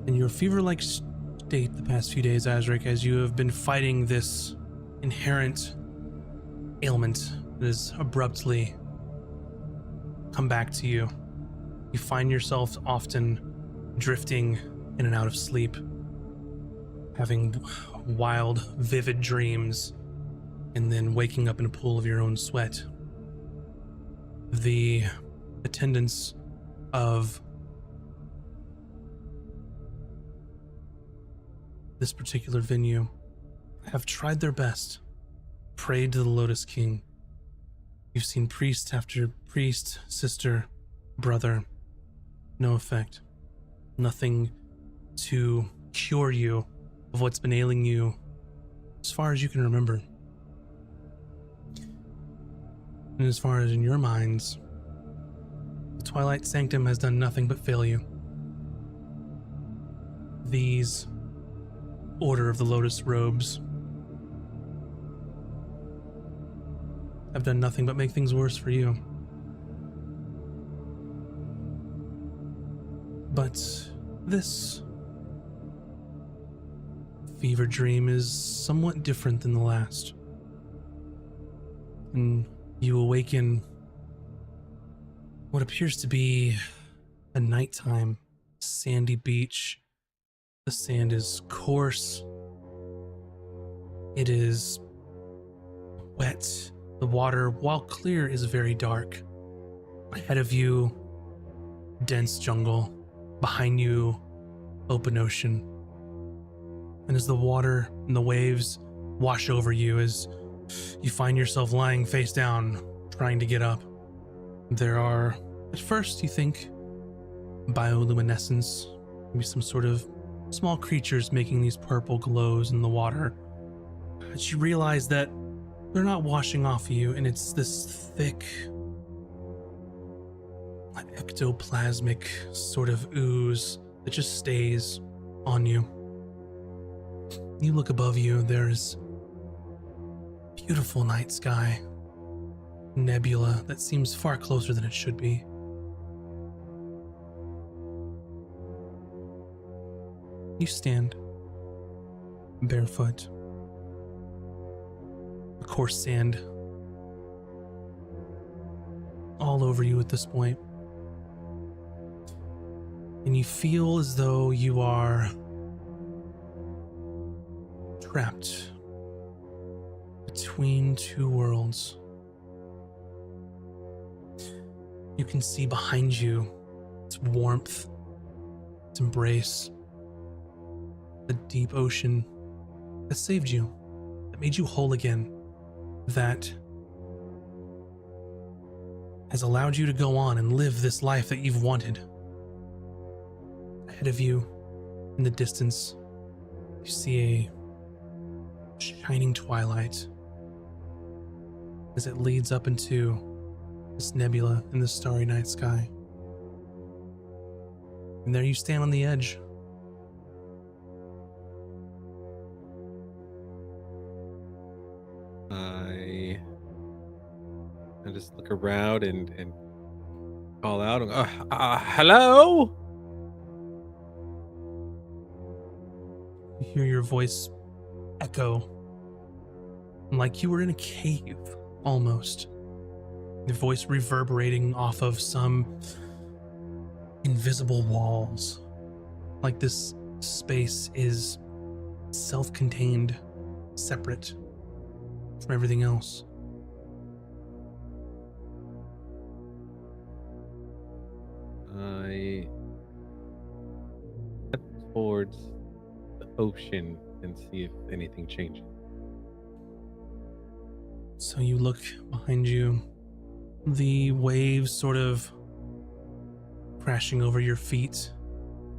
in your fever-like state the past few days, Azric, as you have been fighting this inherent ailment that has abruptly come back to you. You find yourself often drifting in and out of sleep, having wild, vivid dreams, and then waking up in a pool of your own sweat. The attendants of this particular venue have tried their best, prayed to the Lotus King. You've seen priest after priest, sister, brother, no effect. Nothing to cure you of what's been ailing you as far as you can remember. And as far as in your minds, the Twilight Sanctum has done nothing but fail you. These Order of the Lotus Robes have done nothing but make things worse for you. But this fever dream is somewhat different than the last. And you awaken what appears to be a nighttime sandy beach. The sand is coarse. It is wet. The water, while clear, is very dark. Ahead of you, dense jungle. Behind you, open ocean. And as the water and the waves wash over you, as you find yourself lying face down, trying to get up, there are, at first you think, bioluminescence, maybe some sort of small creatures making these purple glows in the water. But you realize that they're not washing off of you, and it's this thick, ectoplasmic sort of ooze that just stays on you. You look above you, there's beautiful night sky, nebula that seems far closer than it should be. You stand barefoot, the coarse sand all over you at this point. And you feel as though you are trapped between two worlds. You can see behind you its warmth, its embrace, the deep ocean that saved you, that made you whole again, that has allowed you to go on and live this life that you've wanted. Ahead of you, in the distance, you see a shining twilight as it leads up into this nebula in the starry night sky. And there you stand on the edge. I just look around and call out, hello? You hear your voice echo like you were in a cave, almost. Your voice reverberating off of some invisible walls. Like this space is self-contained, separate from everything else. I step towards the ocean and see if anything changes. So you look behind you, the waves sort of crashing over your feet.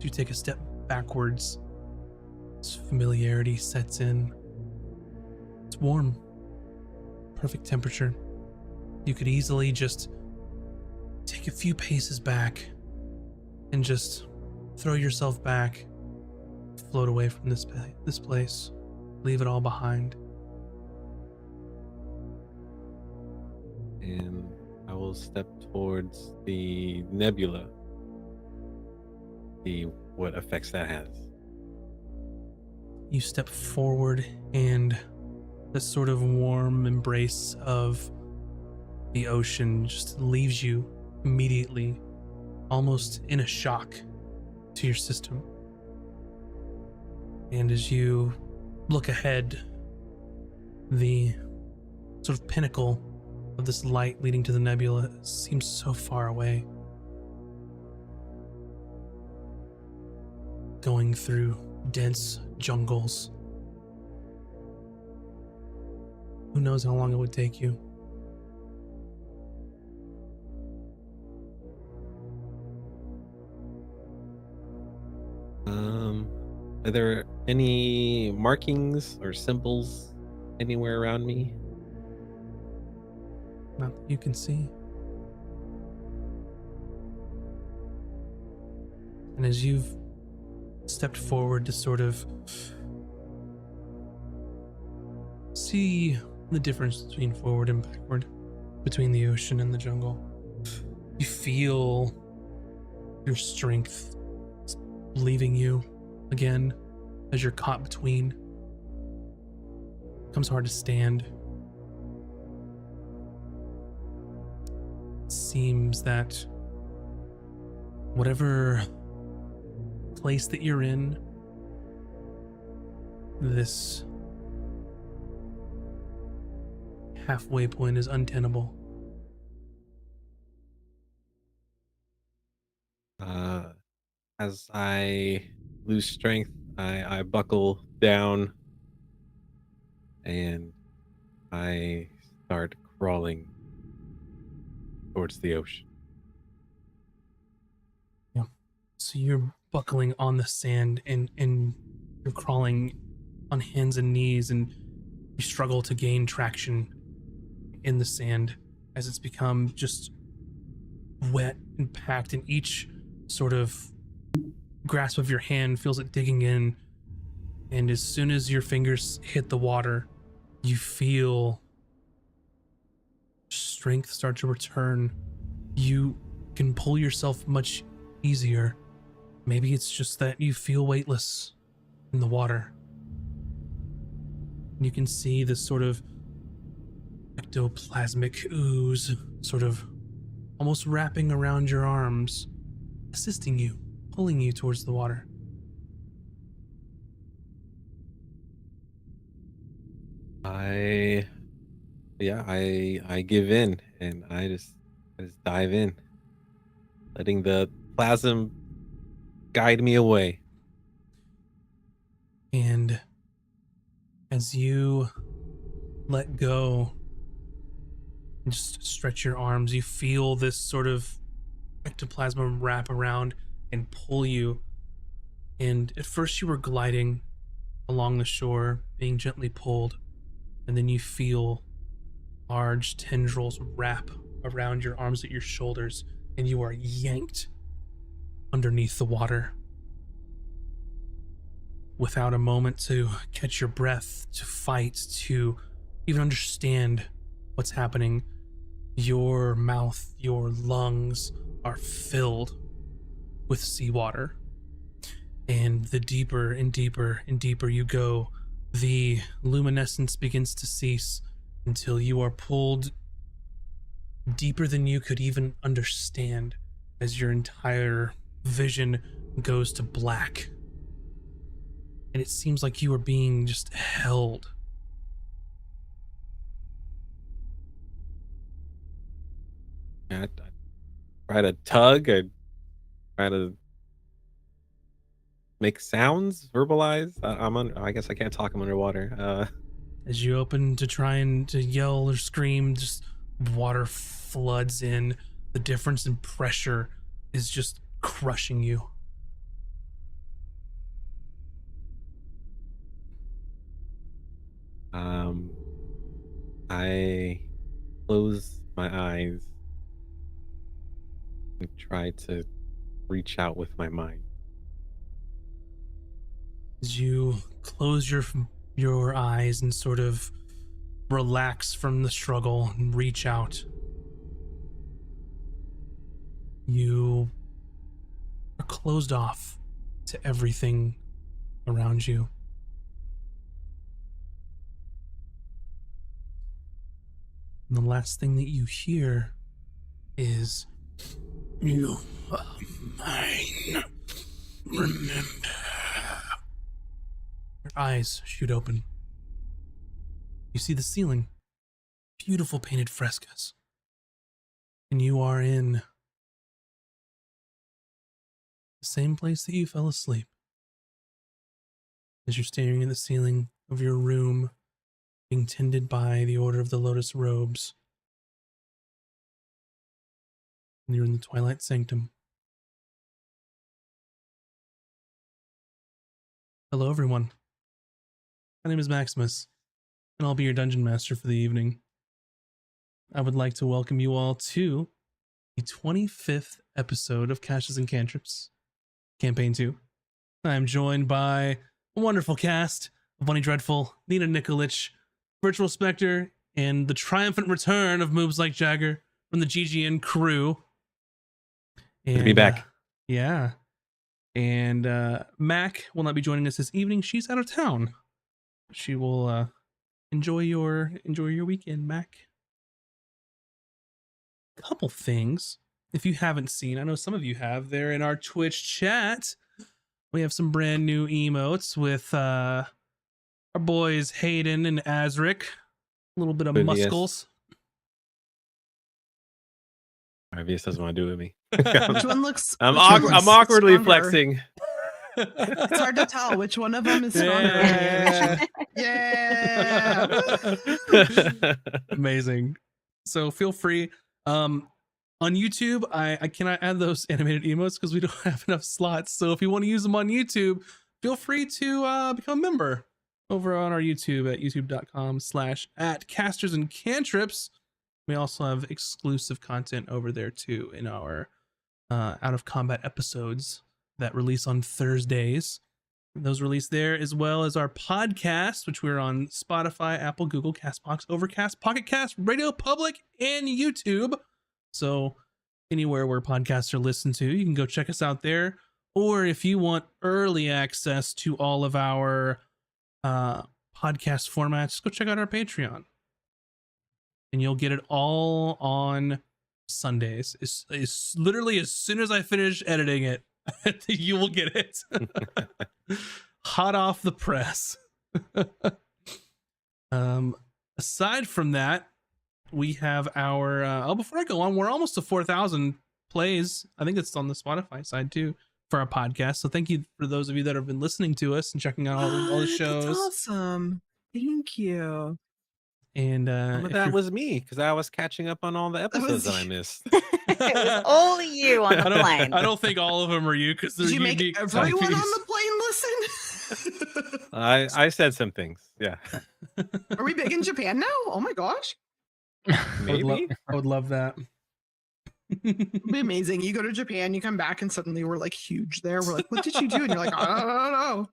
You take a step backwards. This familiarity sets in. It's warm, perfect temperature. You could easily just take a few paces back and just throw yourself back, float away from this place, leave it all behind. And I will step towards the nebula see what effects that has. You step forward, and the sort of warm embrace of the ocean just leaves you immediately, almost in a shock to your system. And as you look ahead, the sort of pinnacle of this light leading to the nebula seems so far away. Going through dense jungles. Who knows how long it would take you? Are there any markings or symbols anywhere around me? Not that you can see. And as you've stepped forward to sort of see the difference between forward and backward, between the ocean and the jungle, you feel your strength leaving you again as you're caught between. It becomes hard to stand. It seems that whatever place that you're in, this halfway point is untenable. As I lose strength, I buckle down and I start crawling towards the ocean. Yeah. So you're buckling on the sand, and you're crawling on hands and knees, and you struggle to gain traction in the sand as it's become just wet and packed, and each sort of grasp of your hand feels it digging in. And as soon as your fingers hit the water, you feel strength start to return. You can pull yourself much easier. Maybe it's just that you feel weightless in the water. You can see this sort of ectoplasmic ooze sort of almost wrapping around your arms, assisting you, pulling you towards the water. I give in and I just dive in, letting the plasm guide me away. And as you let go and just stretch your arms, you feel this sort of ectoplasm wrap around and pull you. And at first you were gliding along the shore, being gently pulled, and then you feel large tendrils wrap around your arms at your shoulders, and you are yanked underneath the water. Without a moment to catch your breath, to fight, to even understand what's happening, your mouth, your lungs are filled with seawater. And the deeper and deeper and deeper you go, the luminescence begins to cease until you are pulled deeper than you could even understand, as your entire vision goes to black. And it seems like you are being just held. I try to tug, I try to make sounds, verbalize. I guess I can't talk. I'm underwater. As you open to try and to yell or scream, just water floods in. The difference in pressure is just crushing you. I close my eyes and try to reach out with my mind. As you close your eyes and sort of relax from the struggle and reach out, you are closed off to everything around you. And the last thing that you hear is, "You are mine. Remember." Your eyes shoot open. You see the ceiling. Beautiful painted frescoes. And you are in the same place that you fell asleep. As you're staring at the ceiling of your room, being tended by the Order of the Lotus Robes. And you're in the Twilight Sanctum. Hello, everyone. My name is Maximus, and I'll be your dungeon master for the evening. I would like to welcome you all to the 25th episode of Caches and Cantrips, Campaign 2. I'm joined by a wonderful cast of Bunny Dreadful, Nina Nikolic, Virtual Spectre, and the triumphant return of Moves Like Jagger from the GGN crew. Good to be back. Yeah. And Mac will not be joining us this evening. She's out of town. She will enjoy your weekend, Mac. Couple things, if you haven't seen, I know some of you have, there in our Twitch chat. We have some brand new emotes with our boys Hayden and Azric. A little bit of muscles. Arvius doesn't want to do it with me. Which one looks? I'm stronger? awkwardly flexing. It's hard to tell which one of them is stronger. Yeah. Amazing. So feel free. On YouTube, I cannot add those animated emotes because we don't have enough slots. So if you want to use them on YouTube, feel free to become a member over on our YouTube at youtube.com/@castersandcantrips. We also have exclusive content over there too in our out of combat episodes that release on Thursdays. Those release there, as well as our podcast, which we're on Spotify, Apple, Google, Castbox, Overcast, Pocket Cast, Radio Public, and YouTube. So anywhere where podcasts are listened to, you can go check us out there. Or if you want early access to all of our podcast formats, go check out our Patreon. And you'll get it all on Sundays. It's literally as soon as I finish editing it, you will get it. Hot off the press. Aside from that, we have our before I go on, we're almost to 4,000 plays. I think it's on the Spotify side too for our podcast. So thank you for those of you that have been listening to us and checking out all the shows. That's awesome. Thank you. And That was me because I was catching up on all the episodes that I missed. It was only you on the plane. I don't think all of them are you because they're Did you make unique. everyone on the plane listen? I said some things. Yeah. Are we big in Japan now? Oh my gosh. Maybe. I would love that. It'd be amazing. You go to Japan, you come back, and suddenly we're like huge there. We're like, what did you do? And you're like, I don't know.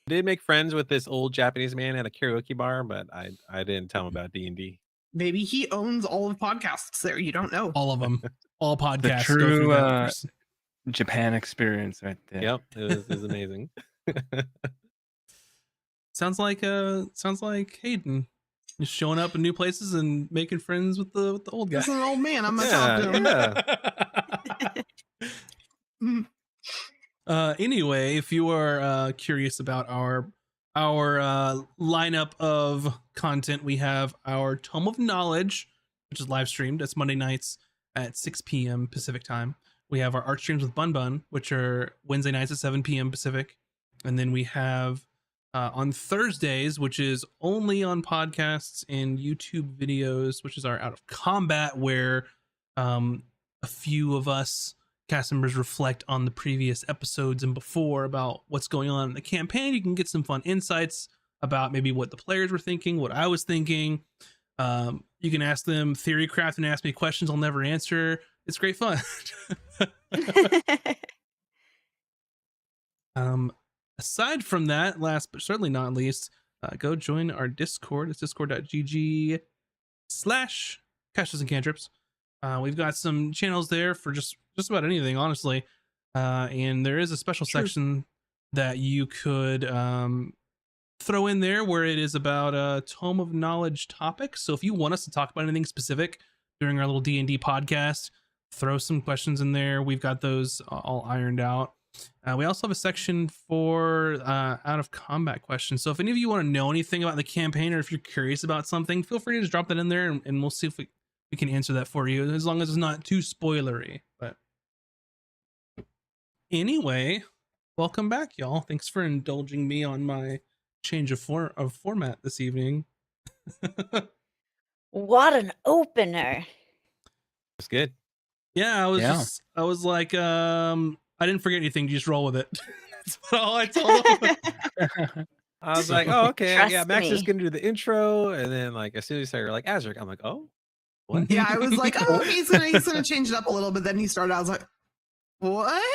I did make friends with this old Japanese man at a karaoke bar, but I didn't tell him about D&D. Maybe he owns all of podcasts there. You don't know. All of them. All podcasts. The go true through that person. Japan experience right there. Yep, it was amazing. Sounds like Hayden. Just showing up in new places and making friends with the old guy. This is an old man. I'm gonna talk to him. Anyway, if you are curious about our lineup of content, we have our Tome of Knowledge, which is live streamed. That's Monday nights at 6 p.m. Pacific time. We have our art streams with Bun Bun, which are Wednesday nights at 7 p.m. Pacific. And then we have on Thursdays, which is only on podcasts and YouTube videos, which is our Out of Combat, where a few of us cast members reflect on the previous episodes and before about what's going on in the campaign. You can get some fun insights about maybe what the players were thinking, what I was thinking. You can ask them theory craft and ask me questions I'll never answer. It's great fun. Aside from that, last but certainly not least, go join our Discord. It's discord.gg/Caches and Cantrips. We've got some channels there for just about anything, honestly. And there is a special True. section that you could throw in there where it is about a tome of knowledge topic. So if you want us to talk about anything specific during our little D&D podcast, throw some questions in there. We've got those all ironed out. We also have a section for out of combat questions. So if any of you want to know anything about the campaign, or if you're curious about something, feel free to just drop that in there, and we'll see if we can answer that for you, as long as it's not too spoilery. But anyway, welcome back, y'all. Thanks for indulging me on my change of format this evening. What an opener. It's good. Yeah, I was like, I didn't forget anything. Just roll with it. That's all I told him. I was like, oh, okay. Trust Yeah, Max is me. going to do the intro. And then, like, as soon as you started, like, Azric, I'm like, oh, what? Yeah, I was like, oh, he's gonna change it up a little bit. Then he started. I was like, what?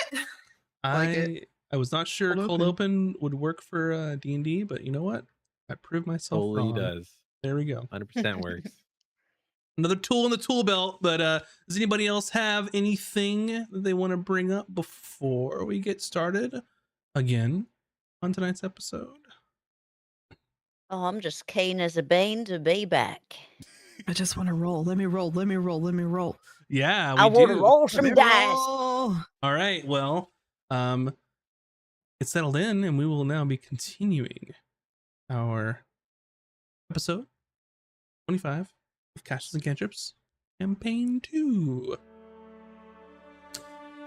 I was not sure Cold cold open would work for D&D, but you know what? I proved myself Totally wrong. does. There we go. 100% works. Another tool in the tool belt. But does anybody else have anything that they want to bring up before we get started again on tonight's episode? Oh, I'm just keen as a bean to be back. I just want to roll. Let me roll. Let me roll. Let me roll. Yeah, I want to do. roll Let some me dice. roll. All right. Well, it's settled in, and we will now be continuing our episode 25 of Castles and Cantrips, Campaign 2.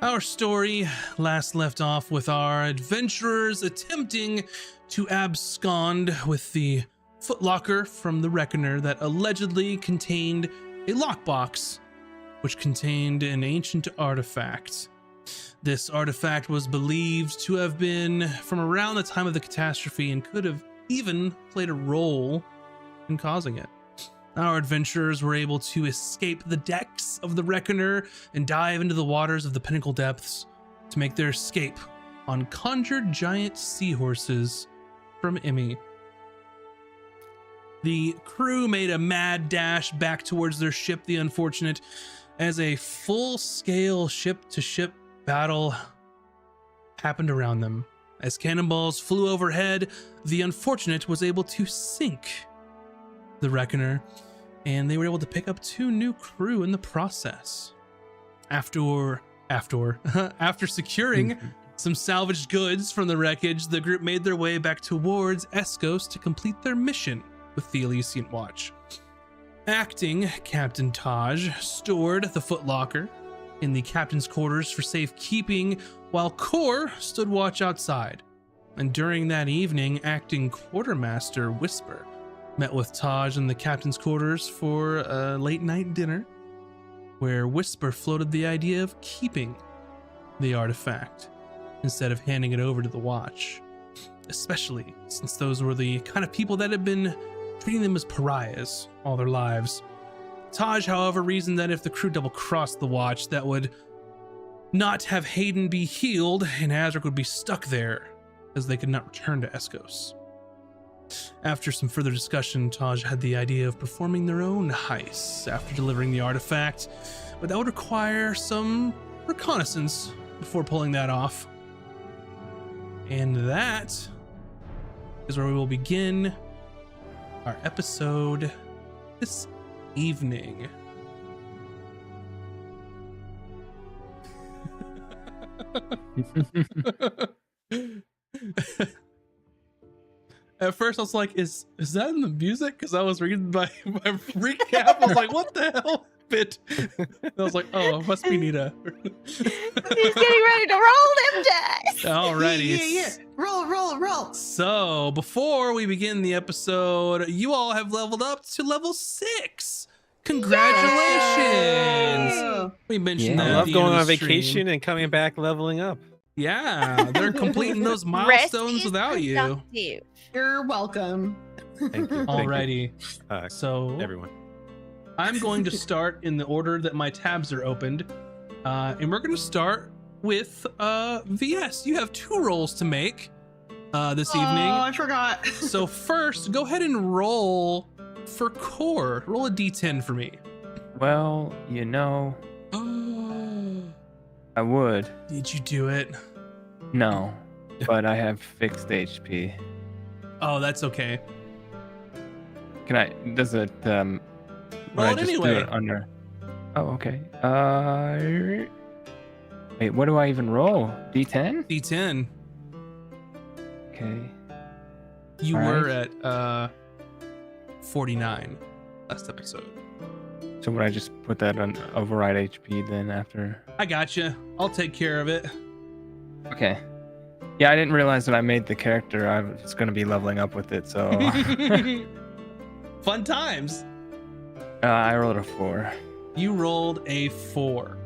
Our story last left off with our adventurers attempting to abscond with the footlocker from the Reckoner that allegedly contained a lockbox, which contained an ancient artifact. This artifact was believed to have been from around the time of the catastrophe and could have even played a role in causing it. Our adventurers were able to escape the decks of the Reckoner and dive into the waters of the Pinnacle Depths to make their escape on conjured giant seahorses from Emmy. The crew made a mad dash back towards their ship, the Unfortunate, as a full-scale ship-to-ship battle happened around them. As cannonballs flew overhead, the Unfortunate was able to sink the Reckoner, and they were able to pick up 2 new crew in the process. After securing some salvaged goods from the wreckage, the group made their way back towards Escos to complete their mission with the Elysian Watch. Acting Captain Taj stored the footlocker in the captain's quarters for safekeeping, while Kor stood watch outside. And during that evening, acting quartermaster Whisper met with Taj in the captain's quarters for a late night dinner, where Whisper floated the idea of keeping the artifact instead of handing it over to the watch, especially since those were the kind of people that had been treating them as pariahs all their lives. Taj, however, reasoned that if the crew double-crossed the watch, that would not have Hayden be healed, and Azric would be stuck there, as they could not return to Escos. After some further discussion, Taj had the idea of performing their own heists after delivering the artifact, but that would require some reconnaissance before pulling that off. And that is where we will begin our episode this evening. At first I was like, is that in the music? Because I was reading my recap. I was like, what the hell? Bit. I was like, oh, it must be Nita. He's getting ready to roll them dice. Alrighty. Yeah. Roll. So before we begin the episode, you all have leveled up to level 6. Congratulations! Yay! We mentioned Yeah. that. I at love the going end of on the stream. vacation and coming back leveling up. Yeah, they're completing those Rest milestones is without you. productive. You're welcome. Thank you. Alrighty. So, So everyone. I'm going to start in the order that my tabs are opened. And we're going to start with VS. You have 2 rolls to make this Oh, evening. I forgot. So first, go ahead and roll for Core. Roll a d10 for me. Well, you know, Oh. I would. Did you do it? No, but I have fixed HP. Oh, that's okay. Can I? Does it? When Roll I it just do anyway. it under. Oh, okay. Wait, what do I even roll? D10? D10. Okay. You All were right. at 49 last episode. So would I just put that on override HP then after? I got you. I'll take care of it. Okay. Yeah, I didn't realize that I made the character. I was going to be leveling up with it, so Fun times. I rolled a 4. You rolled a 4.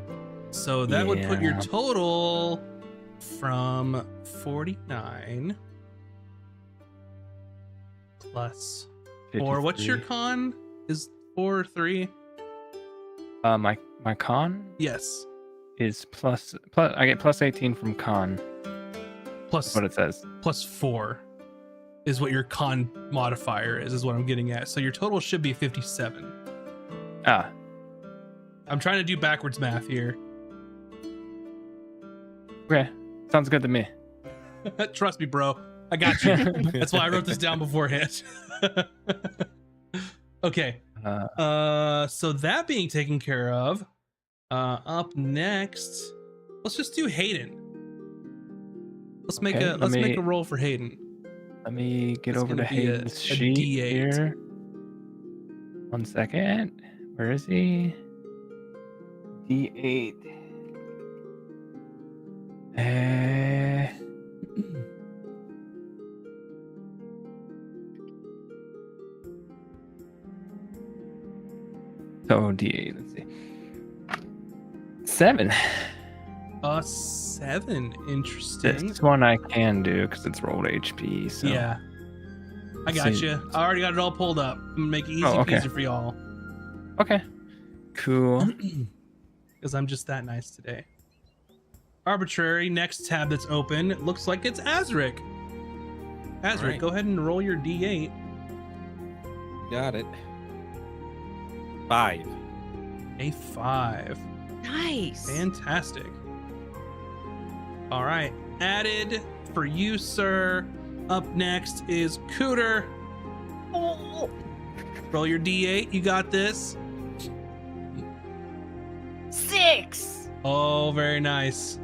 So that would put your Yeah. total from 49 plus 4. What's your 53. con? Is 4 or 3? My con Yes. is plus. I get plus 18 from con. Plus What it says. plus 4 is what your con modifier is what I'm getting at. So your total should be 57. Ah, I'm trying to do backwards math here. okay. Sounds good to me. Trust me, bro. I got you. That's why I wrote this down beforehand. Okay. So that being taken care of, up next, let's just do Hayden. Let's make Okay, a let's make a roll for Hayden. Let me get It's over gonna to be a Hayden's sheet D8. here. 1 second. Where is he? D8. So D8. Let's see. 7. 7. Interesting. This one I can do because it's rolled HP. So Yeah. I got See- you. I already got it all pulled up. I'm gonna make it easy Oh, okay. peasy for y'all. Okay. Cool. Because I'm just that nice today. Arbitrary. Next tab that's open. It looks like it's Azric. Azric, Alright. go ahead and roll your D8. Got it. 5. A 5. Nice. Fantastic. All right. Added for you, sir. Up next is Cooter. Oh, Roll your D8. You got this. 6. Oh, very nice.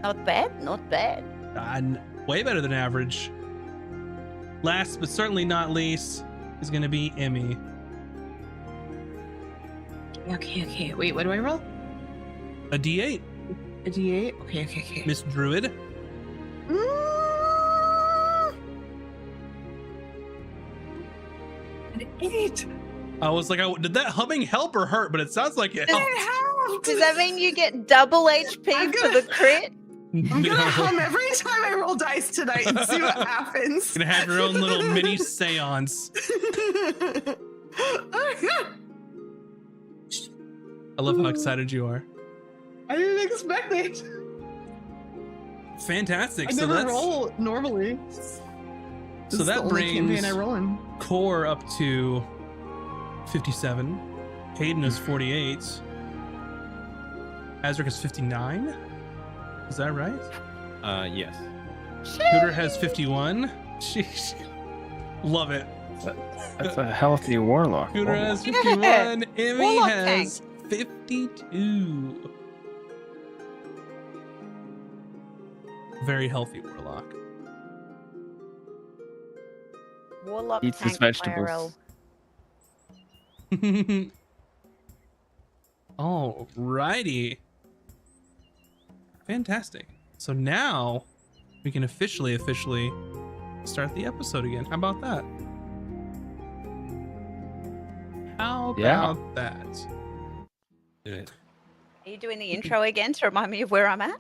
Not bad. Not bad. Way better than average. Last but certainly not least is going to be Emmy. Okay. Wait, what do I roll? A D8. A D8? Okay. Miss Druid. An 8. I was like, did that humming help or hurt? But it sounds like it helped. It helped. Does that mean you get double HP I'm for gonna- the crit? I'm gonna hum every time I roll dice tonight and see what happens. Gonna have your own little mini seance. I love how excited you are. I didn't expect it. Fantastic. I So never that's roll normally. so This is that the only campaign brings I roll in. Core up to 57. Hayden is 48. Azric is 59. Is that right? Yes. Cooter has 51. Sheesh. Love it. That's a healthy warlock. Cooter has Yeah. 51. Emmy Warlock has 52. Very healthy warlock. Warlock Eats his tank vegetables. IRL. Alrighty. Fantastic. So now we can officially start the episode again. How about that? How Yeah. about that? Good. Are you doing the intro again to remind me of where I'm at?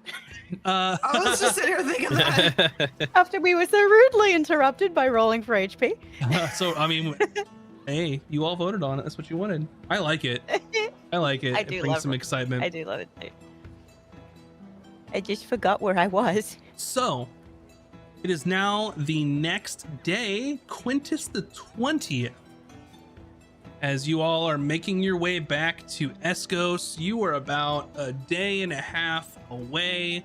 I was just sitting here thinking that. After we were so rudely interrupted by rolling for HP. So I mean, hey, you all voted on it. That's what you wanted. I like it. I like it. I It do brings love some it. excitement. I do love it too. I just forgot where I was. So, it is now the next day, Quintus the 20th. as you all are making your way back to Escos. You are about a day and a half away.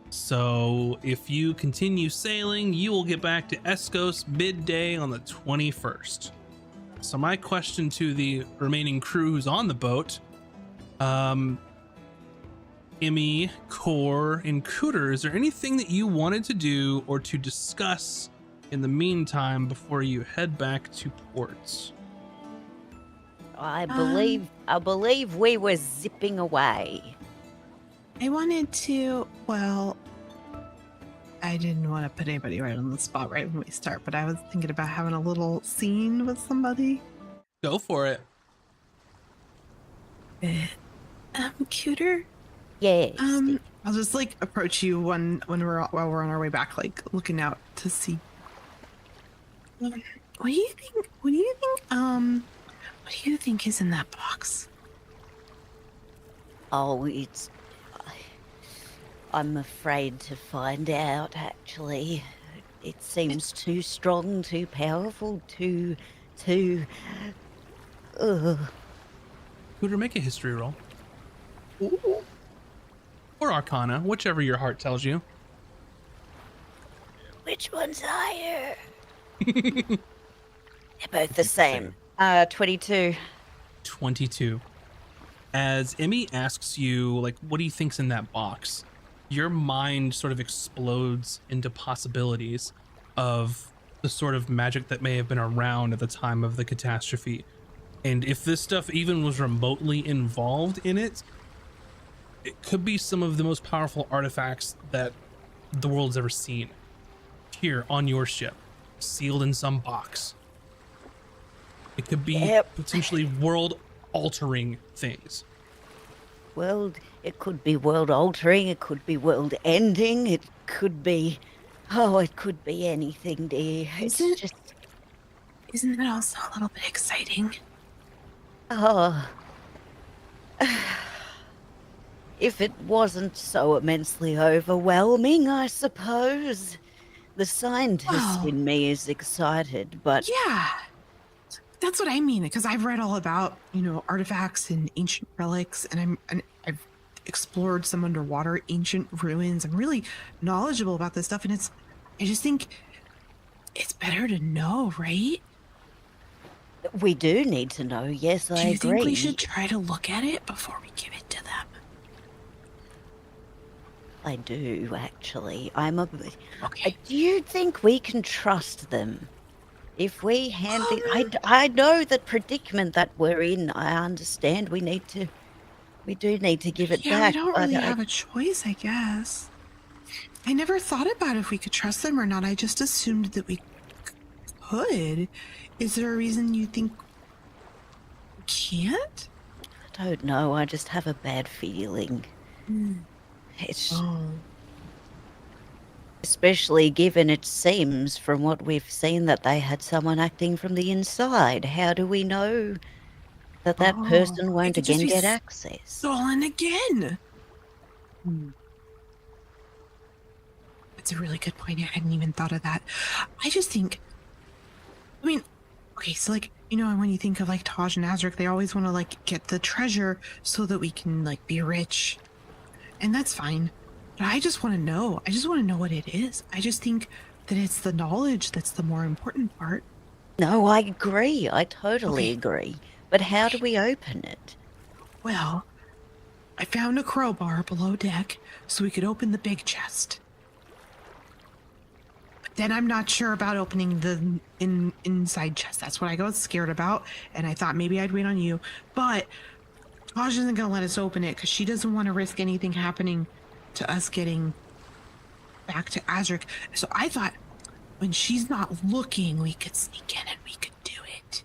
So if you continue sailing, you will get back to Escos midday on the 21st. So my question to the remaining crew who's on the boat, Emmy, Core, and Cooter, is there anything that you wanted to do or to discuss in the meantime before you head back to port? I believe we were zipping away. I wanted to, well, I didn't want to put anybody right on the spot right when we start, but I was thinking about having a little scene with somebody. Go for it. Cuter. Yes. I'll just like approach you while we're on our way back, like looking out to see. What do you think? What do you think is in that box? Oh, I'm afraid to find out, actually. It seems too strong, too powerful, too... Ugh. Cooter, make a history roll. Or Arcana, whichever your heart tells you. Which one's higher? They're both the same. 22. 22. As Emmy asks you, like, what do you think's in that box? Your mind sort of explodes into possibilities of the sort of magic that may have been around at the time of the catastrophe. And if this stuff even was remotely involved in it, it could be some of the most powerful artifacts that the world's ever seen. Here on your ship, sealed in some box. It could be potentially world-altering things. It could be world-altering, it could be world-ending, it could be... Oh, it could be anything, dear. Isn't that also a little bit exciting? Oh. If it wasn't so immensely overwhelming, I suppose. The scientist in me is excited, but... Yeah, that's what I mean, because I've read all about, artifacts and ancient relics, and I've explored some underwater ancient ruins. I'm really knowledgeable about this stuff, and I just think it's better to know, right? We do need to know, yes, I agree. Do you think we should try to look at it before we give it to them? I do, actually. Okay. Do you think we can trust them? If we hand it... I know that predicament that we're in. I understand we do need to give it back. Yeah, we don't really have a choice, I guess. I never thought about if we could trust them or not. I just assumed that we could. Is there a reason you think we can't? I don't know. I just have a bad feeling. It's... Especially given it seems, from what we've seen, that they had someone acting from the inside. How do we know that person won't again get access? Stolen again! That's a really good point. I hadn't even thought of that. I just think... okay, so when you think of Taj and Azric, they always want to get the treasure so that we can be rich. And that's fine. But I just want to know. I just want to know what it is. I just think that it's the knowledge that's the more important part. No, I agree. I totally agree. But how do we open it? Well, I found a crowbar below deck so we could open the big chest. But then I'm not sure about opening the inside chest. That's what I got scared about. And I thought maybe I'd wait on you. But Taj isn't going to let us open it because she doesn't want to risk anything happening to us getting back to Azric. So I thought when she's not looking, we could sneak in and we could do it.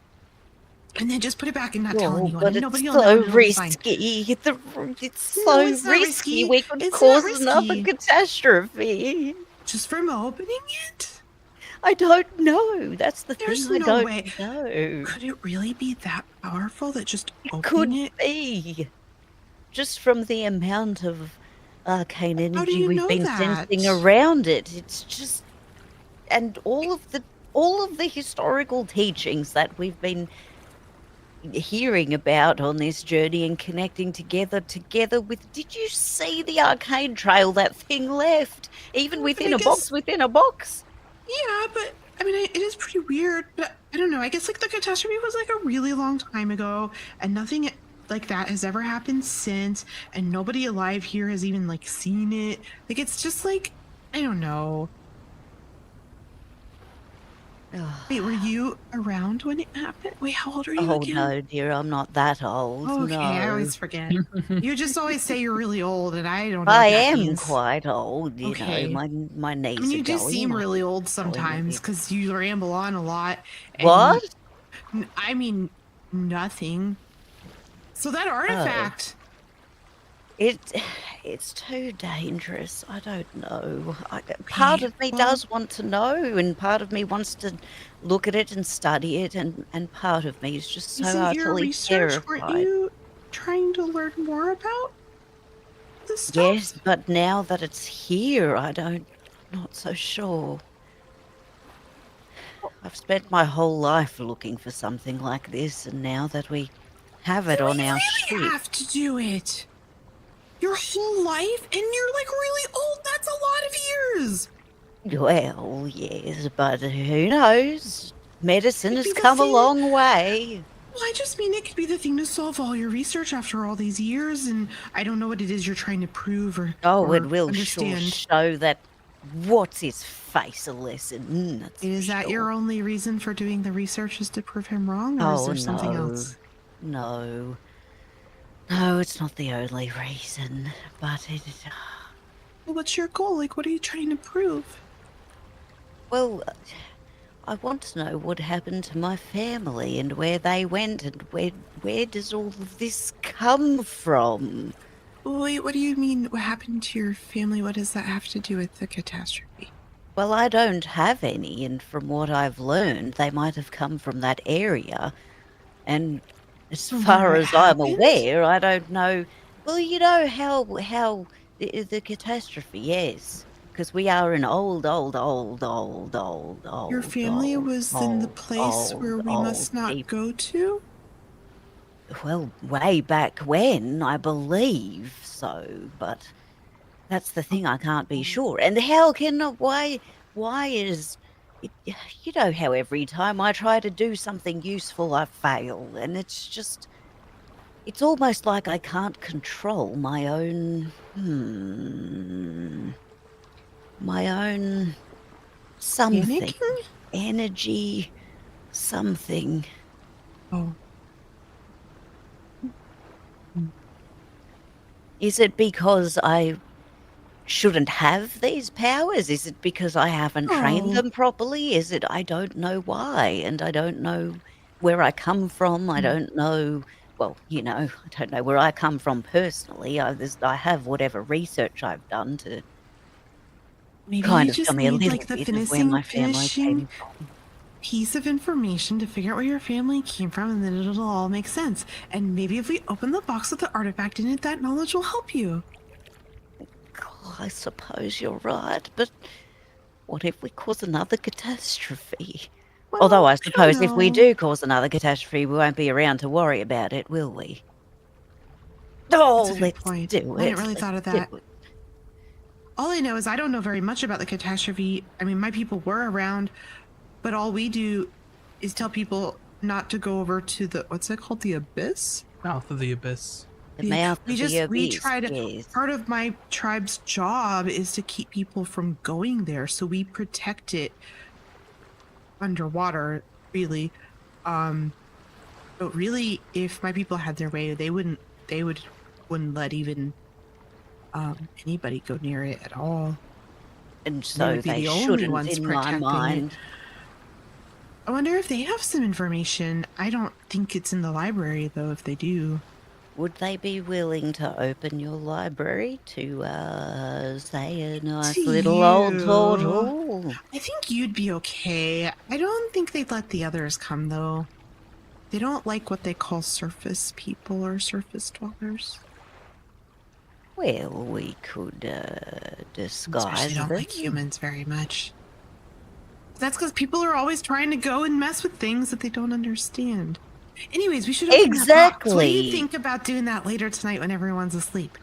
And then just put it back and not tell anyone. But Nobody it's will know. so risky. It's so risky. We could cause another catastrophe. Just from opening it? I don't know. That's the There's thing. no I way. don't know. Could it really be that powerful that just Could opening it? be. Just from the amount of arcane How do energy you we've know been that? sensing around it. It's just... And all of the historical teachings that we've been hearing about on this journey and connecting together with, did you see the arcane trail that thing left? Even But within I a box guess, within a box. yeah, but I mean, it is pretty weird. But I don't know. I guess like the catastrophe was like a really long time ago, and nothing like that has ever happened since, and nobody alive here has even like seen it. Like it's just like I don't know. Wait, were you around when it happened? Wait, how old are you Oh again? no, dear, I'm not that old. Okay, I No. always forget. You just always say you're really old, and I don't know I what that am means. quite old, you Okay. know. My knees I mean, you are do going. seem my really hips old are going a sometimes bit. because you ramble on a lot. What? I mean, nothing. So that artifact. It's too dangerous. I don't know. Part of me well- does want to know, and part of me wants to look at it and study it, and part of me is just so Isn't your utterly research? Weren't terrified. you trying to learn more about this stuff? Yes, but now that it's here, not so sure. I've spent my whole life looking for something like this, and now that we have it So on we our really ship. have to do it. Your whole life, and you're like really old. That's a lot of years. Well, yes, but who knows? Medicine Could has be the come a thing- long way. Well, I just mean it could be the thing to solve all your research after all these years, and I don't know what it is you're trying to prove or, Oh, or it will sure understand. show that what's his face a lesson. That's Is for that sure. your only reason for doing the research is to prove him wrong, or is Oh, there something no. else? No. No, it's not the only reason, but it. Well, what's your goal? Like, what are you trying to prove? Well, I want to know what happened to my family and where they went and where does all of this come from? Wait, what do you mean? What happened to your family? What does that have to do with the catastrophe? Well, I don't have any, and from what I've learned, they might have come from that area. And as From far where it as I'm happened? aware, I don't know. Well, you know how the catastrophe, yes, because we are an old, Your family was in the old, place where we must not people. go to? Well, way back when, I believe so, but that's the thing, I can't be sure. And how can why is it, you know how every time I try to do something useful, I fail, and it's almost like I can't control my own something, Panicking? energy, something. Oh. Is it because I shouldn't have these powers? Is it because I haven't trained No. them properly? Is it I don't know why, and I don't know where I come from. I don't know. Well, you know, I don't know where I come from personally. I have whatever research I've done to Maybe kind you of just tell me a need little like the bit of where my family finishing came from. piece of information to figure out where your family came from, and then it'll all make sense. And maybe if we open the box with the artifact in it, that knowledge will help you. Oh, I suppose you're right, but what if we cause another catastrophe? Well, Although I don't suppose if we know. do cause another catastrophe, we won't be around to worry about it, will we? Oh, That's a good let's point. do I it. hadn't really Let's thought of do that. it. All I know is I don't know very much about the catastrophe. I mean, my people were around, but all we do is tell people not to go over to the, what's it called? The abyss? Mouth of the abyss. The mouth we of just the we abyss, try to yes. part of my tribe's job is to keep people from going there, so we protect it underwater, really. But really, if my people had their way, they wouldn't let even anybody go near it at all. And They so would be they the only shouldn't, ones in my protecting it. mind. I wonder if they have some information. I don't think it's in the library, though, if they do. Would they be willing to open your library to, say, a nice To little old you. turtle? I think you'd be okay. I don't think they'd let the others come, though. They don't like what they call surface people or surface dwellers. Well, we could, disguise Especially don't them. like humans very much. That's because people are always trying to go and mess with things that they don't understand. Anyways, we should open that box. What do you Exactly. think about doing that later tonight when everyone's asleep?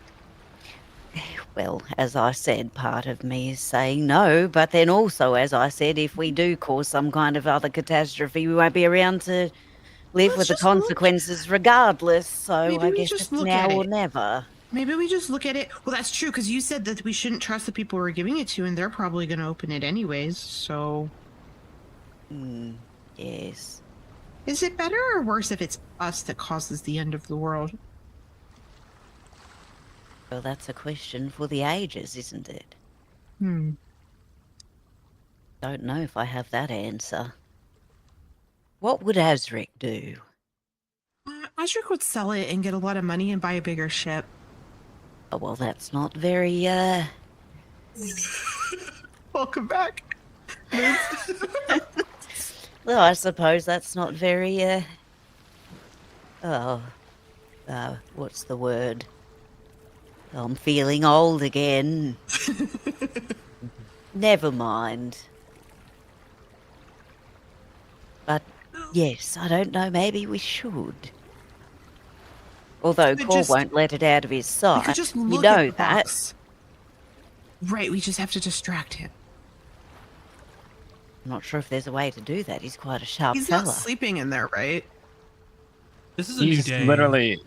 Well, as I said, part of me is saying no, but then also, as I said, if we do cause some kind of other catastrophe, we won't be around to live Let's with the just look. consequences regardless. So Maybe I we guess just it's look now at or it. never. Maybe we just look at it. Well, that's true, because you said that we shouldn't trust the people we're giving it to, and they're probably going to open it anyways. So, Yes. is it better or worse if it's us that causes the end of the world? Well, that's a question for the ages, isn't it? Don't know if I have that answer. What would Azric do? Ashrik would sell it and get a lot of money and buy a bigger ship. Oh, well, that's not very, Welcome back. Well, I suppose that's not very, what's the word? I'm feeling old again. Never mind. But, yes, I don't know, maybe we should. Although could Cor just- won't let it out of his We sight. could just You look know at the that. box. Right, we just have to distract him. I'm not sure if there's a way to do that. He's quite a sharp He's fella. not sleeping in there, right? This is a new He's day. literally.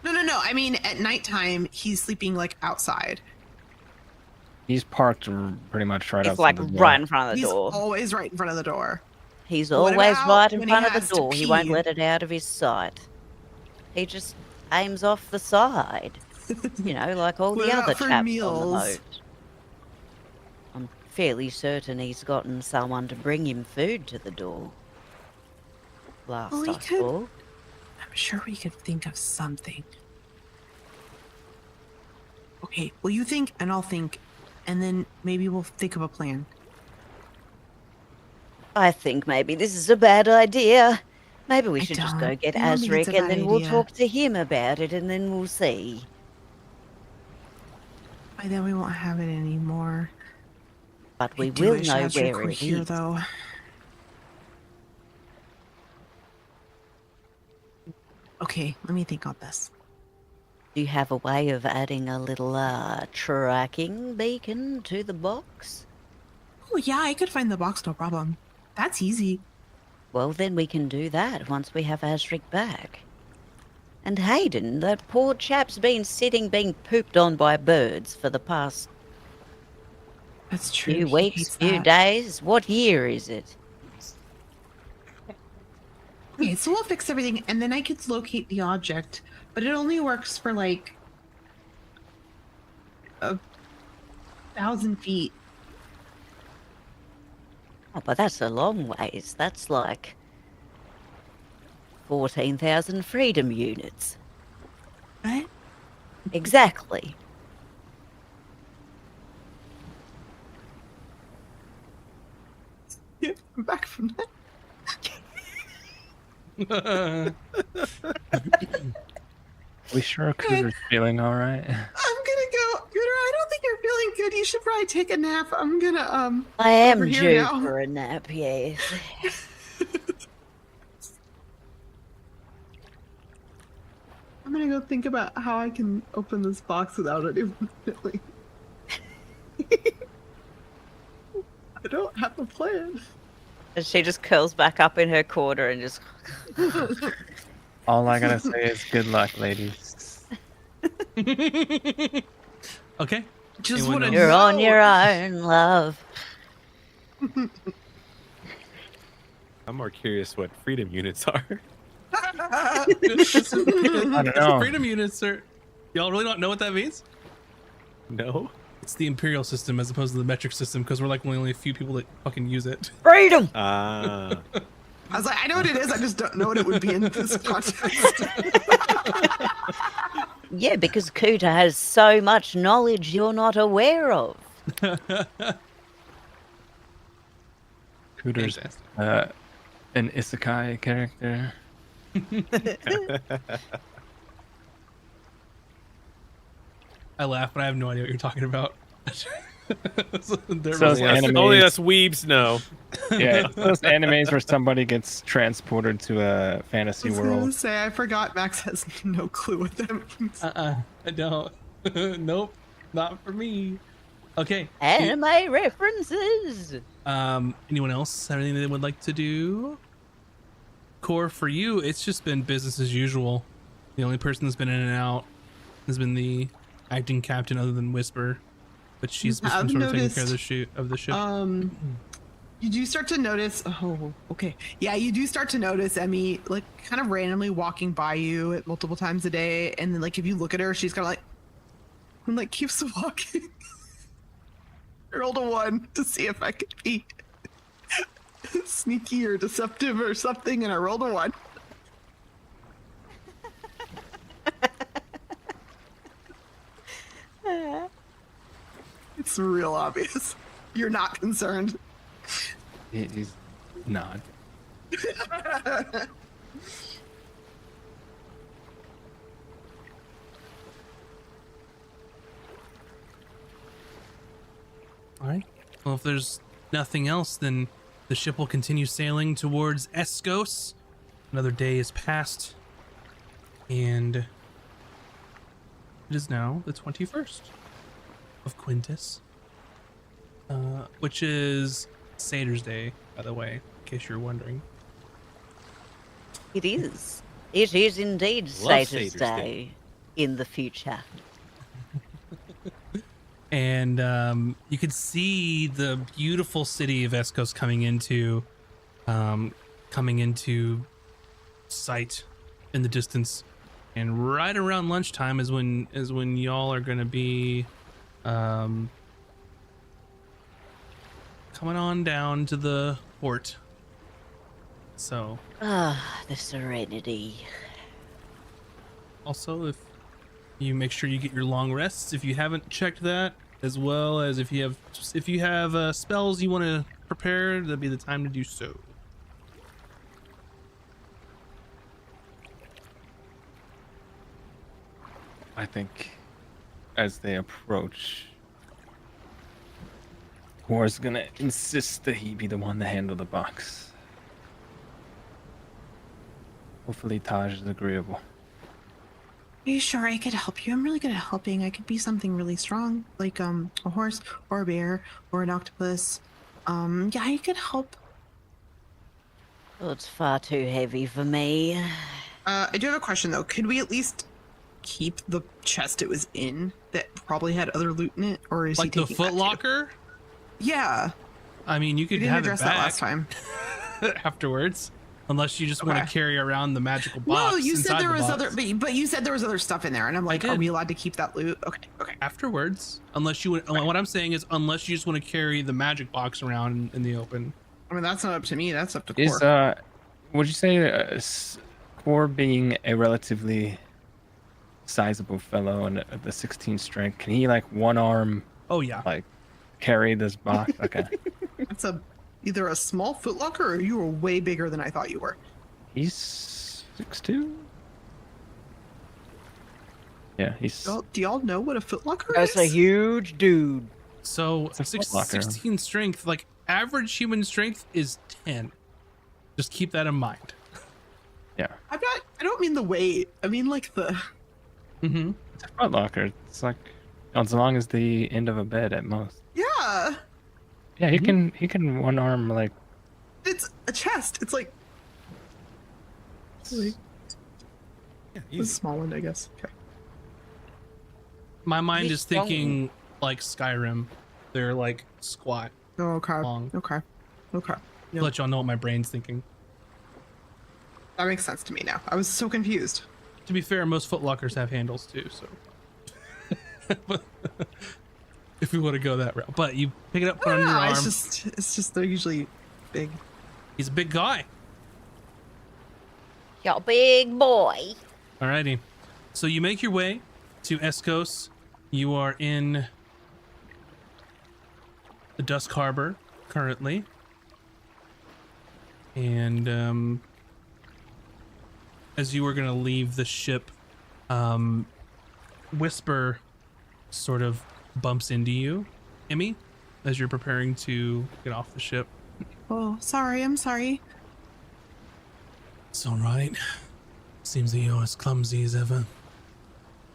No. I mean, at nighttime, he's sleeping like outside. He's parked pretty much right He's outside like the door. right in front of the He's door. always right in front of the door. He's What always about right in when he front of has the to door. He won't pee? let it out of his sight. He just aims off the side. You know, like all What the about other for chaps on the meals? boat. I'm fairly certain he's gotten someone to bring him food to the door. Last Well, he I could- saw. I'm sure we could think of something. Okay, well, you think and I'll think, and then maybe we'll think of a plan. I think maybe this is a bad idea. Maybe we I should just go don't. get I don't think it's a Azric and bad then we'll idea. talk to him about it and then we'll see. By then we won't have it anymore. But we I do will wish know Ashrik where were it here, is. though. Okay, let me think on this. Do you have a way of adding a little tracking beacon to the box? Oh, yeah, I could find the box, no problem. That's easy. Well, then we can do that once we have Azric back. And Hayden, that poor chap's been sitting being pooped on by birds for the past That's true. few he weeks, hates few that. days. What year is it? Okay, so we'll fix everything, and then I could locate the object, but it only works for like 1,000 feet. Oh, but that's a long ways. That's like 14,000 freedom units. What? Exactly. Yeah, I'm back from that. We sure Cooter's feeling all right. I'm gonna go. Gooder, I don't think you're feeling good. You should probably take a nap. I'm gonna I am over here due now. for a nap, yes. I'm gonna go think about how I can open this box without anyone knowing. I don't have a plan. And she just curls back up in her corner and just. All I gotta say is good luck, ladies. Okay. Just Anyone want to else? You're on your own, love. I'm more curious what freedom units are. I don't know. Freedom units, sir. Y'all really don't know what that means? No. It's the imperial system as opposed to the metric system because we're like only a few people that fucking use it. Freedom! Ah. I was like, I know what it is. I just don't know what it would be in this context. Yeah, because Cooter has so much knowledge you're not aware of. Cooter's Fantastic. an isekai character. I laugh, but I have no idea what you're talking about. They're So really- it's anime. Only us weebs know. Yeah, it's those animes where somebody gets transported to a fantasy I was gonna world. say I forgot Max has no clue what that means. I don't. Nope, not for me. Okay. Anime references. Anyone else have anything they would like to do? Core, for you, it's just been business as usual. The only person that's been in and out has been the acting captain, other than Whisper, but she's just been I've sort of taking care of noticed, the ship. You do start to notice. Oh, okay. Yeah, you do start to notice Emmy like kind of randomly walking by you at multiple times a day, and then like if you look at her, she's kind of like, and like keeps walking. I rolled a 1 to see if I could be sneaky or deceptive or something, and I rolled a 1. It's real obvious. You're not concerned. He's not. All right. Well, if there's nothing else, then the ship will continue sailing towards Escos. Another day has passed, and it is now the 21st of Quintus, which is Satyrs Day, by the way, in case you're wondering. It is. It is indeed Love Satyrs Satyrs Day Day. in the future. And you could see the beautiful city of Escos coming into sight in the distance. And right around lunchtime is when y'all are gonna be coming on down to the port. So Ah, the serenity. also, if you make sure you get your long rests if you haven't checked that, as well as if you have spells you want to prepare, that'd be the time to do so. I think as they approach, War's gonna insist that he be the one to handle the box. Hopefully Taj is agreeable. Are you sure I could help you? I'm really good at helping. I could be something really strong, like a horse or a bear or an octopus. Yeah, I could help. Oh, it's far too heavy for me. I do have a question though. Could we at least keep the chest it was in that probably had other loot in it, or is Like he the taking that Foot too? Locker? Yeah, I mean, you we could didn't have it address that back last time. afterwards, unless you just want Okay. to carry around the magical box. No, you said inside there the was box. other, but you said there was other stuff in there, and I'm like, are did. we allowed to keep that loot? Okay, okay. Afterwards, unless you would. What I'm saying is, unless you just want to carry the magic box around in the open. I mean, that's not up to me. That's up to Is Core. would you say Core being a relatively sizable fellow and the 16 strength, can he like one arm Oh yeah. like carry this box? Okay. That's either a small footlocker or you were way bigger than I thought you were. He's 6'2". Yeah, he's Do y'all know what a footlocker That's is? a huge dude. So a Foot Locker. 16 strength, like average human strength is 10. Just keep that in mind. yeah. I don't mean the weight. I mean like the. Mm-hmm. It's a foot locker. It's like as long as the end of a bed at most. Yeah, Yeah, he can one arm like it's a chest. It's like Yeah, a easy. small one, I guess. Okay. My mind He's is thinking like Skyrim. They're like squat. Oh, okay. Long. Okay. Okay. Yep. Let y'all know what my brain's thinking. That makes sense to me now. I was so confused. To be fair, most footlockers have handles too, so if we want to go that route. But you pick it up, put it on your arm. It's just they're usually big. He's a big guy. You're a big boy. Alrighty. So you make your way to Escos. You are in the Dusk Harbor currently. And as you were going to leave the ship, Whisper sort of bumps into you, Emmy, as you're preparing to get off the ship. Oh, sorry. I'm sorry. It's all right. Seems that you're as clumsy as ever.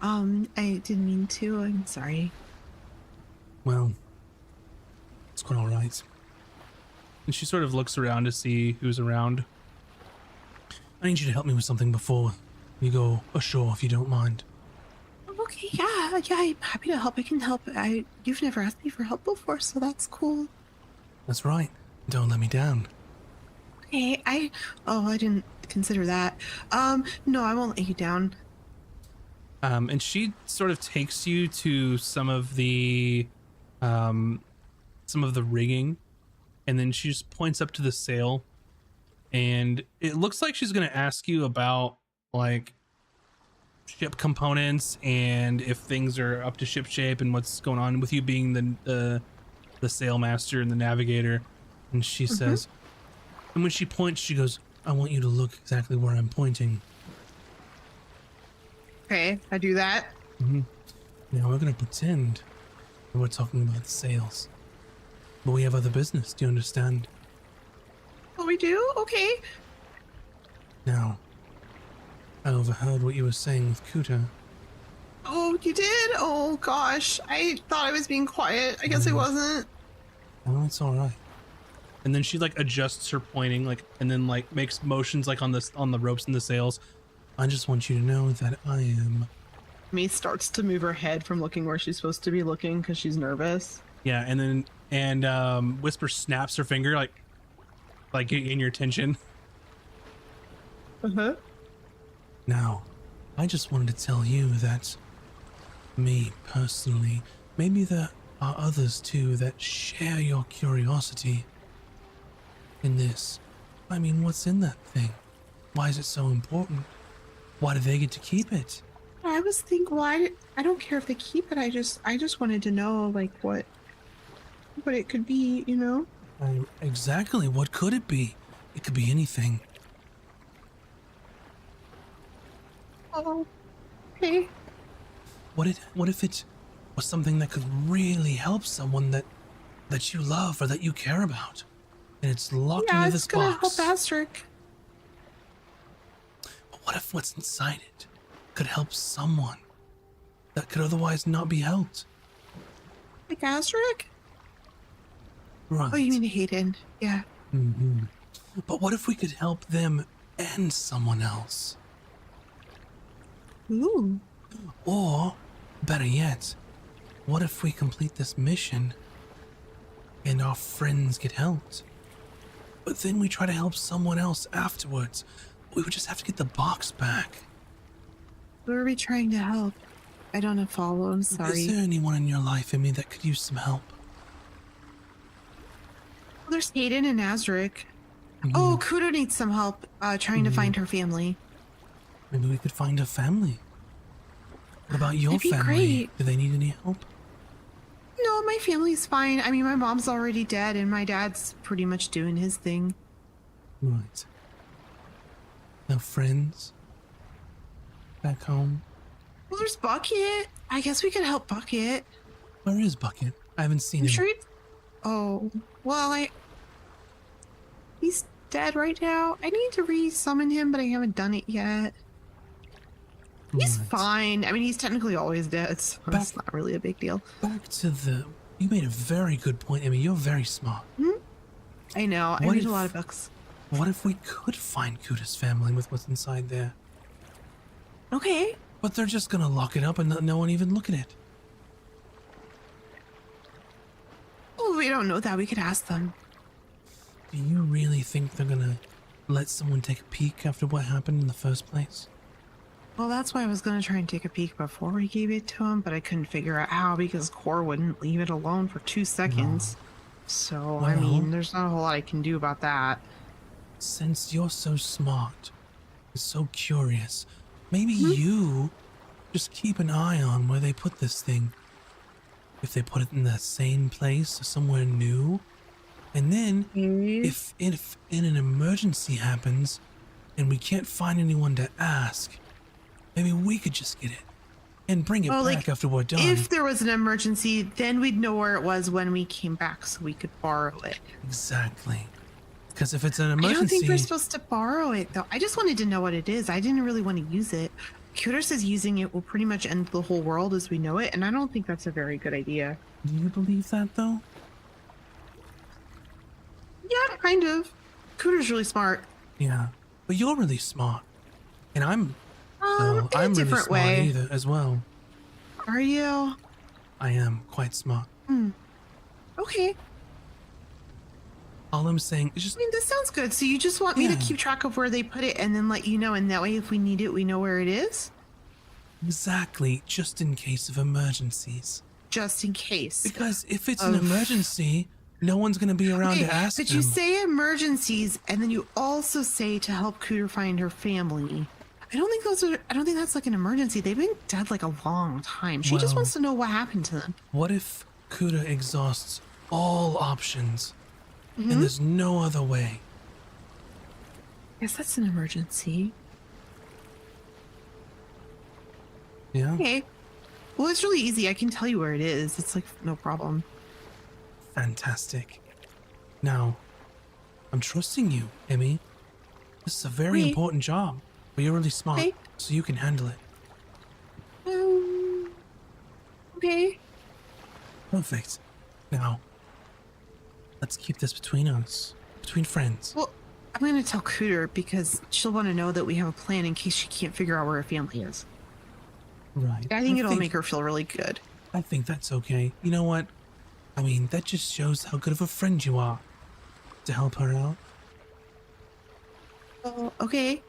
I didn't mean to. I'm sorry. Well, it's quite all right. And she sort of looks around to see who's around. I need you to help me with something before we go ashore, if you don't mind. Okay, yeah, I'm happy to help. I can help. You've never asked me for help before, so that's cool. That's right. Don't let me down. Okay, I didn't consider that. No, I won't let you down. And she sort of takes you to some of the rigging, and then she just points up to the sail, and it looks like she's going to ask you about like ship components and if things are up to ship shape and what's going on with you being the sailmaster and the navigator. And she says, and when she points, she goes, I want you to look exactly where I'm pointing. Okay, I do that. Now we're going to pretend that we're talking about the sails, but we have other business. Do you understand? Oh, we do? Okay. Now, I overheard what you were saying with Kuta. Oh, you did? Oh, gosh. I thought I was being quiet. I guess I wasn't. Oh, it's all right. And then she like adjusts her pointing, like, and then like makes motions like on the ropes and the sails. I just want you to know that I am. Me starts to move her head from looking where she's supposed to be looking because she's nervous. Yeah, and Whisper snaps her finger like in your attention. Now, I just wanted to tell you that me personally, maybe there are others too that share your curiosity in this. I mean, what's in that thing? Why is it so important? Why do they get to keep it? I was thinking, why? I don't care if they keep it. I just wanted to know, like, what it could be, you know? Exactly. What could it be? It could be anything. Oh, okay. What if it was something that could really help someone that you love or that you care about, and it's locked into this it's gonna box? help Asterisk. But what if what's inside it could help someone that could otherwise not be helped? Like Asterisk? Right. Oh, you mean Hayden? Yeah. But what if we could help them and someone else? Ooh. Or, better yet, what if we complete this mission and our friends get helped? But then we try to help someone else afterwards. We would just have to get the box back. Who are we trying to help? I don't follow. I'm sorry. Is there anyone in your life, Emmy, that could use some help? Well, there's Hayden and Asterisk. Oh, Kudo needs some help trying to find her family. Maybe we could find a family. What about your That'd be family? great. Do they need any help? No, my family's fine. I mean, my mom's already dead, and my dad's pretty much doing his thing. Right. No friends? Back home? Well, there's Bucket. I guess we could help Bucket. Where is Bucket? I haven't seen I'm him. sure he's... Oh, well, he's dead right now. I need to re-summon him, but I haven't done it yet. He's Right. fine. I mean, he's technically always dead, so it's not really a big deal. Back to the... You made a very good point, Emmy. You're very smart. I know. I What read if- a lot of books. What if we could find Kuta's family with what's inside there? Okay. But they're just gonna lock it up and let no one even look at it. Well, we don't know that. We could ask them. Do you really think they're gonna let someone take a peek after what happened in the first place? Well, that's why I was going to try and take a peek before we gave it to him, but I couldn't figure out how because Core wouldn't leave it alone for 2 seconds. So, I Well- mean, there's not a whole lot I can do about that. Since you're so smart and so curious, maybe you just keep an eye on where they put this thing. If they put it in that same place or somewhere new. And then, if in an emergency happens and we can't find anyone to ask, maybe we could just get it and bring it Well, back like, after we're done. If there was an emergency, then we'd know where it was when we came back so we could borrow it. Exactly. Because if it's an I don't think emergency, we're supposed to borrow it, though. I just wanted to know what it is. I didn't really want to use it. Cooter says using it will pretty much end the whole world as we know it, and I don't think that's a very good idea. do you believe that though? Yeah, kind of. Cooter's really smart. Yeah, but you're really smart, and I'm In I'm a really different smart way. either as well. Are you? I am quite smart. Okay. All I'm saying is just I mean, this sounds good. So you just want me to Yeah. keep track of where they put it and then let you know, and that way if we need it, we know where it is? exactly just in case of emergencies. Just in case. Because if it's an Of- emergency, no one's gonna be around Okay, to ask but them. you say emergencies, and then you also say to help Cooter find her family. I don't think that's like an emergency. They've been dead like a long time. She just Well- wants to know what happened to them. What if Kuda exhausts all options Mm-hmm. and there's no other way? Yes, that's an emergency. Yeah? Okay. Well, it's really easy. I can tell you where it is. It's like no problem. Fantastic. Now, I'm trusting you, Emmy. This is a very Okay. important job, but you're really smart, Okay. so you can handle it. Okay. Perfect. Now, let's keep this between us, between friends. Well, I'm going to tell Cooter because she'll want to know that we have a plan in case she can't figure out where her family is. Right. I think it'll make her feel really good. I think that's okay. You know what? I mean, that just shows how good of a friend you are to help her out. Oh, okay.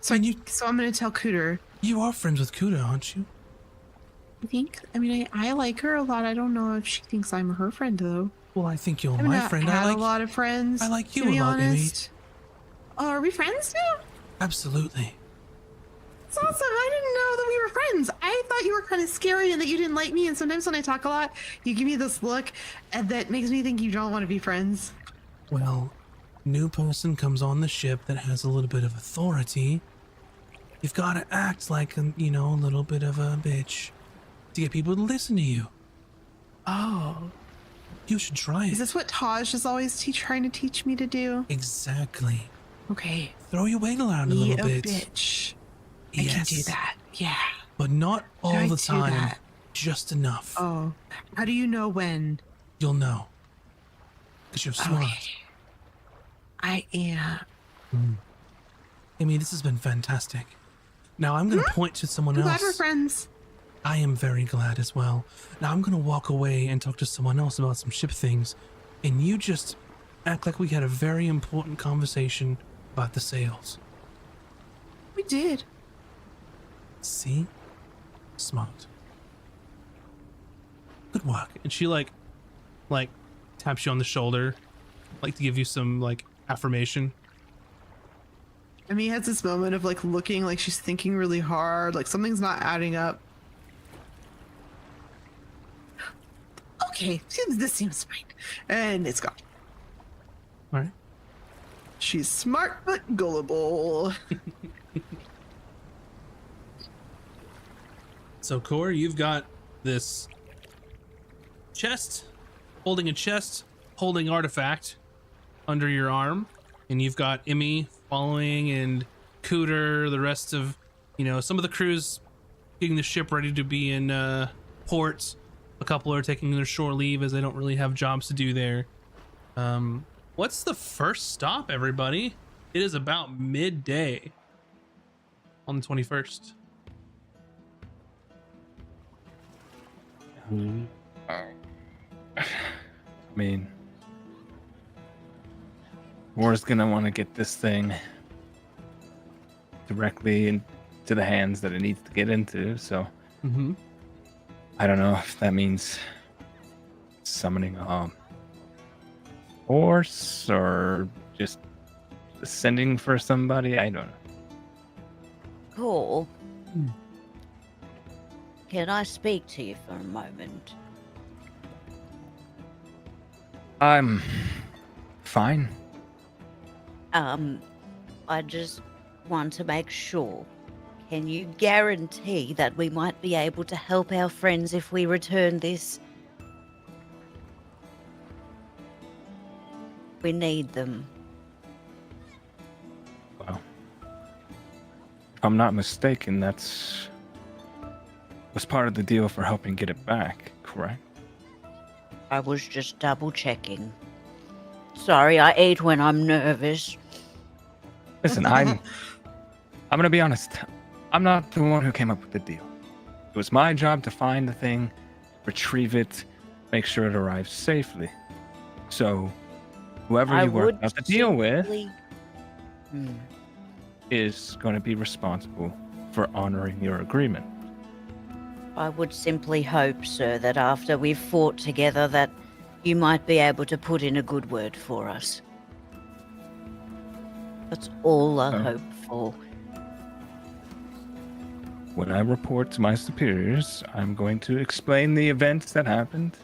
So, And so I'm going to tell Cooter. you are friends with Kuda, aren't you? I think. I mean, I like her a lot. I don't know if she thinks I'm her friend though. Well, I think you're I mean, my friend. I had I like a lot of friends. I like you to be a lot, Emmy. honest. Oh, are we friends now? Absolutely. It's awesome. I didn't know that we were friends. I thought you were kind of scary and that you didn't like me. And sometimes when I talk a lot, you give me this look and that makes me think you don't want to be friends. Well, new person comes on the ship that has a little bit of authority. You've got to act like a little bit of a bitch to get people to listen to you. Oh. You should try it. Is this what Taj is always trying to teach me to do? Exactly. Okay. Throw your weight around a Be little a bit. bitch. I can do that. Yeah. But not all I the do time. that? Just enough. Oh. How do you know when? You'll know. Because you're smart. Okay. I am. Amy, this has been fantastic. Now I'm going to point to someone I'm glad we're else. friends. I am very glad as well. Now I'm going to walk away and talk to someone else about some ship things. And you just act like we had a very important conversation about the sails. We did. See? Smart. Good work. And she like taps you on the shoulder, like to give you some like affirmation. Emmy has this moment of like looking like she's thinking really hard, like something's not adding up. Okay, this seems fine. And it's gone. All right. She's smart but gullible. So Core, you've got this chest, holding artifact under your arm, and you've got Emmy following and Cooter, the rest of, some of the crew's getting the ship ready to be in port. A couple are taking their shore leave as they don't really have jobs to do there. What's the first stop, everybody? It is about midday on the 21st. I mean, War's gonna want to get this thing directly into the hands that it needs to get into, so Mm-hmm. I don't know if that means summoning a horse or just sending for somebody. I don't know. Cool. Can I speak to you for a moment? I'm fine. I just want to make sure. Can you guarantee that we might be able to help our friends if we return this? We need them. Well, if I'm not mistaken, was part of the deal for helping get it back, correct? I was just double checking. Sorry, I eat when I'm nervous. Listen, I'm gonna be honest. I'm not the one who came up with the deal. It was my job to find the thing, retrieve it, make sure it arrives safely. So, whoever you work out the deal with is going to be responsible for honoring your agreement. I would simply hope, sir, that after we've fought together that you might be able to put in a good word for us. That's all I hope for. When I report to my superiors, I'm going to explain the events that happened.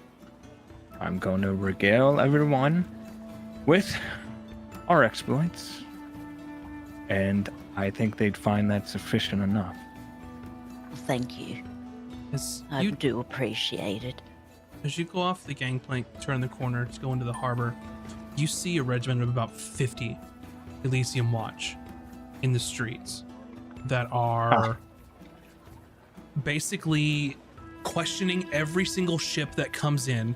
I'm going to regale everyone with our exploits. And I think they'd find that sufficient enough. Thank you. I do appreciate it. As you go off the gangplank, turn the corner to go into the harbor, you see a regiment of about 50 Elysium Watch in the streets that are basically questioning every single ship that comes in.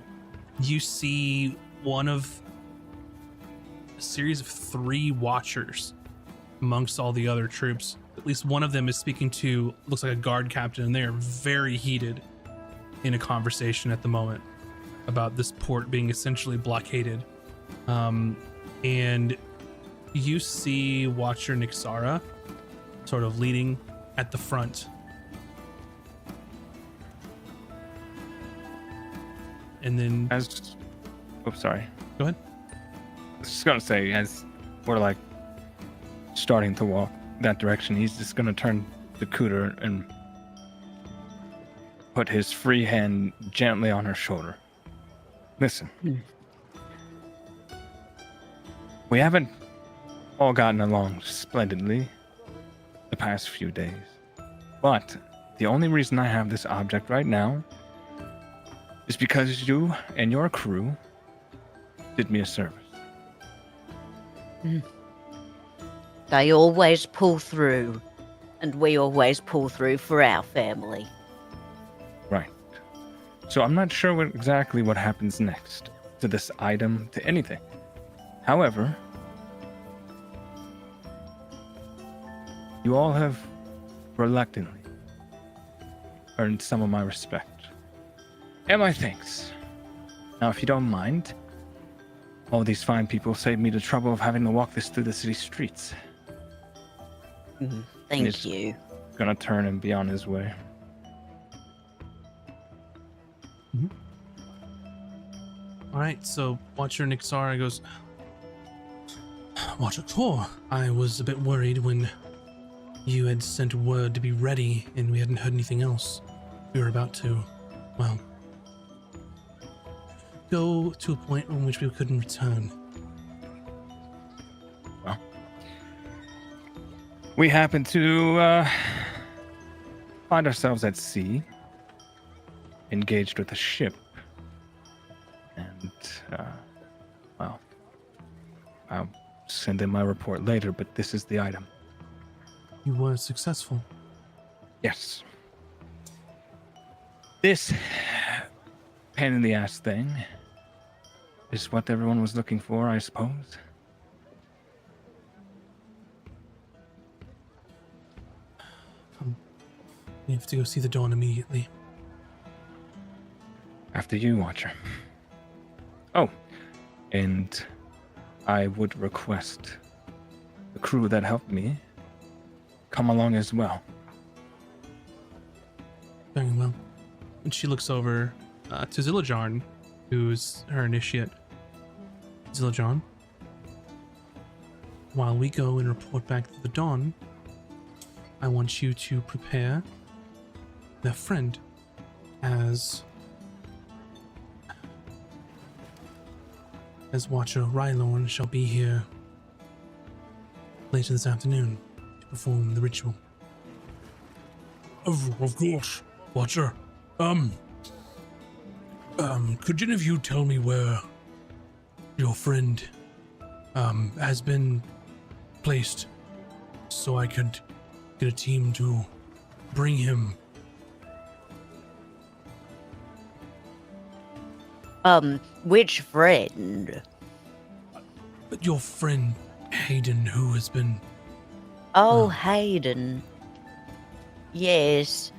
You see one of a series of 3 watchers amongst all the other troops. At least one of them is speaking to, looks like a guard captain, and they are very heated in a conversation at the moment about this port being essentially blockaded. And you see Watcher Nixara sort of leading at the front. And then sorry. Go ahead. I was just gonna say, as we're like starting to walk that direction, he's just gonna turn to Cooter and put his free hand gently on her shoulder. Listen. We haven't all gotten along splendidly the past few days. But the only reason I have this object right now is because you and your crew did me a service. They always pull through, and we always pull through for our family. Right. So I'm not sure exactly what happens next to this item, to anything. However, you all have reluctantly earned some of my respect and my thanks. Now, if you don't mind, all these fine people saved me the trouble of having to walk this through the city streets. Thank you. Gonna turn and be on his way. All right, so Watcher Nixara goes, Watcher Tor, I was a bit worried when you had sent word to be ready and we hadn't heard anything else. We were about to, well, go to a point on which we couldn't return. Well, we happened to find ourselves at sea, engaged with a ship, and, well, I'll send in my report later, but this is the item. You were successful. Yes. This pain in the ass thing is what everyone was looking for, I suppose. We have to go see the Dawn immediately. After you, Watcher. Oh, and I would request the crew that helped me come along as well. Very well. And she looks over to Zillajarn, who's her initiate. Zillajarn, while we go and report back to the Dawn, I want you to prepare their friend as Watcher Rylorn shall be here later this afternoon to perform the ritual. Of course, Watcher. Could any of you tell me where your friend has been placed so I could get a team to bring him. Which friend? But your friend Hayden, who has been Oh, Oh. Hayden. Yes.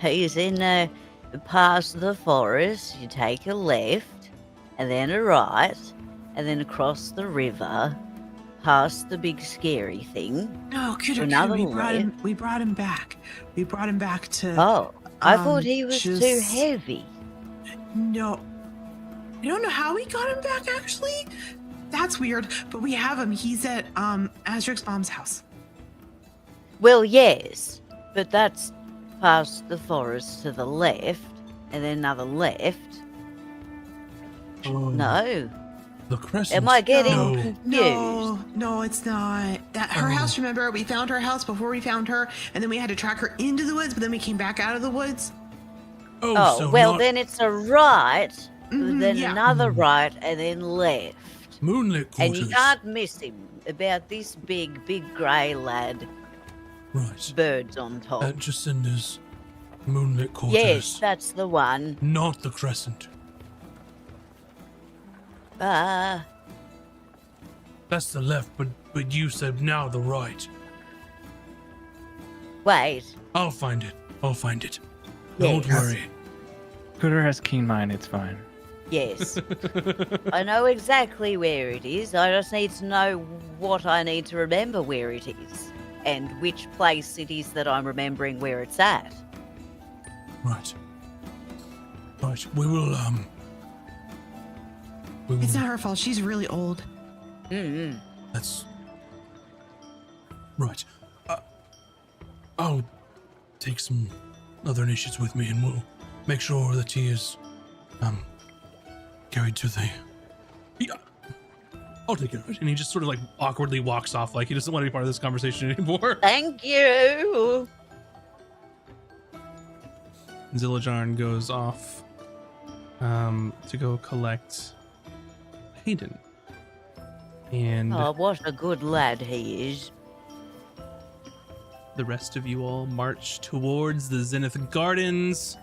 He's in past the forest. You take a left, and then a right, and then across the river, past the big scary thing. No, Cuda, Another we brought him. left. We brought him back. We brought him back to. Oh, I thought he was too just- heavy. No, I don't know how we got him back. Actually, that's weird. But we have him. He's at Azric's mom's house. Well, yes, but that's past the forest to the left, and then another left. Oh, No. the crescent. Am I getting No. confused? No, it's not. That her Oh. house. Remember, we found her house before we found her, and then we had to track her into the woods. But then we came back out of the woods. Oh, so well, not then it's a right, then yeah. another Mhm. right, and then left. moonlit And quarters. you can't miss him. About this big grey lad, Right. birds on top. At Jacinda's moonlit quarters. Yes, that's the one. Not the crescent. Ah, That's the left, but you said now the right. wait. I'll find it. I'll find it. Yes. Don't worry. Cooter has keen mind, it's fine. Yes. I know exactly where it is. I just need to know what I need to remember where it is. And which place it is that I'm remembering where it's at. Right. Right. We will We will. It's not her fault. She's really old. Mm-hmm. That's right. I'll take some other initiates with me, and we'll make sure that he is carried to the. Yeah, I'll take care of it. And he just sort of like awkwardly walks off, like he doesn't want to be part of this conversation anymore. Thank you. Zillajarn goes off to go collect Hayden. And Oh, what a good lad he is. the rest of you all march towards the Zenith Gardens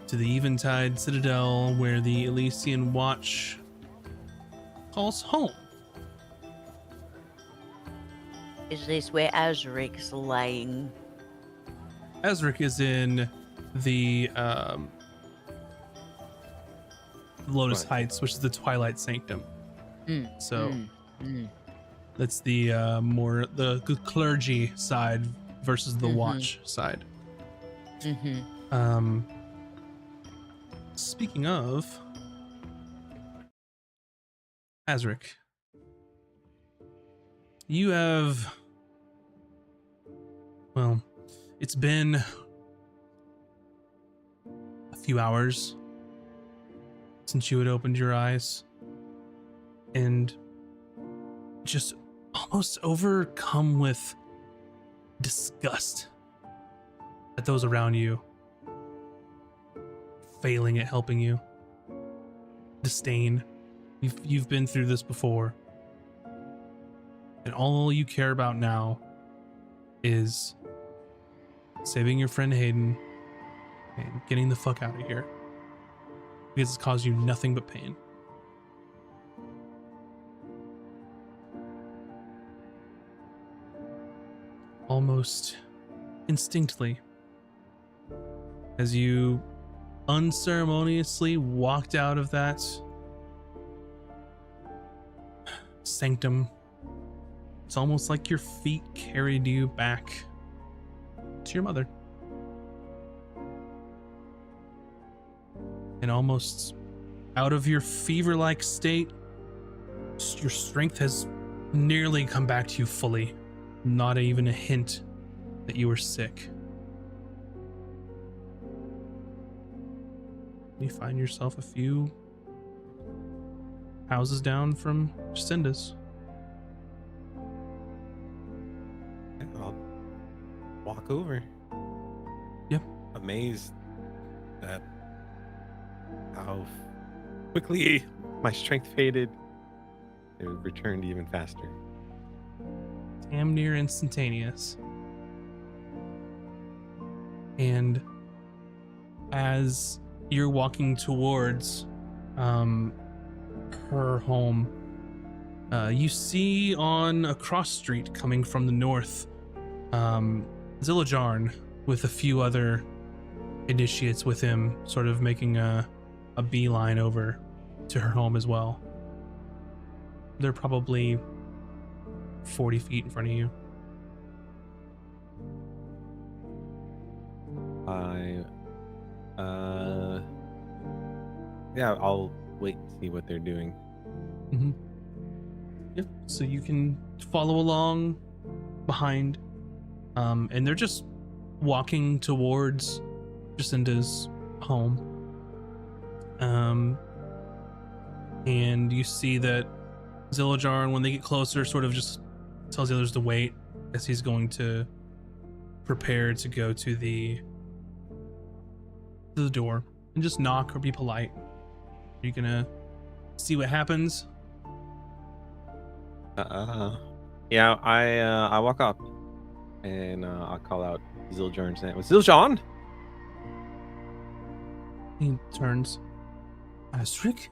to the Eventide Citadel, where the Elysian Watch calls home. Is this where Azric's laying? Azric is in the Lotus Right. Heights, which is the Twilight Sanctum. Mm, So mm. that's the more the clergy side versus the Mhm. watch side. Mm-hmm. Speaking of Azric, you have, well, it's been a few hours since you had opened your eyes, and just almost overcome with disgust at those around you failing at helping you. Disdain. You've been through this before. And all you care about now is saving your friend Hayden and getting the fuck out of here. Because it's caused you nothing but pain. Almost instinctively, as you unceremoniously walked out of that sanctum, it's almost like your feet carried you back to your mother. And almost out of your fever-like state, your strength has nearly come back to you fully. Not even a hint that you were sick. You find yourself a few houses down from Jacinda's. I'll walk over. Yep. Amazed that how quickly my strength faded. It returned even faster. Damn near instantaneous. And as you're walking towards her home, you see on a cross street coming from the north, Zillajarn with a few other initiates with him, sort of making a beeline over to her home as well. They're probably 40 feet in front of you. Yeah, I'll wait and see what they're doing. Mm-hmm. Yep. So you can follow along behind, and they're just walking towards Jacinda's home. And you see that Zillajarn, when they get closer, sort of just tells the others to wait as he's going to prepare to go to the door and just knock or be polite. Are you gonna see what happens? Yeah, I walk up and I call out Ziljarn's name. Ziljarn? He turns. Asric?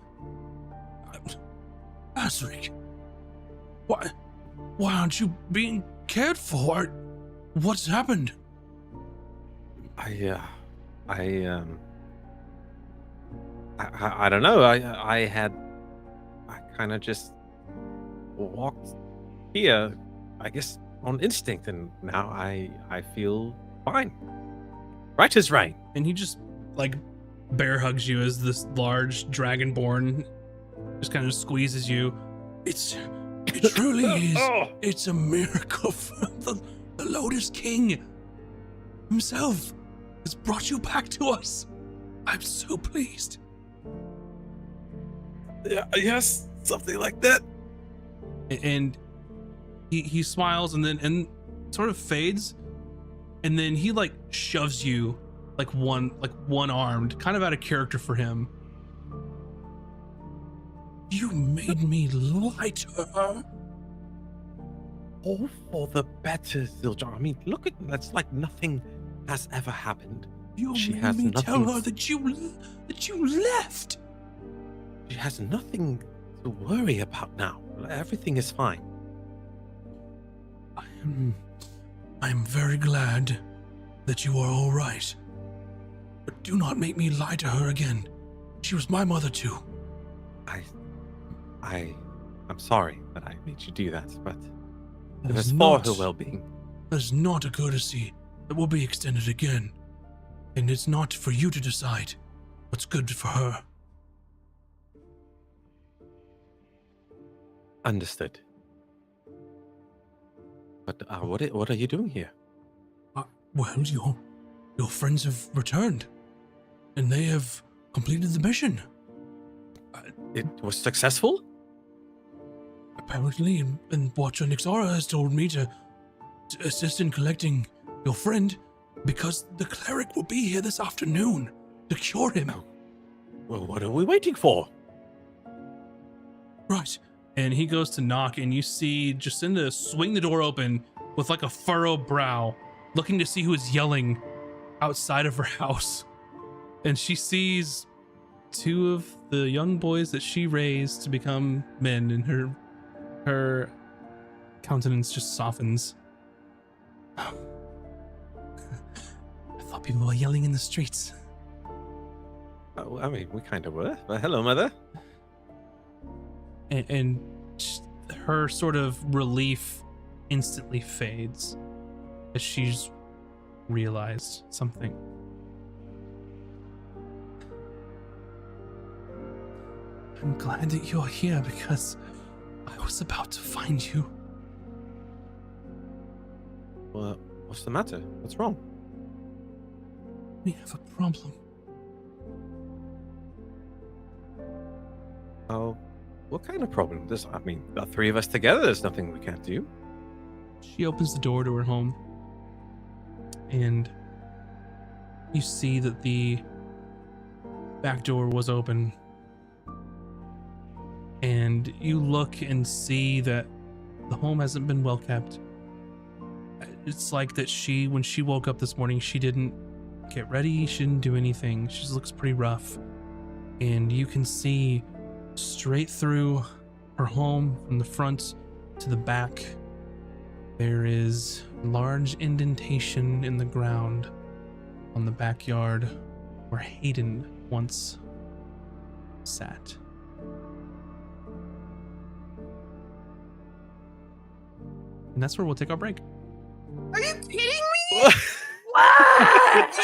Asric? Why aren't you being cared for? What's happened? I don't know. I kind of just walked here, I guess, on instinct, and now I feel fine. Right is right. And he just like bear hugs you as this large dragonborn just kind of squeezes you. It truly is. It's a miracle from the Lotus King himself has brought you back to us. I'm so pleased. Yeah, yes, something like that. And he smiles and sort of fades, and then he like shoves you like one armed, kind of out of character for him. You made me lie to her. All for the better, Ziljar. I mean, look at that's like nothing has ever happened. You She made has me tell nothing her that you left. She has nothing to worry about now. Everything is fine. I am very glad that you are all right. But do not make me lie to her again. She was my mother too. I'm sorry that I made you do that, but it That was is for not- her well-being. That is not a courtesy that will be extended again. And it's not for you to decide what's good for her. Understood. But what are you doing here? Well, your friends have returned, and they have completed the mission. It was successful? Apparently, and Watcher Nixara has told me to assist in collecting your friend, because the cleric will be here this afternoon to cure him. Well, what are we waiting for? Right. And he goes to knock, and you see Jacinda swing the door open with like a furrowed brow, looking to see who is yelling outside of her house. And she sees two of the young boys that she raised to become men, and her countenance just softens. I thought people were yelling in the streets. Oh, I mean, we kind of were. But hello, mother. And her sort of relief instantly fades as she's realized something. I'm glad that you're here because I was about to find you. Well, what's the matter? What's wrong? We have a problem. Oh, what kind of problem? I mean, the three of us together, there's nothing we can't do. She opens the door to her home, and you see that the back door was open. And you look and see that the home hasn't been well kept. It's like that when she woke up this morning, she didn't get ready, she didn't do anything. She just looks pretty rough. And you can see straight through her home from the front to the back. There is large indentation in the ground on the backyard where Hayden once sat. And that's where we'll take our break. Are you kidding me? What?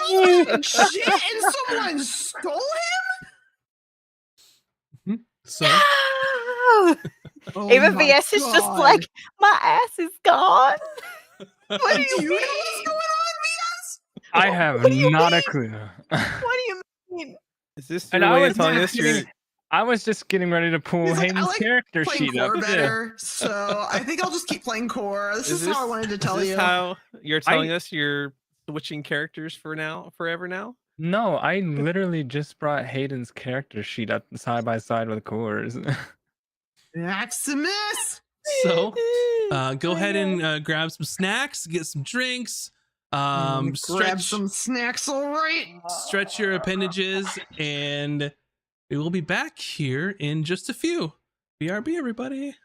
He did shit and someone stole him? So, No! Oh Even my VS is just God. like, my ass is gone. What do you know what's going on, VS? I have What do you not a mean? clue. What do you mean? Is this And your I way was of telling just us you're? getting, I was just getting ready to pull He's like, I Hayden's like character playing sheet up. core Yeah. better, so I think I'll just keep playing core. This is how I wanted to tell is you. this how you're telling us you're switching characters forever now? No, I literally just brought Hayden's character sheet up side by side with Core's. Maximus! So, go ahead and grab some snacks, get some drinks, Grab stretch some snacks, all right? stretch your appendages, and we will be back here in just a few. BRB, everybody.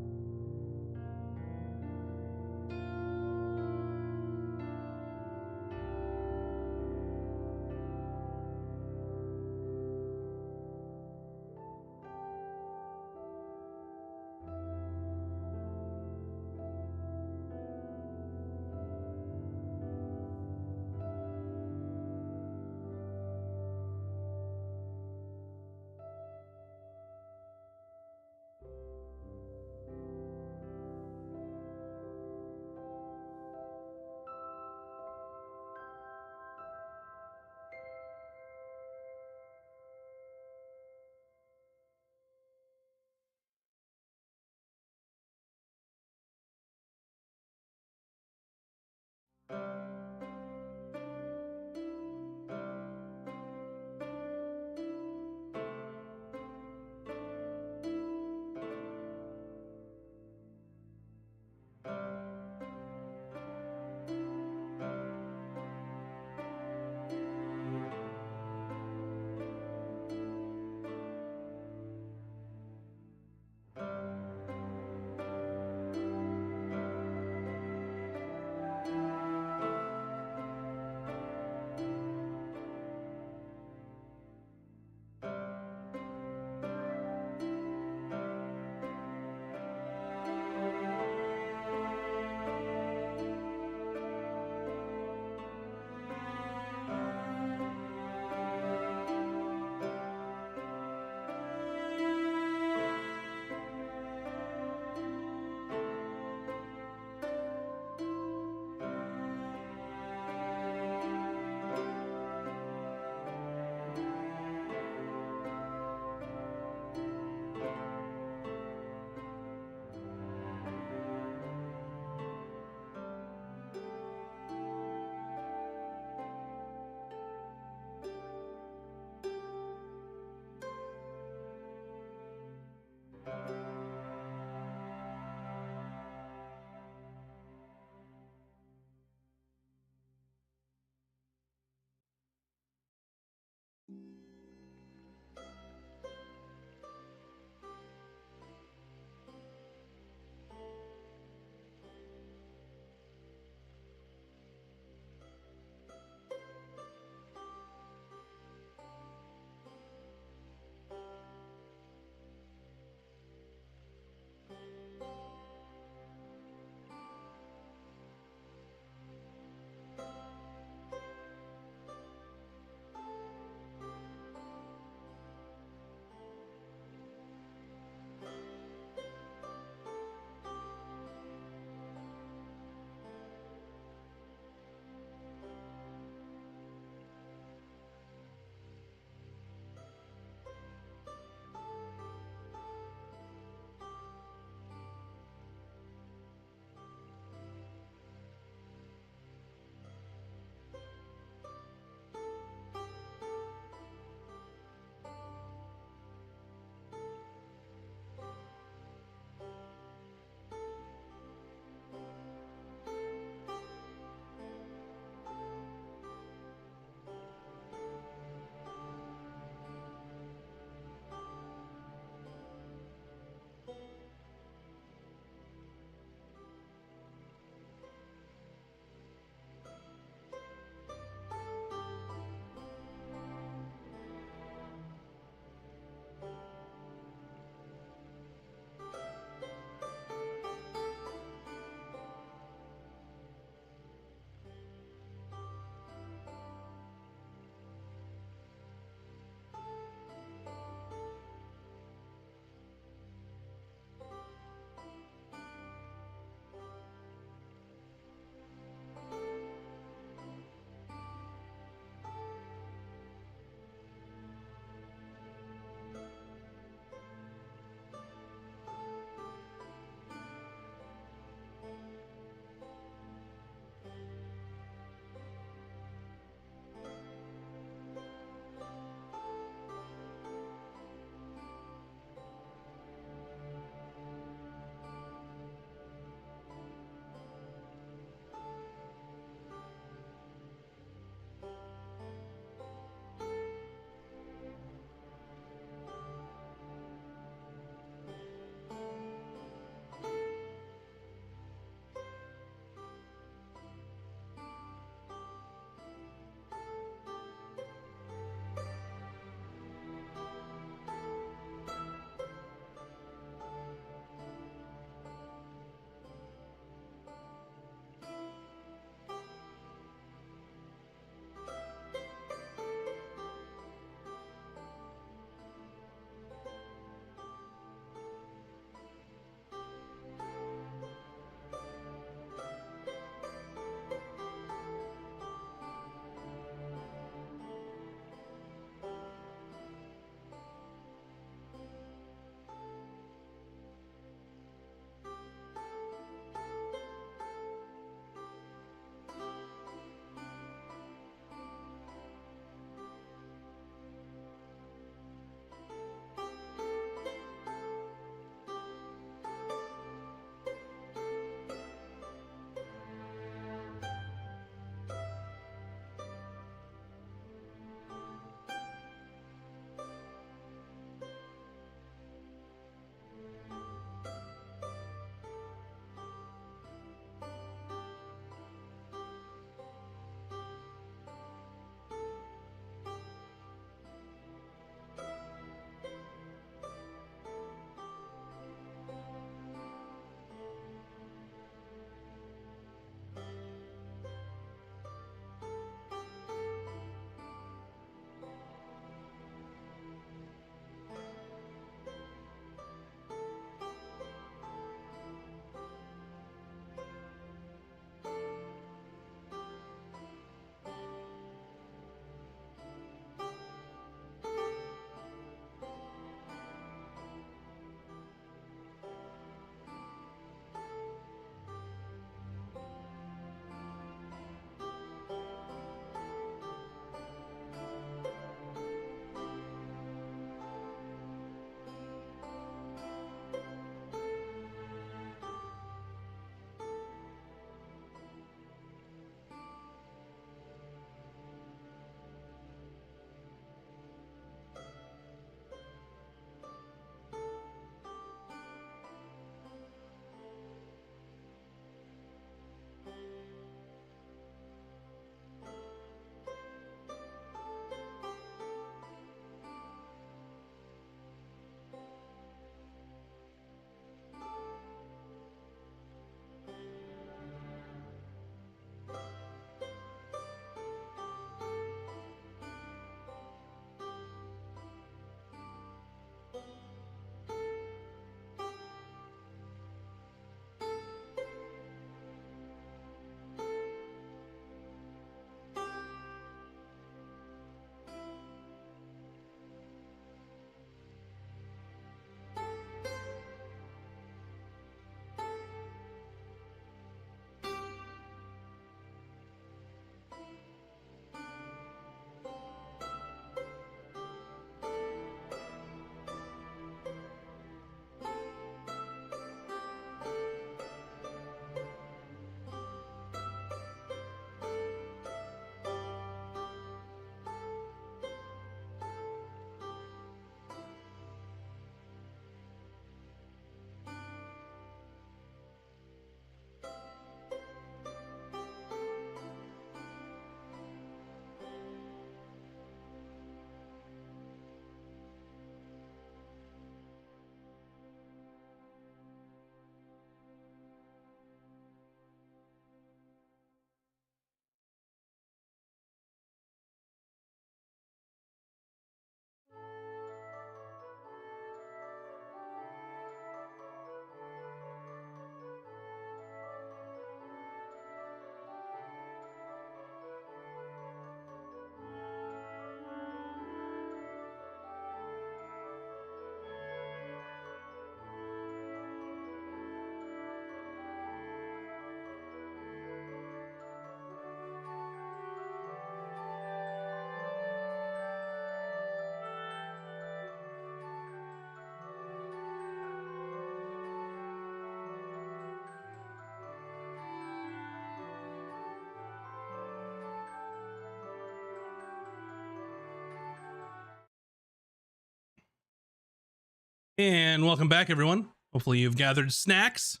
And welcome back, everyone. Hopefully you've gathered snacks,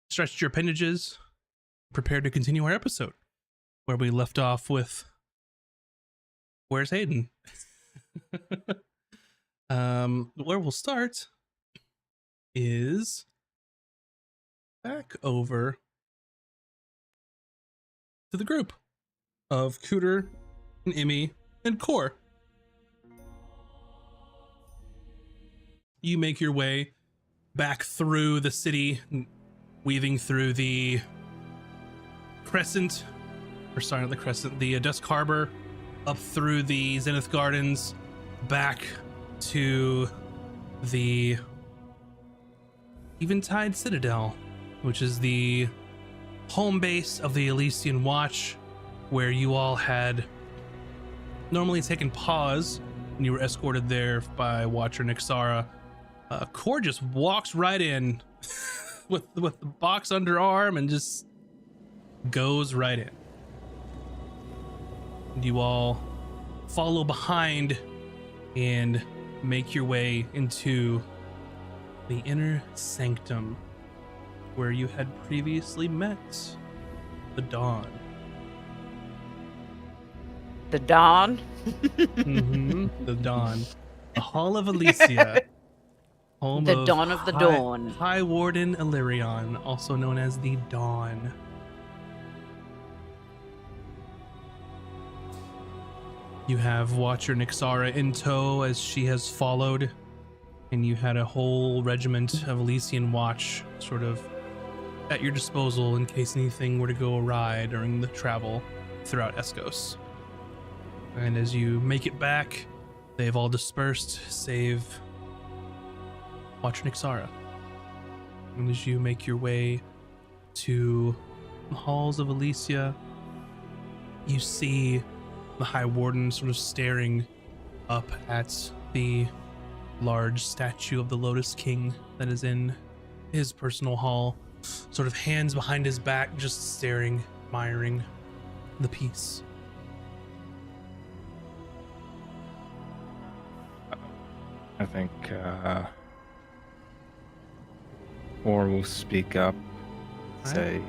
stretched your appendages, prepared to continue our episode, where we left off with... Where's Hayden? Where we'll start is back over to the group of Cooter and Emmy and Core. You make your way back through the city, weaving through the Crescent, or sorry, not the Crescent, the Dusk Harbor, up through the Zenith Gardens, back to the Eventide Citadel, which is the home base of the Elysian Watch, where you all had normally taken pause and you were escorted there by Watcher Nixara. Core just walks right in with the box underarm and just goes right in. You all follow behind and make your way into the inner sanctum where you had previously met the Dawn. The Dawn? The Dawn. The Hall of Elysia. Home The Dawn of the Dawn. High Warden Illyrion, also known as the Dawn. You have Watcher Nixara in tow as she has followed, and you had a whole regiment of Elysian Watch sort of at your disposal in case anything were to go awry during the travel throughout Escos. And as you make it back, they've all dispersed, save Watcher Nixara. And as you make your way to the halls of Elysia, you see the High Warden sort of staring up at the large statue of the Lotus King that is in his personal hall, sort of hands behind his back, just staring, admiring the piece. I think Or will speak up, say,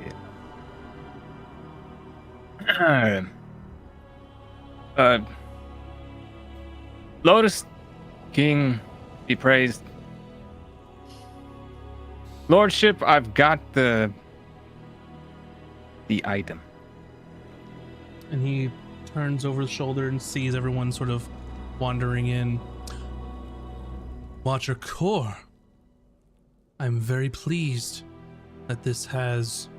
Lotus King be praised. Lordship, I've got the item. And he turns over the shoulder and sees everyone sort of wandering in. Watcher Core, I'm very pleased that this has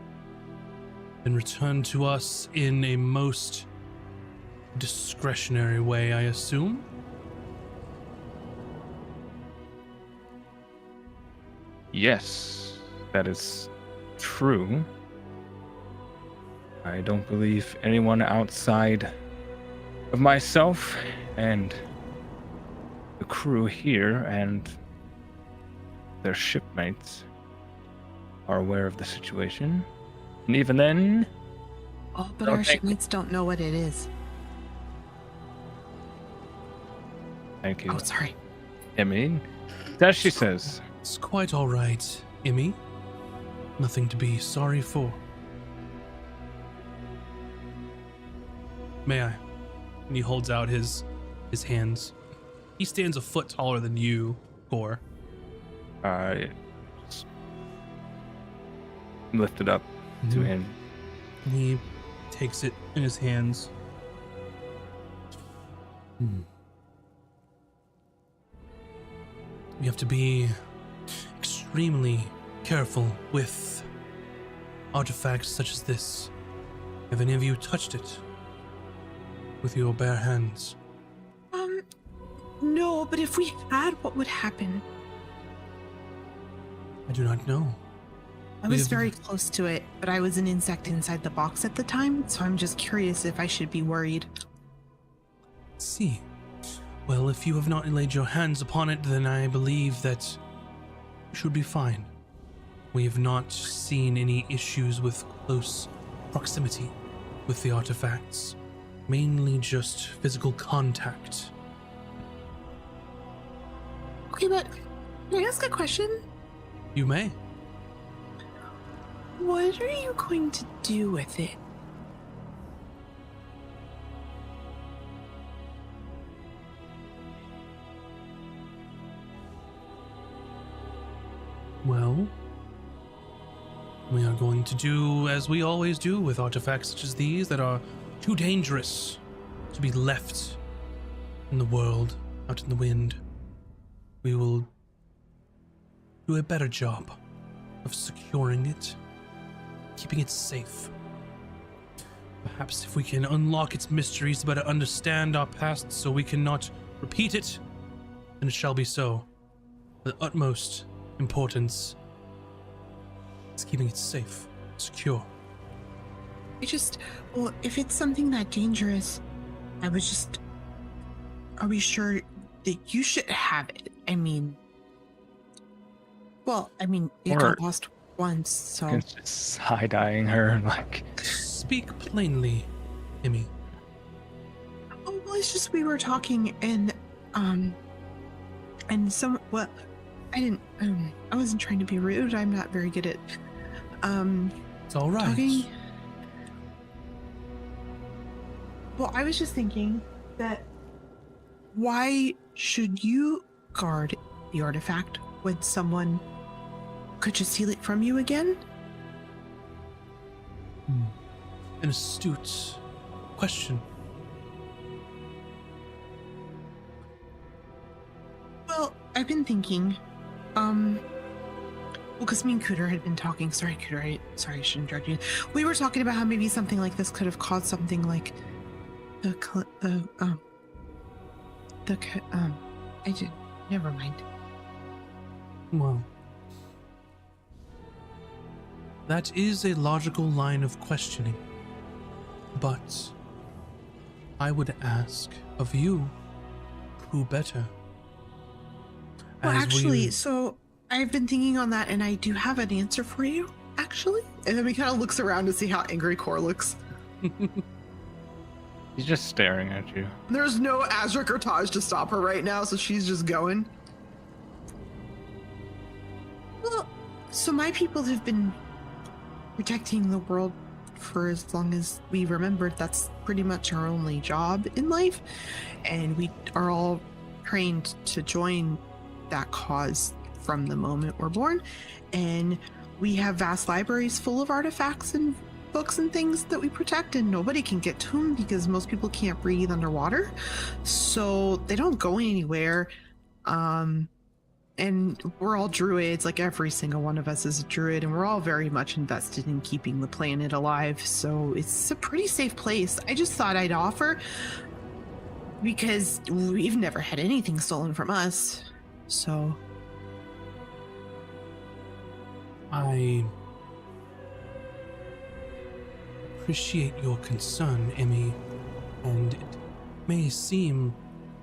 been returned to us in a most discretionary way, I assume. Yes, that is true. I don't believe anyone outside of myself and the crew here and their shipmates are aware of the situation. And even then... Oh, but our shipmates don't know what it is. Thank you. Oh, sorry. Emmy, as she says. It's quite all right, Emmy. Nothing to be sorry for. May I? And he holds out his hands. He stands a foot taller than you, Core. Just lift it up to him. And he takes it in his hands. You have to be extremely careful with artifacts such as this. Have any of you touched it with your bare hands? No, but if we had, what would happen? I do not know. I was very close to it, but I was an insect inside the box at the time, so I'm just curious if I should be worried. Let's see. Well, if you have not laid your hands upon it, then I believe that you should be fine. We have not seen any issues with close proximity with the artifacts. Mainly just physical contact. Okay, but Can I ask a question? You may. What are you going to do with it? Well, we are going to do as we always do with artifacts such as these that are too dangerous to be left in the world, out in the wind. We will do a better job of securing it, keeping it safe. Perhaps if we can unlock its mysteries to better understand our past so we cannot repeat it, then it shall be so. The utmost importance is keeping it safe, secure. Well, if it's something that dangerous, are we sure that you should have it? I mean, it Or- got lost once, so. It's just side-eyeing her like, Speak plainly, Emmy. Oh, well, it's just we were talking and well, I wasn't trying to be rude. I'm not very good at, It's all right. talking. Well, I was just thinking that why should you guard the artifact when someone could just steal it from you again? An astute question. Well, I've been thinking, because me and Cooter had been talking. Sorry, Cooter. Sorry, I shouldn't interrupt you. We were talking about how maybe something like this could have caused something like never mind. Well, that is a logical line of questioning. But I would ask of you, who better? Well, As actually, we- so I've been thinking on that, and I do have an answer for you, actually. And then he kind of looks around to see how angry Core looks. he's just staring at you. There's no Azric or Taj to stop her right now, so she's just going. Well, so my people have been protecting the world for as long as we remembered. That's pretty much our only job in life. And we are all trained to join that cause from the moment we're born. And we have vast libraries full of artifacts and books and things that we protect, and nobody can get to them because most people can't breathe underwater. So they don't go anywhere. And we're all druids, like every single one of us is a druid, and we're all very much invested in keeping the planet alive. So it's a pretty safe place. I just thought I'd offer because we've never had anything stolen from us. So I appreciate your concern, Emmy, and it may seem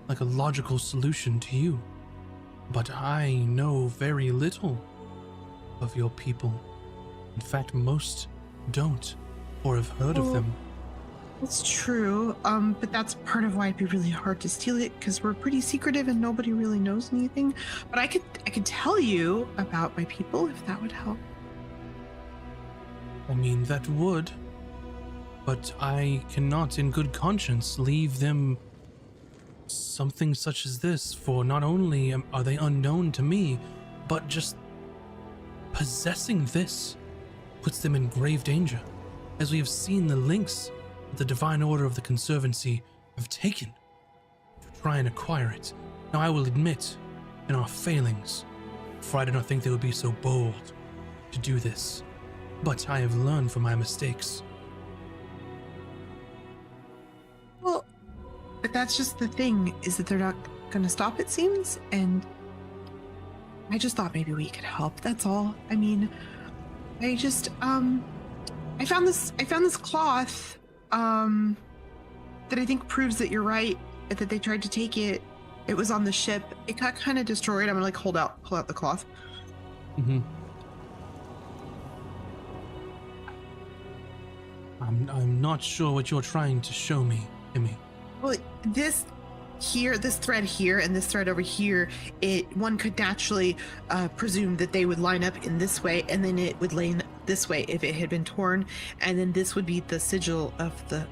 like a logical solution to you, but I know very little of your people. In fact, most don't or have heard of them. it's true. But that's part of why it'd be really hard to steal it, because we're pretty secretive and nobody really knows anything. But I could tell you about my people if that would help. I mean, that would, but I cannot in good conscience leave them something such as this, for not only are they unknown to me, but just possessing this puts them in grave danger, as we have seen the links that the Divine Order of the Conservancy have taken to try and acquire it. Now, I will admit in our failings, for I did not think they would be so bold to do this, but I have learned from my mistakes. Well, but that's just the thing, is that they're not going to stop, it seems. And I just thought maybe we could help. That's all. I mean, I just, I found this cloth, that I think proves that you're right, that they tried to take it. It was on the ship. It got kind of destroyed. I'm gonna like pull out the cloth. Mm-hmm. I'm not sure what you're trying to show me, Emmy. Well, this here, this thread here and this thread over here, one could naturally presume that they would line up in this way, and then it would lay this way if it had been torn, and then this would be the sigil of the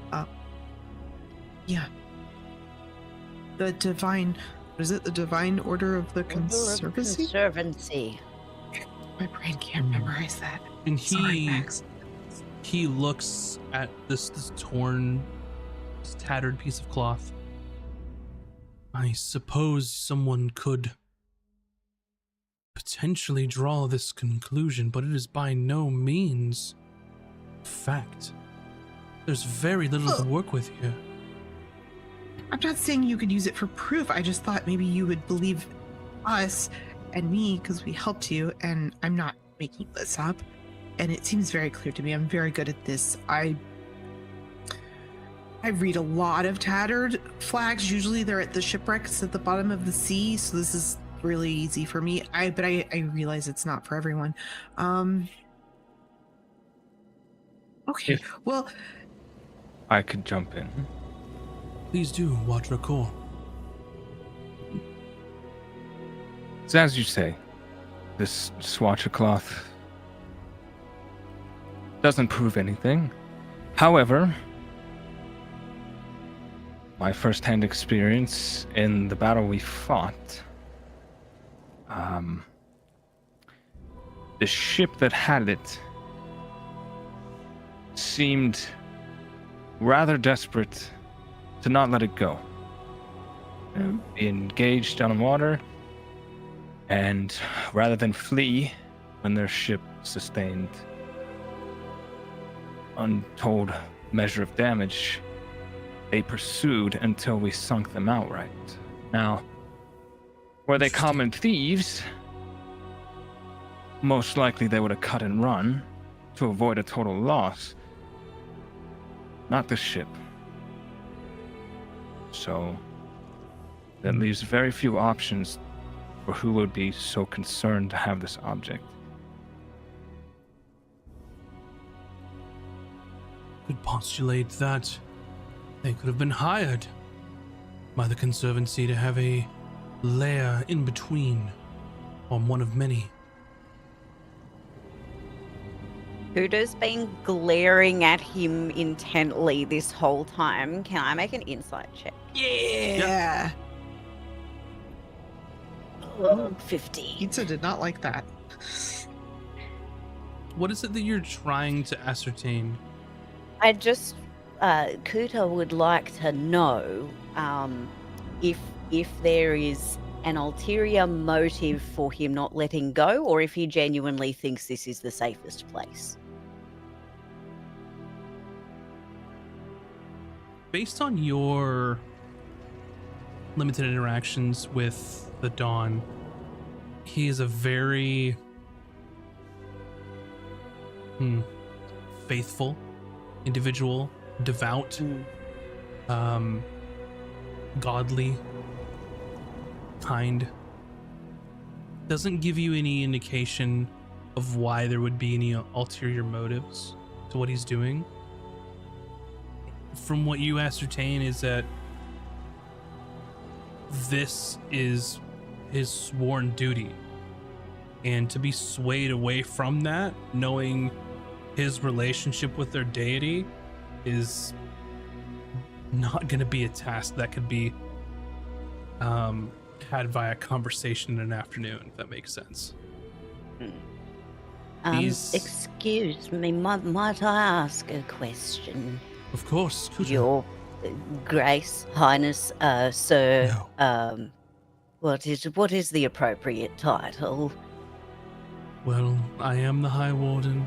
the divine. What is it? The divine order of the conservancy. Conservancy. My brain can't memorize that. And Sorry, Max. he looks at this torn, this tattered piece of cloth. I suppose someone could potentially draw this conclusion, but it is by no means fact. There's very little to work with here. I'm not saying you could use it for proof. I just thought maybe you would believe us and me because we helped you, and I'm not making this up. And it seems very clear to me. I'm very good at this. I read a lot of tattered flags. Usually they're at the shipwrecks at the bottom of the sea, so this is really easy for me. But I realize it's not for everyone. Okay. If- Well, I could jump in. Please do, Watra Kor. So as you say, this swatcher cloth doesn't prove anything. However, my first-hand experience in the battle we fought, the ship that had it seemed rather desperate to not let it go. Be engaged on water, and rather than flee when their ship sustained untold measure of damage, they pursued until we sunk them outright. Now, were they common thieves, most likely they would have cut and run to avoid a total loss. Not the ship. So, that leaves very few options for who would be so concerned to have this object. Could postulate that they could have been hired by the Conservancy to have a lair in between, on one of many. Kudo's been glaring at him intently this whole time. Can I make an insight check? yeah. Oh, 50. Pizza did not like that. What is it that you're trying to ascertain? I just, Kuta would like to know if there is an ulterior motive for him not letting go, or if he genuinely thinks this is the safest place. Based on your limited interactions with the Dawn, he is a very faithful individual, devout, godly, kind. Doesn't give you any indication of why there would be any ulterior motives to what he's doing. From what you ascertain is that this is his sworn duty, and to be swayed away from that, knowing his relationship with their deity, is not going to be a task that could be had via conversation in an afternoon, if that makes sense. Excuse me, might I ask a question? Of course. Kuta. Your Grace, Highness, Sir, No. what is the appropriate title? Well, I am the High Warden,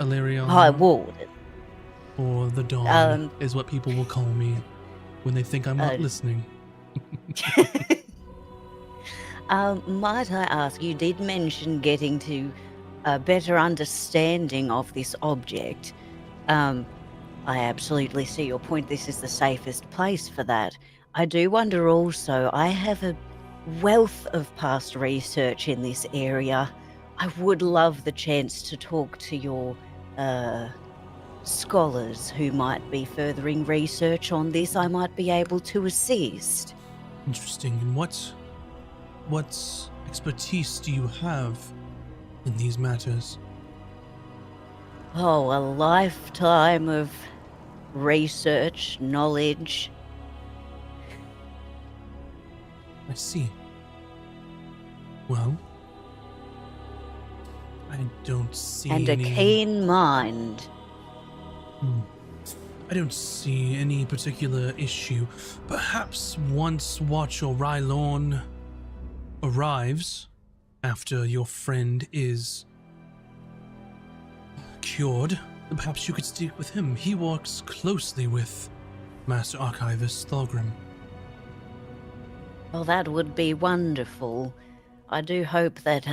Illyrian. High Warden. Or the Dawn is what people will call me when they think I'm not listening. Might I ask, you did mention getting to a better understanding of this object. I absolutely see your point. This is the safest place for that. I do wonder also, I have a wealth of past research in this area. I would love the chance to talk to your scholars who might be furthering research on this. I might be able to assist. Interesting. And what expertise do you have in these matters? Oh, a lifetime of research, knowledge. I see. Well, I don't see And a any... keen mind. Hmm. I don't see any particular issue. Perhaps once Watch or Rylorn arrives, after your friend is cured, perhaps you could stick with him. He works closely with Master Archivist Thulgrim. Well, that would be wonderful. I do hope that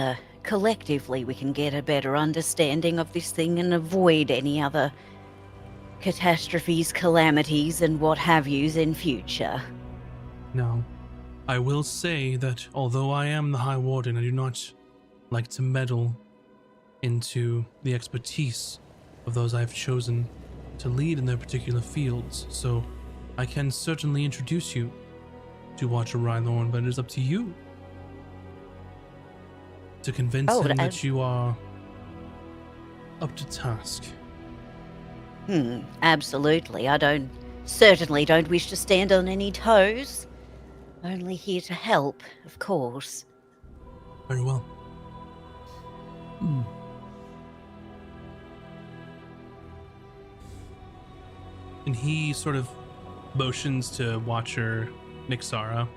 collectively we can get a better understanding of this thing and avoid any other catastrophes, calamities, and what have yous in future. Now, I will say that although I am the High Warden, I do not like to meddle into the expertise of those I've chosen to lead in their particular fields, so I can certainly introduce you to Watcher Rylorn, but it is up to you to convince him that you are up to task. Absolutely. I certainly don't wish to stand on any toes. Only here to help, of course. Very well. And he sort of motions to Watcher Nixara.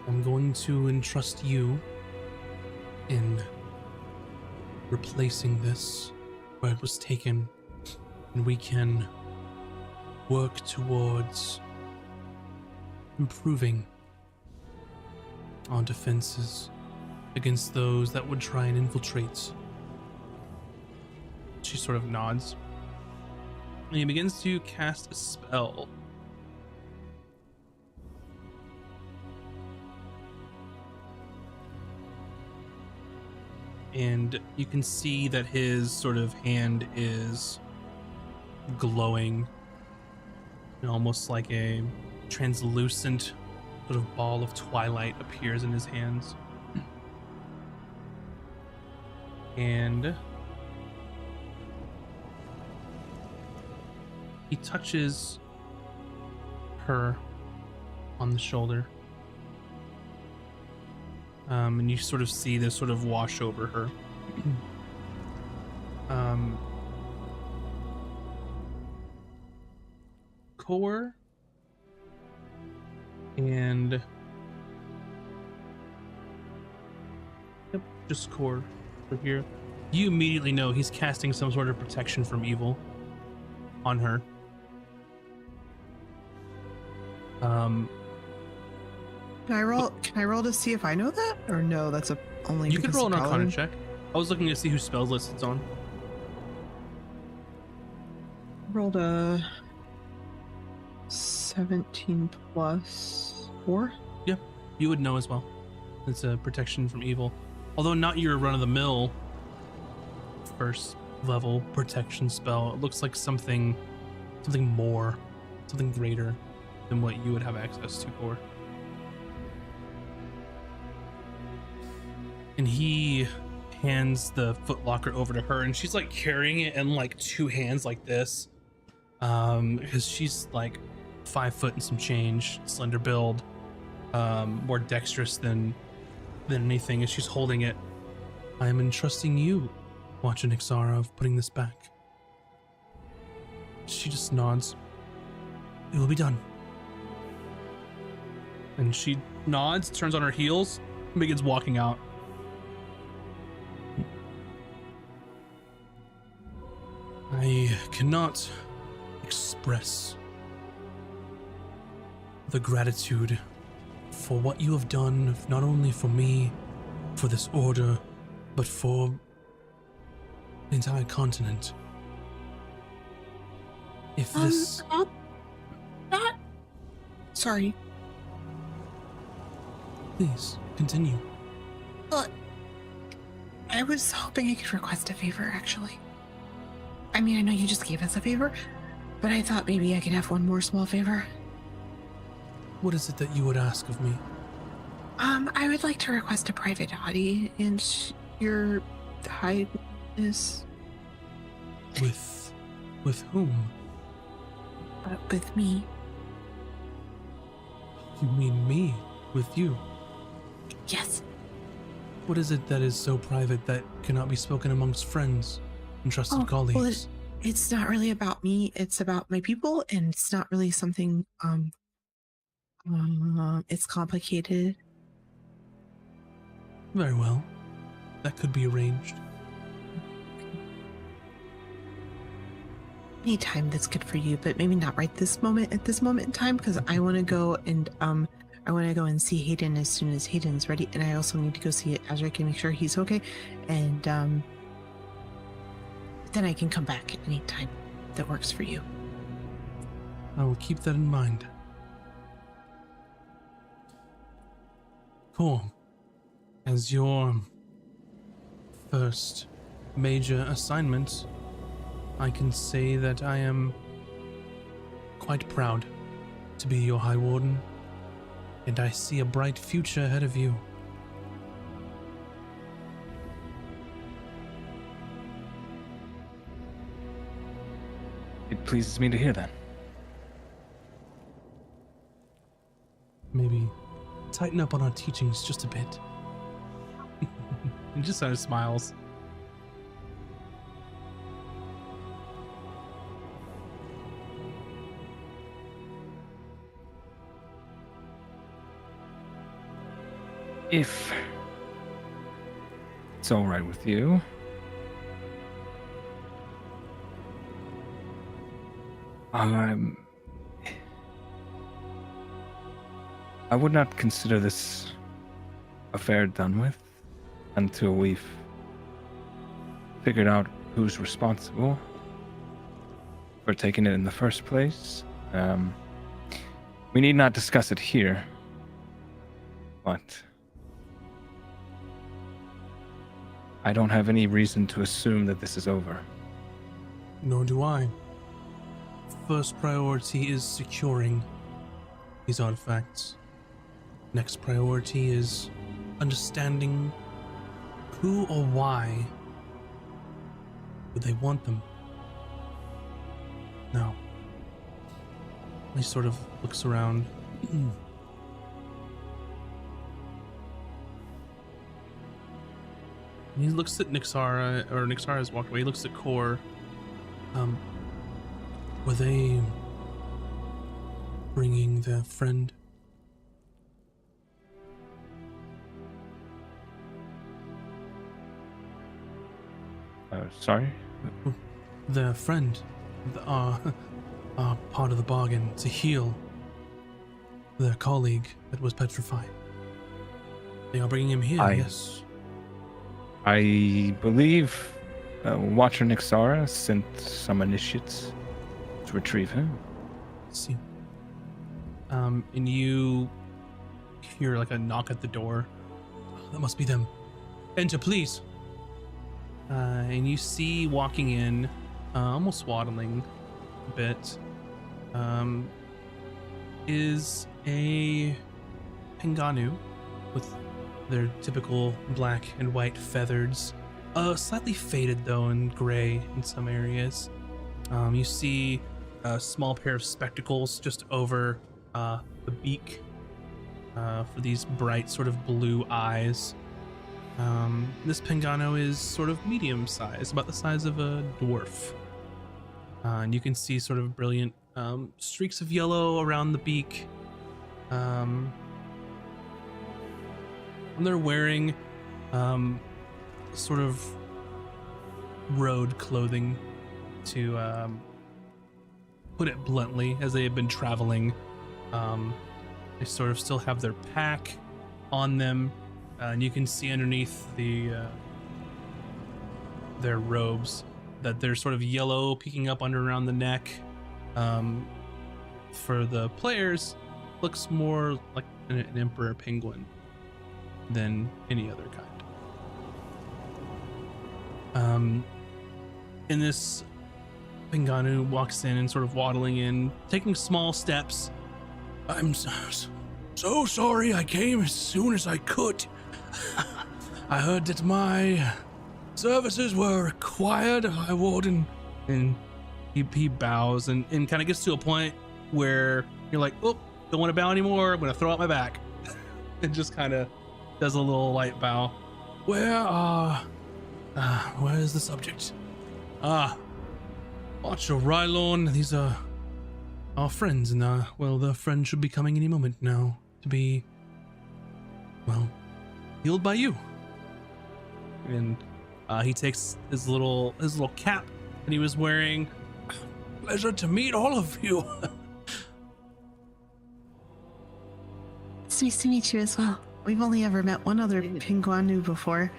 I'm going to entrust you in replacing this where it was taken, and we can work towards improving our defenses against those that would try and infiltrate. She sort of nods, and he begins to cast a spell. And you can see that his sort of hand is glowing, and almost like a translucent sort of ball of twilight appears in his hands. And he touches her on the shoulder. And you sort of see this sort of wash over her. Core and yep, just Core over here. You immediately know he's casting some sort of protection from evil on her. Can I roll to see if I know that? Or no, that's only You can because roll an of Arcana Paladin? check. I was looking to see whose spells list it's on. Rolled a 17 plus 4. Yeah, you would know as well. It's a protection from evil. Although not your run-of-the-mill first level protection spell. It looks like something more, something greater than what you would have access to for. And he hands the footlocker over to her, and she's like carrying it in like two hands like this, because she's like 5 foot and some change, slender build, more dexterous than anything, and she's holding it. I am entrusting you, Watcher Nixara, of putting this back. She just nods. It will be done. And she nods, turns on her heels, and begins walking out. I cannot express the gratitude for what you have done, not only for me, for this order, but for the entire continent. If this... That... Sorry. Please, continue. But I was hoping I could request a favor, actually. I mean, I know you just gave us a favor, but I thought maybe I could have one more small favor. What is it that you would ask of me? I would like to request a private hottie in your highness. With whom? With me. You mean me? With you? Yes. What is it that is so private that cannot be spoken amongst friends and trusted colleagues? Well, it's not really about me. It's about my people, and it's not really something. It's complicated. Very well. That could be arranged. Any time that's good for you, but maybe not right this moment at this moment in time, because I want to go and see Hayden as soon as Hayden's ready, and I also need to go see Azric and make sure he's okay, and then I can come back at any time that works for you. I will keep that in mind. Cool. As your first major assignment, I can say that I am quite proud to be your High Warden, and I see a bright future ahead of you. It pleases me to hear that. Maybe tighten up on our teachings just a bit. And just sort of smiles. If it's all right with you, I would not consider this affair done with until we've figured out who's responsible for taking it in the first place. We need not discuss it here, but I don't have any reason to assume that this is over. Nor do I. First priority is securing these artifacts. Next priority is understanding who or why would they want them. Now, he sort of looks around. He looks at Nixara, or Nixara has walked away. He looks at Core. Were they bringing their friend? Sorry? Their friend, are part of the bargain to heal their colleague that was petrified. They are bringing him here, yes. I believe Watcher Nixara sent some initiates to retrieve him. See. And you hear like a knock at the door. That must be them. Enter, please. And you see walking in, almost waddling a bit, is a Penganu with their typical black and white feathers, slightly faded though and gray in some areas. You see a small pair of spectacles just over the beak for these bright sort of blue eyes. This Pengano is sort of medium size, about the size of a dwarf. And you can see sort of brilliant streaks of yellow around the beak. And they're wearing sort of road clothing, to put it bluntly, as they have been traveling. They sort of still have their pack on them. And you can see underneath their robes that they're sort of yellow, peeking up under around the neck. For the players, looks more like an emperor penguin than any other kind. In this Pinganu walks in and sort of waddling in, taking small steps. I'm so sorry. I came as soon as I could. I heard that my services were required, High Warden. And he bows and kind of gets to a point where you're like, oh, don't want to bow anymore. I'm going to throw out my back. And just kind of does a little light bow. Where is the subject? Archer Rylorn, these are our friends, and well, their friend should be coming any moment now to be, well, healed by you. And he takes his little cap that he was wearing. Pleasure to meet all of you. It's nice to meet you as well. We've only ever met one other Pinguanu before.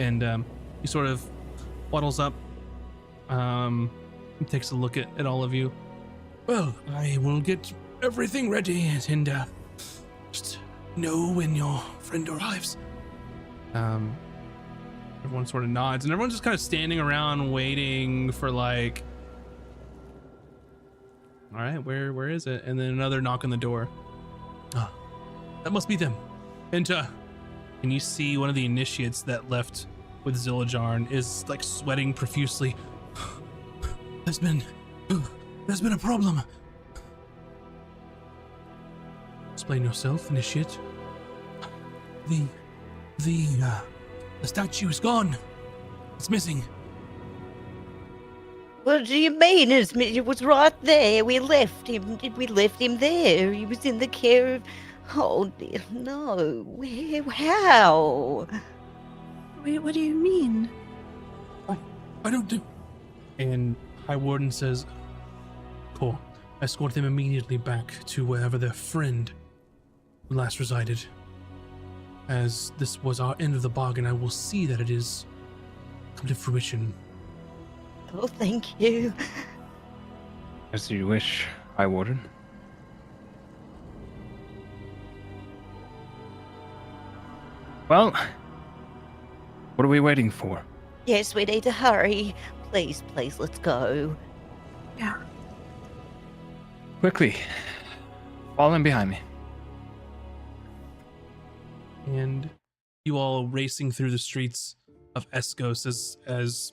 And he sort of waddles up, he takes a look at all of you. Well, I will get everything ready and just know when your friend arrives. Everyone sort of nods, and everyone's just kind of standing around waiting for, like, all right, where is it? And then another knock on the door. That must be them. Enter. And you see one of the initiates that left with Zillajarn is like sweating profusely. There's been a problem. Explain yourself, initiate. The statue is gone. It's missing. What do you mean? It was right there. We left him. We left him there. He was in the care of. Oh dear, no. Where? How? Wait, what do you mean? I don't do. And High Warden says, cool. Escort them immediately back to wherever their friend last resided. As this was our end of the bargain, I will see that it is come to fruition. Oh, thank you. As you wish, High Warden. Well, what are we waiting for? Yes, we need to hurry. Please, let's go. Yeah. Quickly, fall in behind me. And you all racing through the streets of Escos as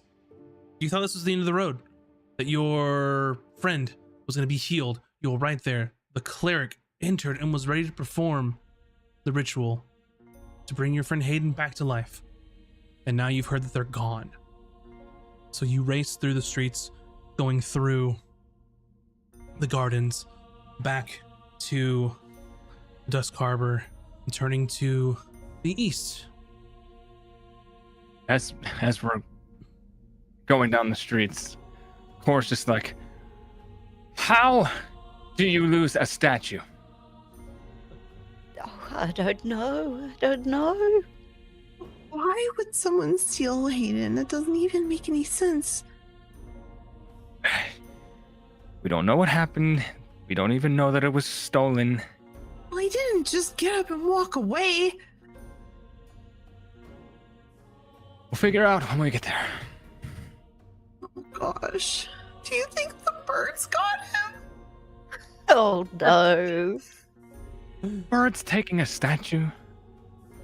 you thought this was the end of the road, that your friend was going to be healed. You were right there. The cleric entered and was ready to perform the ritual to bring your friend Hayden back to life. And now you've heard that they're gone. So you race through the streets, going through the gardens, back to Dusk Harbor, and turning to the east. As we're going down the streets, of course, just like, how do you lose a statue? Oh, I don't know. Why would someone steal Hayden? That doesn't even make any sense. We don't know what happened. We don't even know that it was stolen. Well, he didn't just get up and walk away. We'll figure out when we get there. Oh gosh. Do you think the birds got him? Oh no. Birds taking a statue?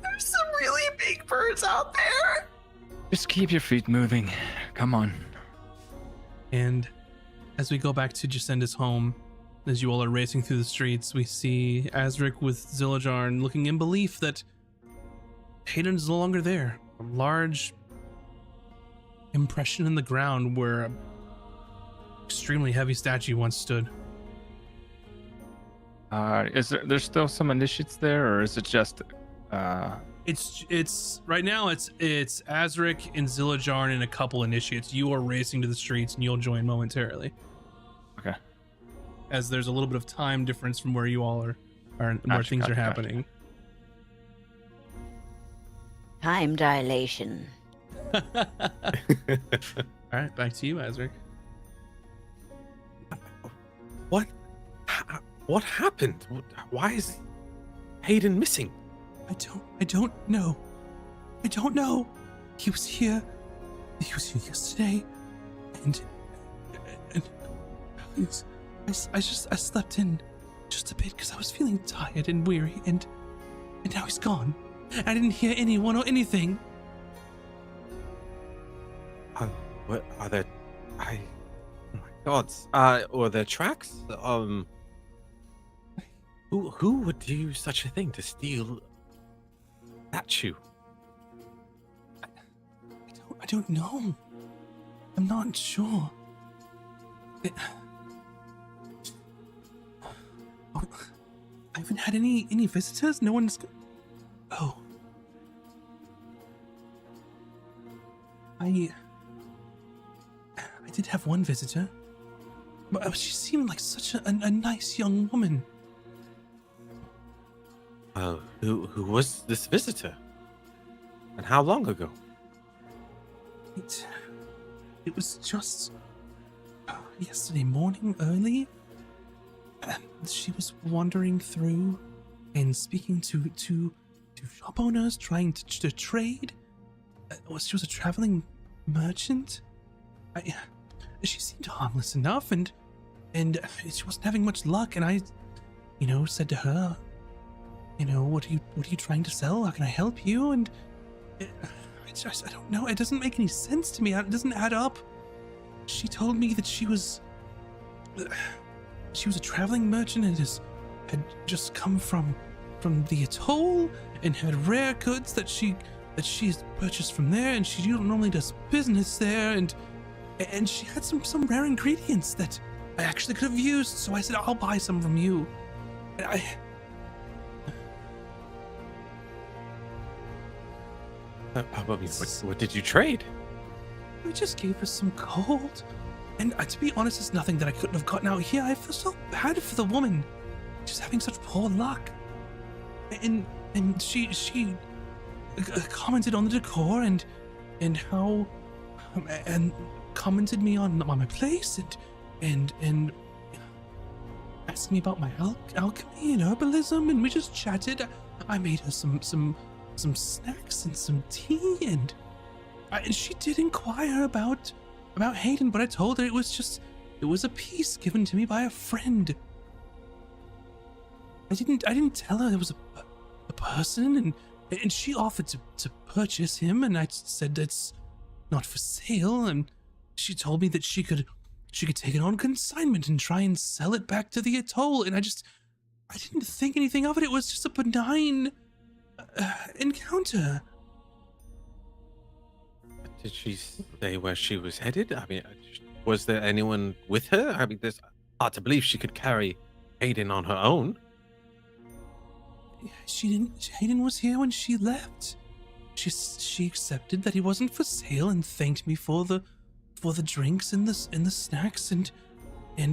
There's some really big birds out there. Just keep your feet moving. Come on. And as we go back to Jacinda's home, as you all are racing through the streets, we see Azric with Zillajarn looking in belief that Hayden is no longer there. A large impression in the ground where an extremely heavy statue once stood. Is there's still some initiates there, or is it just It's right now it's Azric and Zillajarn and a couple initiates. You are racing to the streets and you'll join momentarily. Okay. As there's a little bit of time difference from where you all are where things are happening. Time dilation. All right, back to you, Azric. What? What happened? Why is Hayden missing? I don't know. I don't know. He was here. He was here yesterday, and I slept in just a bit because I was feeling tired and weary, and now he's gone. I didn't hear anyone or anything. What are there? Oh my God! Or the tracks? Who would do such a thing to steal that shoe? I don't know. I'm not sure. I haven't had any visitors. No one's. Oh. I did have one visitor, but she seemed like such a nice young woman. Who was this visitor? And how long ago? It was just yesterday morning early. She was wandering through and speaking to shop owners, trying to trade. She was a traveling merchant. She seemed harmless enough, and she wasn't having much luck. And I, said to her, what are you trying to sell? How can I help you? And I don't know. It doesn't make any sense to me. It doesn't add up. She told me that she was a traveling merchant and had just come from the atoll and had rare goods that she's purchased from there, and she normally does business there, and she had some rare ingredients that I actually could have used. So I said, I'll buy some from you. And what did you trade? I just gave her some gold. And to be honest, it's nothing that I couldn't have gotten out here. I feel so bad for the woman. She's having such poor luck. And she commented on the decor and how and commented me on my place and asked me about my alchemy and herbalism, and we just chatted. I made her some snacks and some tea, and she did inquire about Hayden, but I told her it was a piece given to me by a friend. I didn't tell her it was a person, and she offered to purchase him, and I said it's not for sale, and she told me that she could take it on consignment and try and sell it back to the atoll, and I didn't think anything of it. It was just a benign encounter. Did she say where she was headed? I mean, was there anyone with her? I mean, it's hard to believe she could carry Hayden on her own. Hayden was here when she left. She accepted that he wasn't for sale and thanked me for the drinks and the snacks and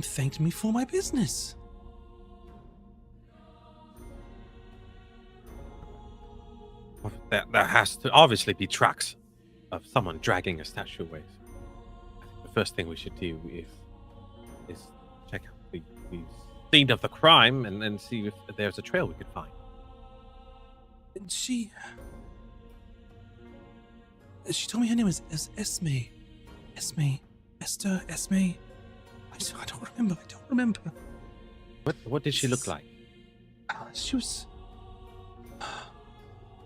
thanked me for my business. Well, there has to obviously be tracks of someone dragging a statue away. I think the first thing we should do is check out the scene of the crime and see if there's a trail we could find. And she told me her name was Esme. Esther. I don't remember. What did she look like? She was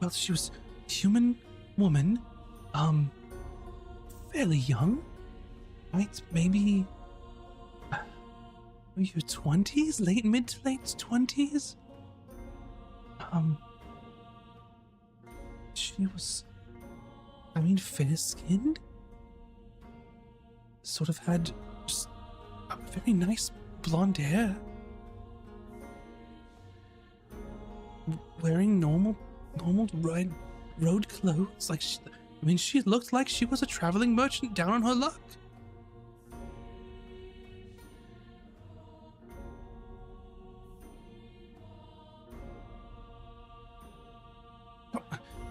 a human woman, fairly young, right? Maybe her 20s, mid to late 20s. She was, fair-skinned. Sort of had just a very nice blonde hair. Wearing normal road clothes. She looked like she was a traveling merchant down on her luck.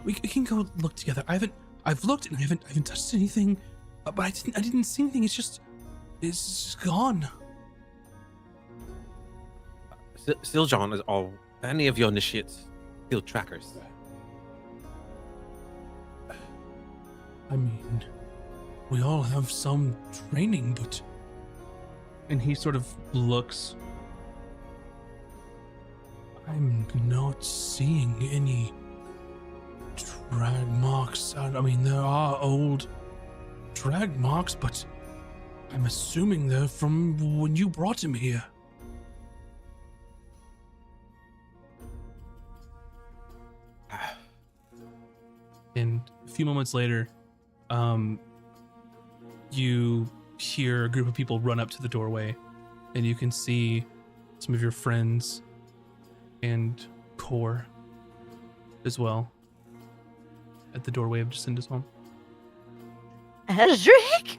We can go look together. I've looked and I haven't touched anything, but I didn't see anything. It's just gone. Siljon, are any of your initiates field trackers? I mean, we all have some training, but And he sort of looks. I'm not seeing any drag marks. I mean, there are old drag marks, but I'm assuming they're from when you brought him here. And a few moments later, you hear a group of people run up to the doorway, and you can see some of your friends and Core as well at the doorway of Jacinda's home. Azric?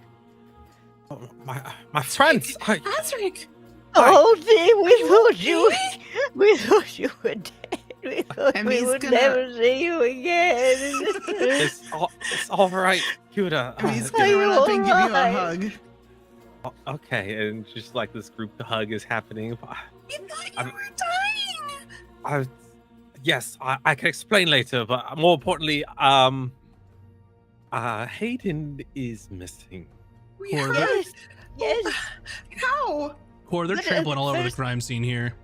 Oh, my friends. Azric! Oh dear, we thought you were dead. We thought we Emmy's would gonna- never see you again. It's all right, Cuda. He's Are gonna you run up and give you a alright? hug. Okay, and just like this group hug is happening. You thought I'm- you were dying! Yes, I can explain later, but more importantly, Hayden is missing. We Or heard. Yes, yes. How? Core, they're But, trampling all over the first- crime scene here.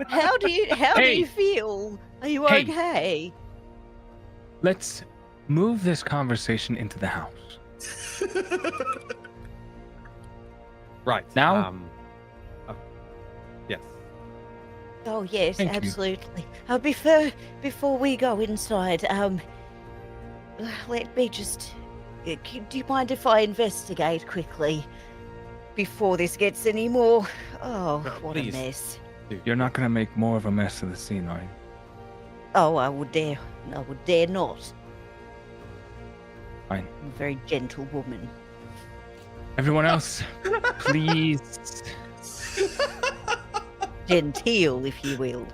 How do Hey. you feel? Are you Hey. okay? Let's move this conversation into the house. Right Now? Yes. Oh yes, Thank you. absolutely. Before we go inside, let me just. Do you mind if I investigate quickly before this gets any more? Oh, No, what please. a mess! You're not going to make more of a mess of the scene, are you? Oh, I would dare not. Fine. I'm a very gentle woman. Everyone else, please. Genteel, if you will.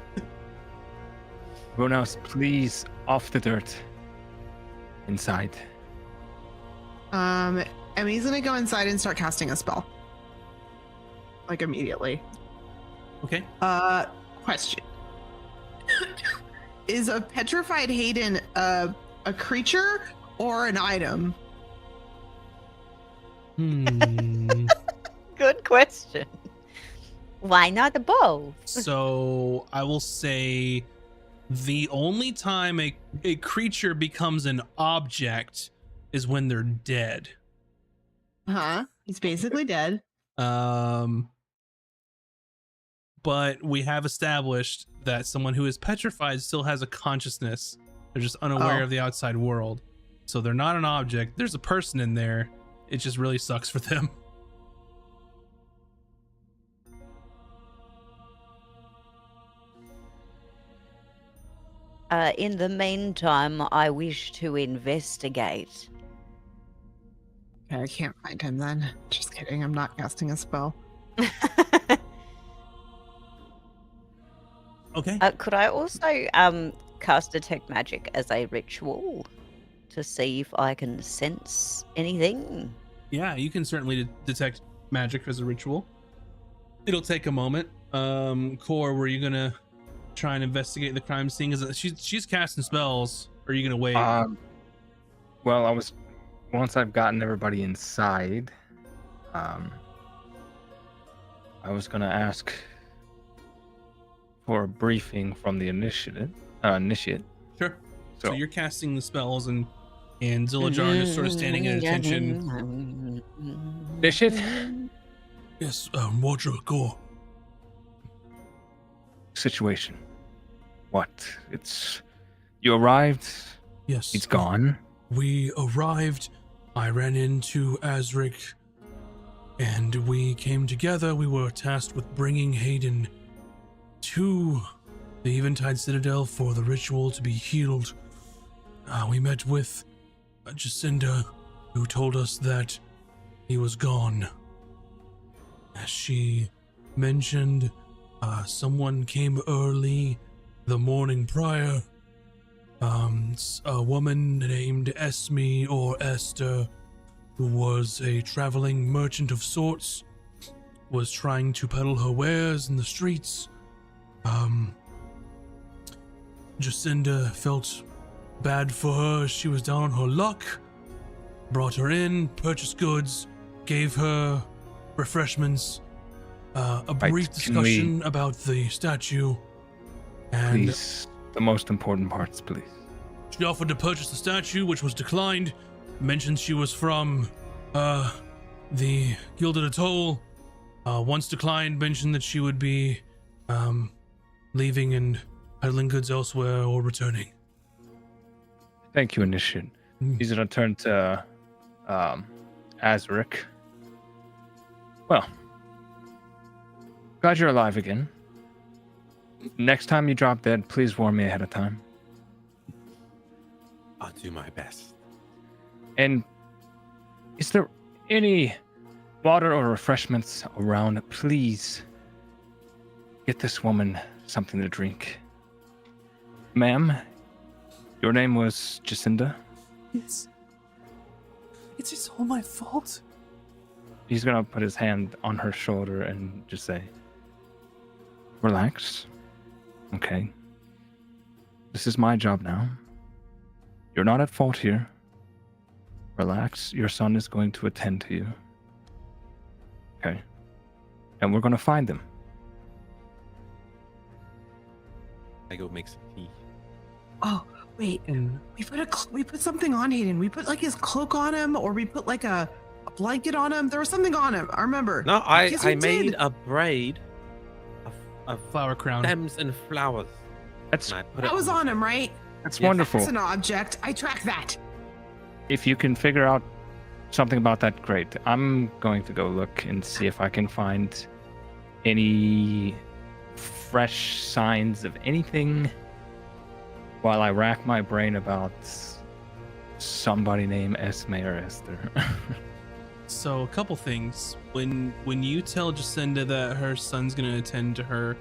Everyone else, please, off the dirt. Inside. Emmy's gonna go inside and start casting a spell. Like immediately. Okay. Question. Is a petrified Hayden a creature or an item? Good question. Why not the both? So I will say the only time a creature becomes an object is when they're dead. Huh? He's basically dead. But we have established that someone who is petrified still has a consciousness. They're just unaware Oh. of the outside world. So they're not an object. There's a person in there. It just really sucks for them. In the meantime, I wish to investigate. Okay, I can't find him then. Just kidding. I'm not casting a spell. Okay. Could I also cast detect magic as a ritual to see if I can sense anything? Yeah, you can certainly detect magic as a ritual. It'll take a moment. Core, were you gonna try and investigate the crime scene? Because she's casting spells. Or are you gonna wait? Well, once I've gotten everybody inside, I was gonna ask for a briefing from the initiate. Sure. So So you're casting the spells, and Zillajar is sort of standing at attention. initiate. Yes, Roger, go. Situation. What? You arrived. Yes. He's gone. We arrived. I ran into Azric, and we came together. We were tasked with bringing Hayden to the Eventide Citadel for the ritual to be healed. We met with Jacinda, who told us that he was gone. As she mentioned, someone came early the morning prior. A woman named Esme or Esther, who was a traveling merchant of sorts, was trying to peddle her wares in the streets. Jacinda felt bad for her. She was down on her luck. Brought her in, purchased goods, gave her refreshments, a brief discussion about the statue, and Please, the most important parts, please. she offered to purchase the statue, which was declined. Mentioned she was from the Gilded Atoll. Once declined, mentioned that she would be leaving and peddling goods elsewhere or returning. Thank you, Initiate. He's gonna turn to Azric. Well, glad you're alive again. Next time you drop dead, please warn me ahead of time. I'll do my best. And is there any water or refreshments around? Please get this woman something to drink. Ma'am, your name was Jacinda? It's all my fault. He's gonna put his hand on her shoulder and just say, relax. Okay. This is my job now. You're not at fault here. Relax. Your son is going to attend to you. Okay. And we're gonna find him. I go make some tea. Oh, wait. And We put something on Hayden. We put like his cloak on him, or we put like a blanket on him. There was something on him. I remember. No, I Yes, we made did. a braid of flower crown. stems and flowers. That's And I put That it was on him, right? that's Yes. wonderful. That's an object. I track that. If you can figure out something about that, great. I'm going to go look and see if I can find any fresh signs of anything while I rack my brain about somebody named Esme or Esther. So a couple things. When you tell Jacinda that her son's gonna attend to her,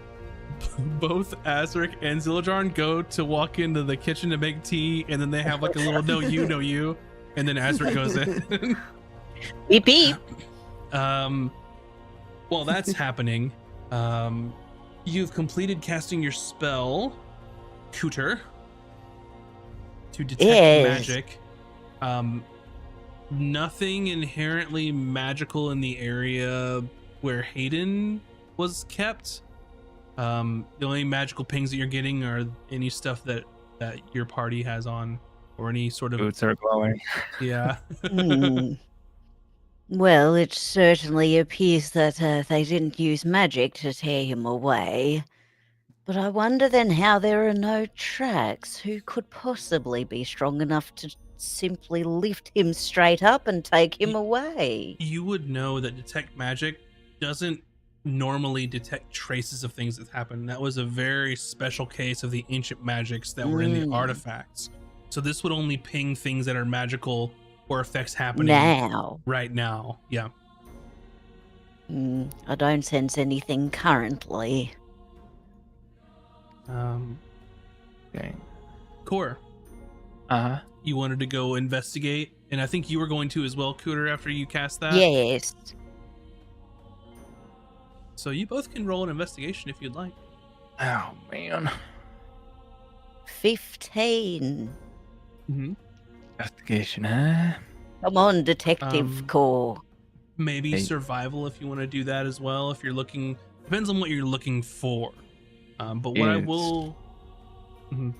both Azric and Zillajarn go to walk into the kitchen to make tea, and then they have like a little no you, and then Azric goes in. Beep beep. While that's happening, you've completed casting your spell, Cooter, to detect Yes. magic. Nothing inherently magical in the area where Hayden was kept. The only magical pings that you're getting are any stuff that your party has on, or any sort of Boots are glowing. yeah. Hmm. Well, it certainly appears that they didn't use magic to tear him away. But I wonder then how there are no tracks. Who could possibly be strong enough to simply lift him straight up and take him away? You would know that detect magic doesn't normally detect traces of things that happen. That was a very special case of the ancient magics that were in the artifacts. So this would only ping things that are magical or effects happening Now. right now. Yeah. I don't sense anything currently. Okay. Core, Uh-huh. you wanted to go investigate, and I think you were going to as well, Cooter, after you cast that. Yes. So you both can roll an investigation if you'd like. Oh, man. 15. Mm-hmm. Investigation, huh? Come on, Detective Core. Maybe Hey. survival if you want to do that as well. If you're looking, depends on what you're looking for. But what I It's- will, Mhm.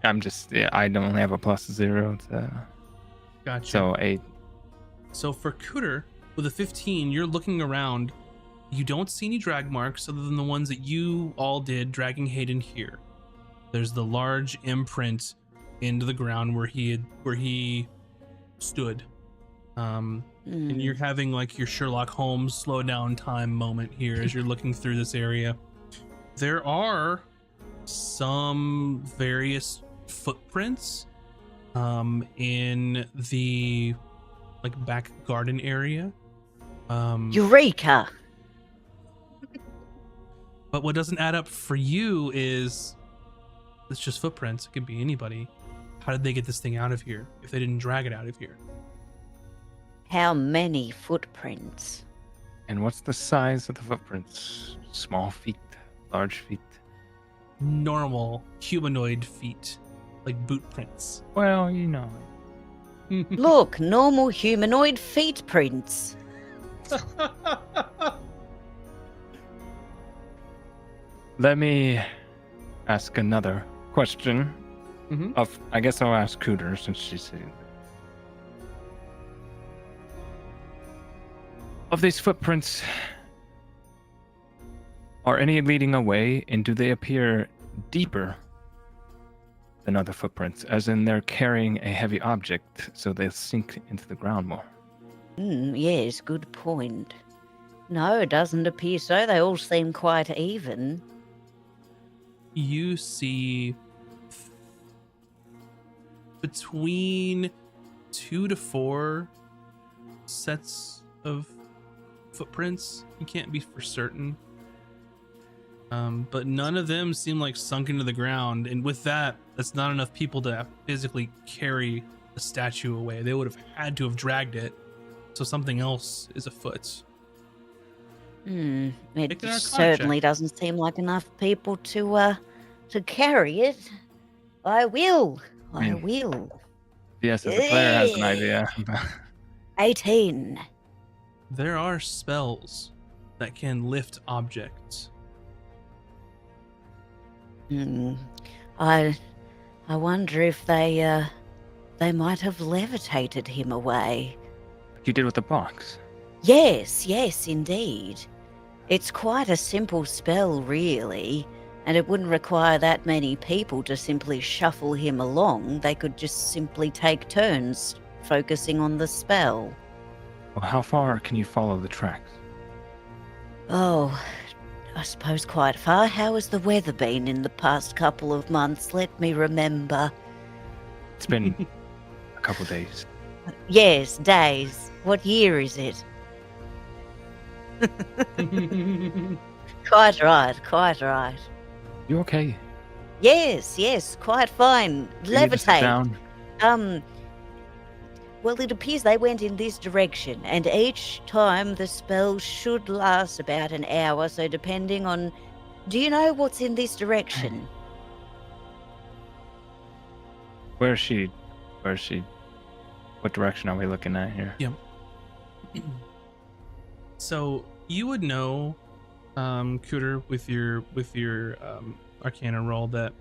I'm just, yeah, I don't have a +0 to, gotcha. so 8. So for Cooter, with a 15, you're looking around. You don't see any drag marks other than the ones that you all did dragging Hayden here. There's the large imprint into the ground where he stood. And you're having like your Sherlock Holmes slow down time moment here as you're looking through this area. There are some various footprints in the like back garden area. Eureka! But what doesn't add up for you is it's just footprints. It could be anybody. How did they get this thing out of here if they didn't drag it out of here? How many footprints? And what's the size of the footprints? Small feet, large feet? Normal humanoid feet, like boot prints. Well, you know. Look, normal humanoid feet prints. Let me ask another question. Mhm. I guess I'll ask Cooter since she's sitting. Of these footprints, are any leading away, and do they appear deeper than other footprints, as in they're carrying a heavy object so they sink into the ground more? Yes, good point. No, it doesn't appear so. They all seem quite even. You see between 2 to 4 sets of footprints. You can't be for certain. But none of them seem like sunk into the ground. And with that, that's not enough people to physically carry the statue away. They would have had to have dragged it. So something else is afoot. It Make an Arcana certainly check. doesn't seem like enough people to carry it. I will. I will. Yes, if the player has an idea. 18. There are spells that can lift objects. I wonder if they might have levitated him away. You did with the box. Yes, indeed. It's quite a simple spell, really, and it wouldn't require that many people to simply shuffle him along. They could just simply take turns focusing on the spell. Well, how far can you follow the tracks? Oh, I suppose quite far. How has the weather been in the past couple of months? Let me remember. It's been a couple days. Yes, days. What year is it? Quite right. You okay? Yes, quite fine. You need to sit Levitate. down? Well, it appears they went in this direction, and each time the spell should last about an hour, so depending on... Do you know what's in this direction? Where is she? What direction are we looking at here? So you would know, Cooter, with your Arcana roll, that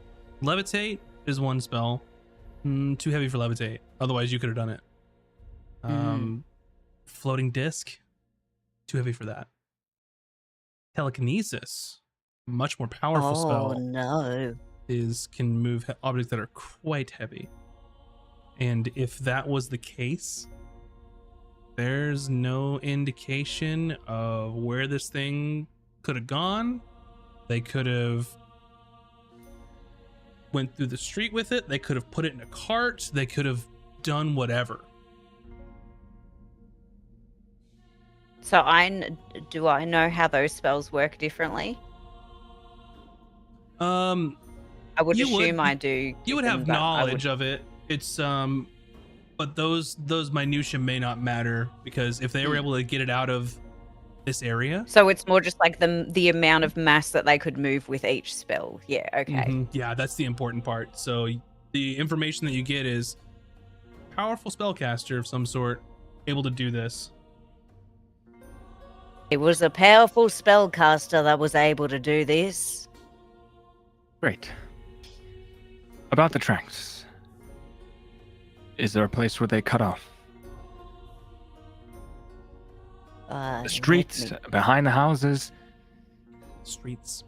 levitate is one spell. Too heavy for levitate. Otherwise, you could have done it. Floating disc, too heavy for that. Telekinesis, much more powerful spell. Oh, no. Can move objects that are quite heavy. And if that was the case, there's no indication of where this thing could have gone. They could have went through the street with it. They could have put it in a cart. They could have done whatever. So do I know how those spells work differently? I would You assume I do. You would have given that I knowledge of it. It's but those minutia may not matter, because if they were able to get it out of this area. So it's more just like the amount of mass that they could move with each spell. Yeah, okay. Yeah, that's the important part. So the information that you get is powerful spellcaster of some sort able to do this. It was a powerful spellcaster that was able to do this. Great. About the tracks. Is there a place where they cut off? The streets, behind the houses? Streets.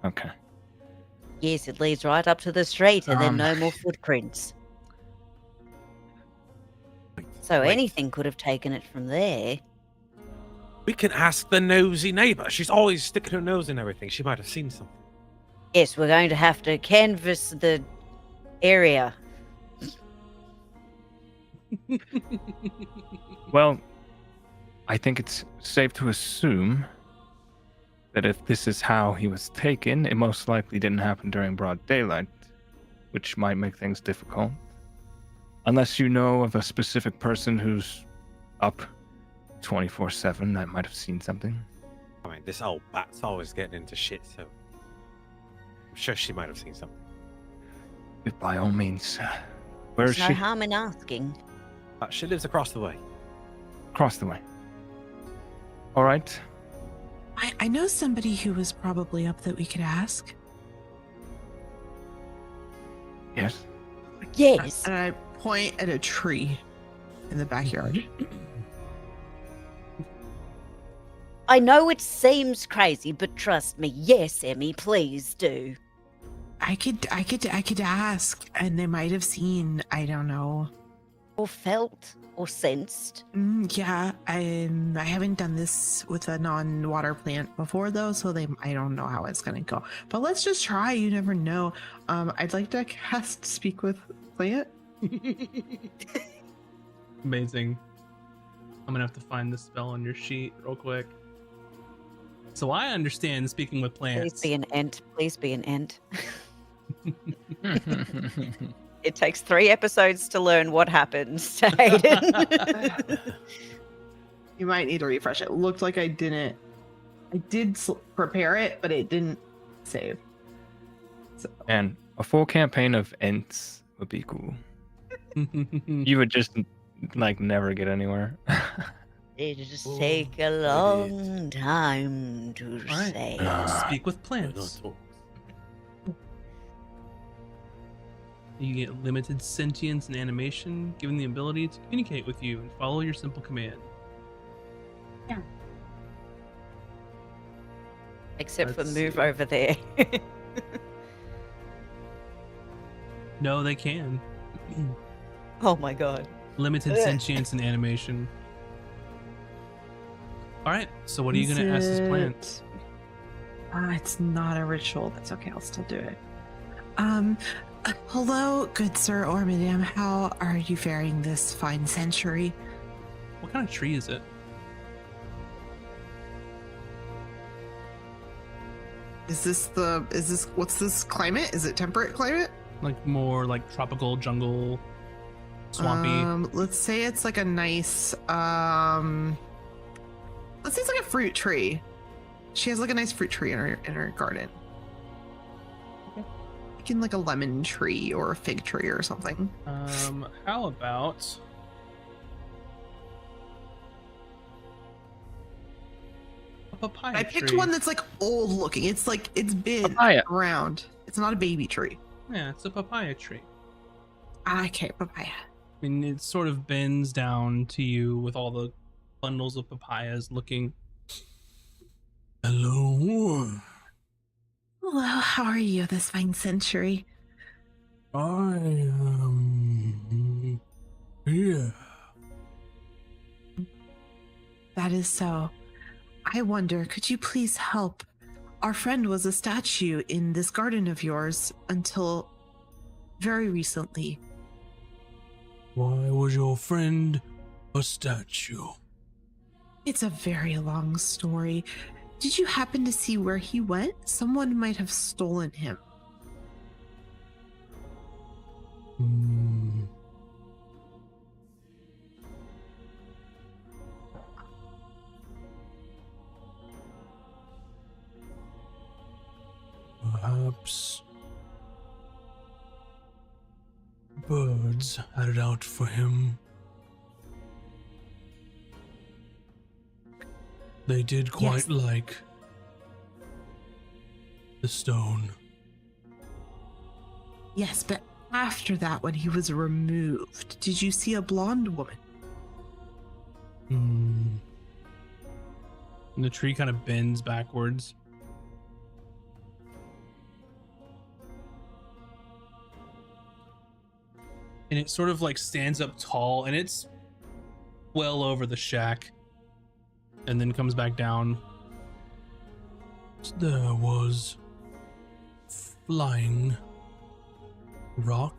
Okay. Yes, it leads right up to the street, and then no more footprints. So Wait. anything could have taken it from there. We can ask the nosy neighbor. She's always sticking her nose in everything. She might have seen something. Yes, we're going to have to canvass the area. Well, I think it's safe to assume that if this is how he was taken, it most likely didn't happen during broad daylight, which might make things difficult. Unless you know of a specific person who's up 24/7 that might have seen something. I mean, this old bat's always getting into shit, so I'm sure she might have seen something. By all means. Where is There's no she? harm in asking. She lives across the way. Across the way. All right. I know somebody who was probably up that we could ask. Yes. Yes. And I point at a tree in the backyard. I know it seems crazy, but trust me. Yes, Emmy, please do. I could ask, and they might have seen. I don't know. Or felt or sensed. Yeah, I haven't done this with a non-water plant before though, so I don't know how it's gonna go. But let's just try. You never know. I'd like to cast Speak with Plant. Amazing. I'm gonna have to find the spell on your sheet real quick. So I understand speaking with plants. Please be an ent. Please be an ent. It takes 3 episodes to learn what happens to Hayden. You might need to refresh it. It looked like I did prepare it, but it didn't save. So. And a full campaign of Ents would be cool. You would just like never get anywhere. It'll just take a long time to All right. say. Speak with plants. You get limited sentience and animation, given the ability to communicate with you and follow your simple command. Except for Let's move see. over there. No, they can. Oh my god. Limited sentience and animation. All right. So what are you going to ask this plant? It's not a ritual. That's okay. I'll still do it. Hello, good sir or madam. How are you faring this fine century? What kind of tree is it? What's this climate? Is it temperate climate? Like more like tropical jungle, swampy. Let's say it's like a nice, let's say it's like a fruit tree. She has like a nice fruit tree in her garden. Like in like a lemon tree or a fig tree or something. How about a papaya I picked tree? one that's like old looking. It's like it's been Papaya. around. It's not a baby tree. Yeah, it's a papaya tree. Okay, papaya. I mean, it sort of bends down to you with all the bundles of papayas looking. Hello. Hello, how are you this fine century? I am here. That is so. I wonder, could you please help? Our friend was a statue in this garden of yours until very recently. Why was your friend a statue? It's a very long story. Did you happen to see where he went? Someone might have stolen him. Hmm. Perhaps birds had it out for him. They did quite Yes. like the stone. Yes, but after that, when he was removed, did you see a blonde woman? Hmm. And the tree kind of bends backwards. And it sort of like stands up tall, and it's well over the shack, and then comes back down. There was flying rock,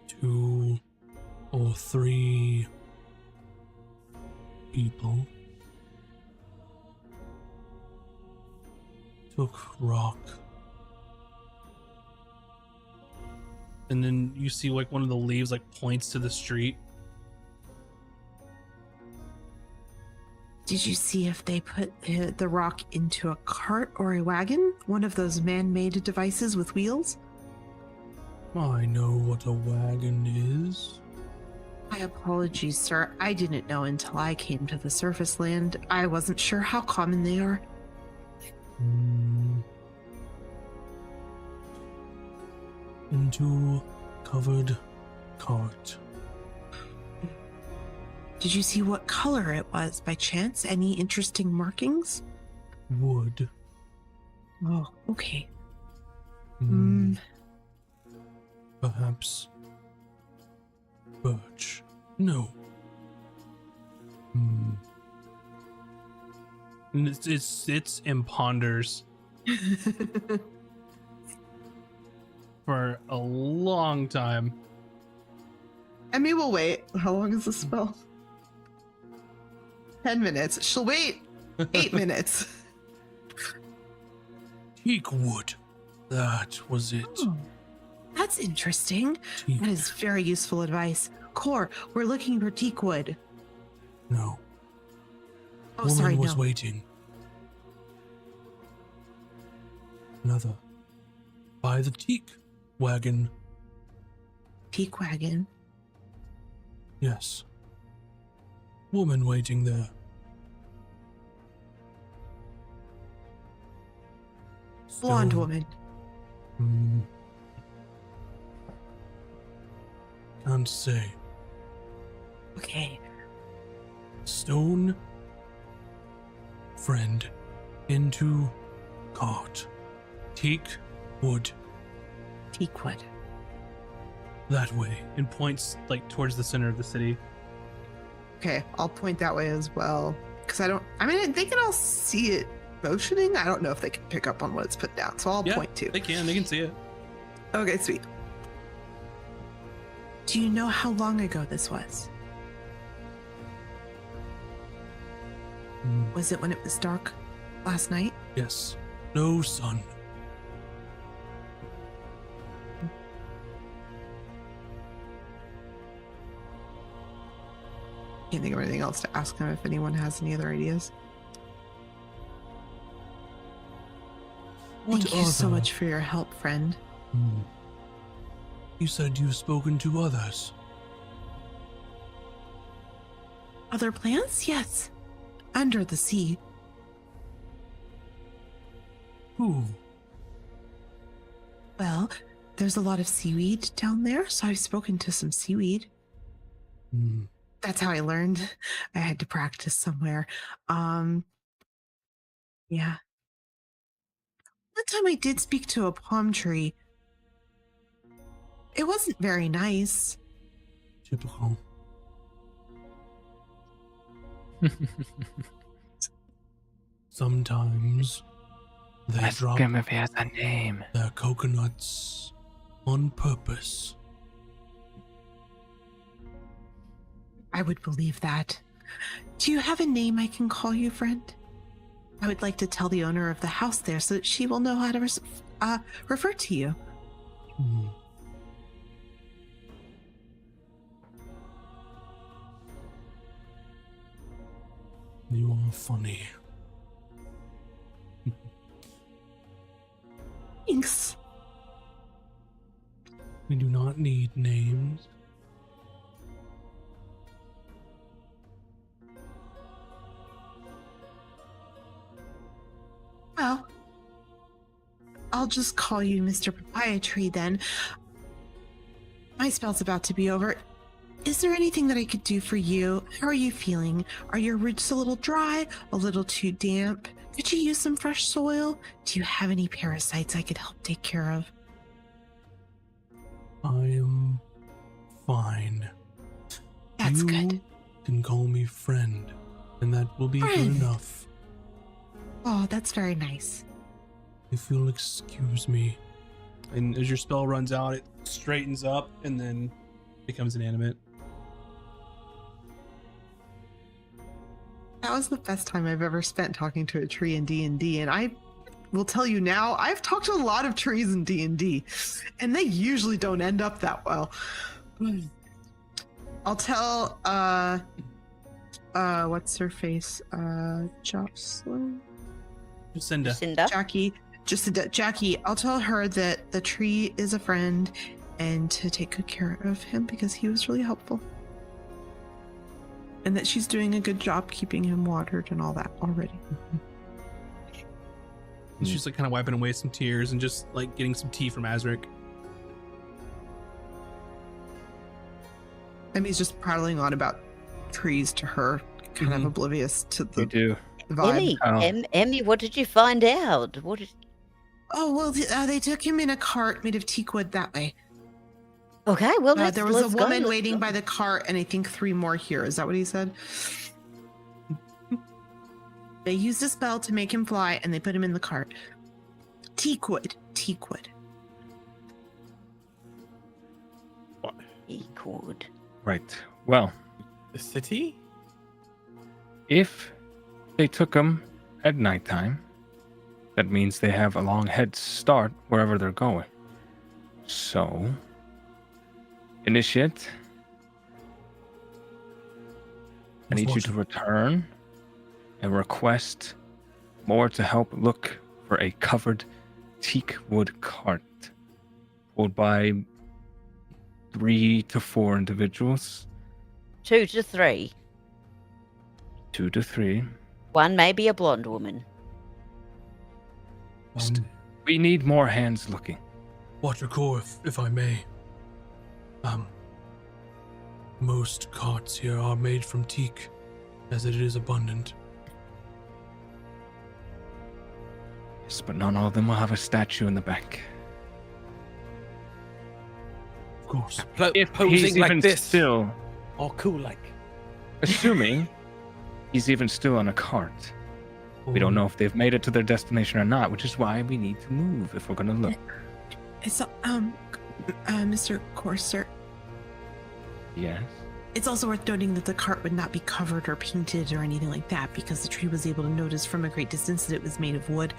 2 or 3 people took rock. And then you see like one of the leaves like points to the street. Did you see if they put the rock into a cart or a wagon? One of those man-made devices with wheels? I know what a wagon is. My apologies, sir. I didn't know until I came to the surface land. I wasn't sure how common they are. Into covered cart. Did you see what color it was by chance? Any interesting markings? Wood. Oh, okay. Perhaps birch. No. And it sits and ponders for a long time. Emmy will wait. How long is the spell? 10 minutes. She'll wait 8 minutes. Teak wood. That was it. Oh, that's interesting. Teak. That is very useful advice. Core, we're looking for teak wood. No. Oh, Woman sorry, was no. waiting. Another. By the teak wagon. Teak wagon. Yes. Woman waiting there. Blonde Stone. woman. Can't say. Okay. Stone. Friend. Into cart. Teak wood. Teak wood. That way. And points like towards the center of the city. Okay, I'll point that way as well. Because they can all see it motioning. I don't know if they can pick up on what it's put down, so I'll Yeah, point to. They can see it. Okay, sweet. Do you know how long ago this was? Was it when it was dark last night? Yes. No sun. Can't think of anything else to ask him if anyone has any other ideas. What Thank you so other- much for your help, friend. You said you've spoken to others. Other plants? Yes. Under the sea. Who? Well, there's a lot of seaweed down there, so I've spoken to some seaweed. That's how I learned. I had to practice somewhere. Yeah. One time I did speak to a palm tree. It wasn't very nice. Typical. Sometimes they drop if he has a name. their coconuts on purpose. I would believe that. Do you have a name I can call you, friend? I would like to tell the owner of the house there so that she will know how to refer to you. You are funny. Thanks. We do not need names. Well, I'll just call you Mr. Papaya Tree then. My spell's about to be over. Is there anything that I could do for you? How are you feeling? Are your roots a little dry? A little too damp? Could you use some fresh soil? Do you have any parasites I could help take care of? I am fine. That's you good. can call me friend, and that will be good Friend. enough. Oh, that's very nice. If you'll excuse me. And as your spell runs out, it straightens up and then becomes inanimate. That was the best time I've ever spent talking to a tree in D&D, and I will tell you now, I've talked to a lot of trees in D&D, and they usually don't end up that well. I'll tell what's her face? Jocelyn? Lucinda. Cinda. Jackie, I'll tell her that the tree is a friend and to take good care of him because he was really helpful. And that she's doing a good job keeping him watered and all that already. And she's like kind of wiping away some tears and just like getting some tea from Azric. And he's just prattling on about trees to her, kind of oblivious to You the do. vibe. Emmy, Oh. Emmy, what did you find out? What did... Oh, well, they took him in a cart made of teak wood that way. Okay, well, There was a let's go, woman let's waiting go. by the cart, and I think 3 more here. Is that what he said? They used a spell to make him fly, and they put him in the cart. Teak wood. What? He could. Right. Well, The city? if they took them at nighttime, that means they have a long head start wherever they're going. So, Initiate, I need you to return and request more to help look for a covered teak wood cart pulled by 3 to 4 individuals, 2 to 3. 2 to 3. One may be a blonde woman. We need more hands looking. Watercore, if I may. Most carts here are made from teak, as it is abundant. Yes, but not all of them will have a statue in the back. Of course. If Posing he's like even this. still, All cool like. assuming he's even still on a cart. We don't know if they've made it to their destination or not, which is why we need to move if we're gonna look. It's Mr. Corser. Yes. It's also worth noting that the cart would not be covered or painted or anything like that because the tree was able to notice from a great distance that it was made of wood.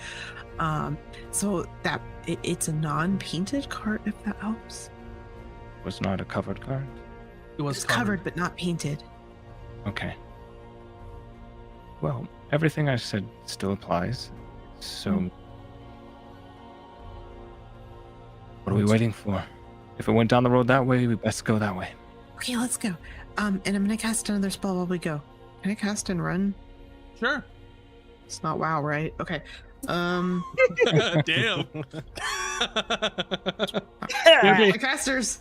So that it's a non-painted cart, if that helps. Was not a covered cart. It was It's covered but not painted. Okay. Well, everything I said still applies. So, what are we waiting for? If it went down the road that way, we best go that way. Okay, let's go. And I'm gonna cast another spell while we go. Can I cast and run? Sure. It's not WoW, right? Okay. Damn. My casters.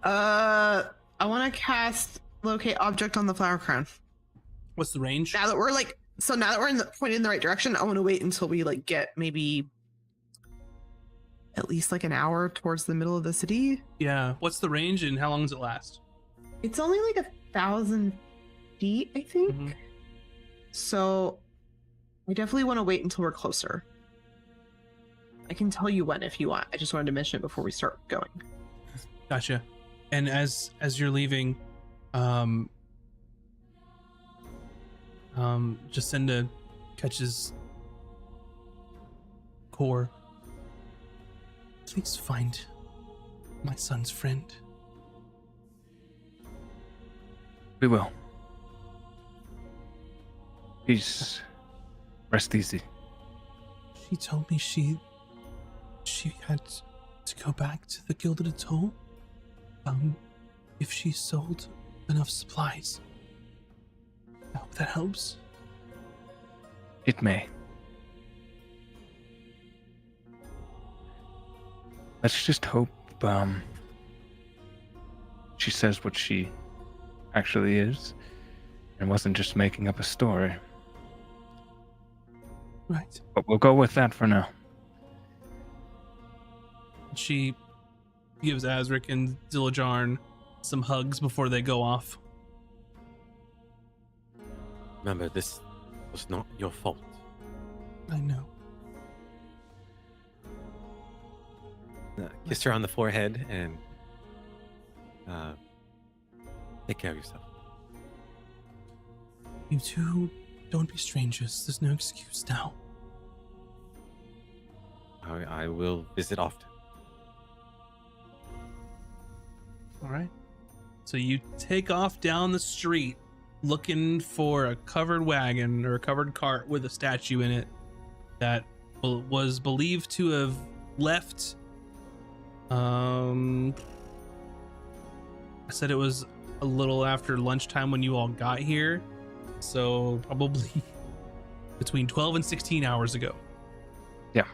I want to cast locate object on the flower crown. What's the range? Now that we're pointed in the right direction, I want to wait until we get maybe at least an hour towards the middle of the city. Yeah. What's the range and how long does it last? It's only 1,000 feet, I think. Mhm. So I definitely want to wait until we're closer. I can tell you when if you want. I just wanted to mention it before we start going. Gotcha. And as you're leaving, Jacinda catches Core. Please find my son's friend. We will. Please rest easy. She told me she had to go back to the Gilded Atoll. If she sold enough supplies. I hope that helps. It may. Let's just hope she says what she actually is and wasn't just making up a story. Right. But we'll go with that for now. She gives Azric and Zillajarn some hugs before they go off. Remember, this was not your fault. I know. Kiss her on the forehead and take care of yourself. You two, don't be strangers. There's no excuse now. I will visit often. All right. So you take off down the street looking for a covered wagon or a covered cart with a statue in it that was believed to have left. I said it was a little after lunchtime when you all got here, so probably between 12 and 16 hours ago. Yeah.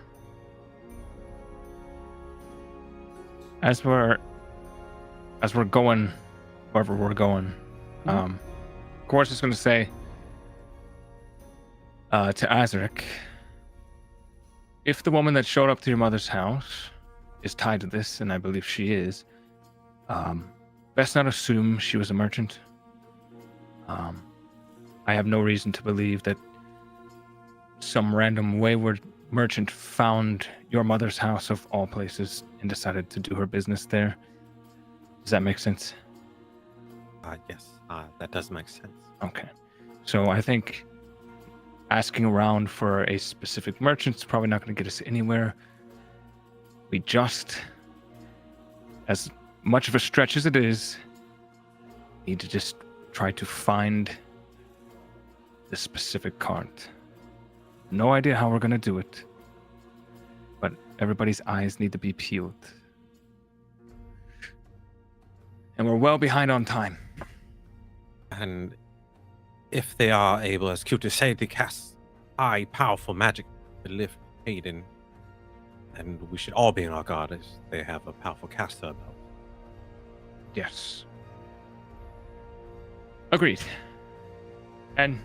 As we're going, wherever we're going, Gorge is going to say to Azaric, if the woman that showed up to your mother's house is tied to this, and I believe she is, best not assume she was a merchant. I have no reason to believe that some random wayward merchant found your mother's house of all places and decided to do her business there. Does that make sense? Yes, that does make sense. Okay. So I think asking around for a specific merchant is probably not going to get us anywhere. We just, as much of a stretch as it is, need to just try to find the specific cart. No idea how we're going to do it, but everybody's eyes need to be peeled. And we're well behind on time. And if they are able, as Q to say, to cast high, powerful magic to lift Hayden, and we should all be on our guard as they have a powerful caster about. Yes. Agreed. And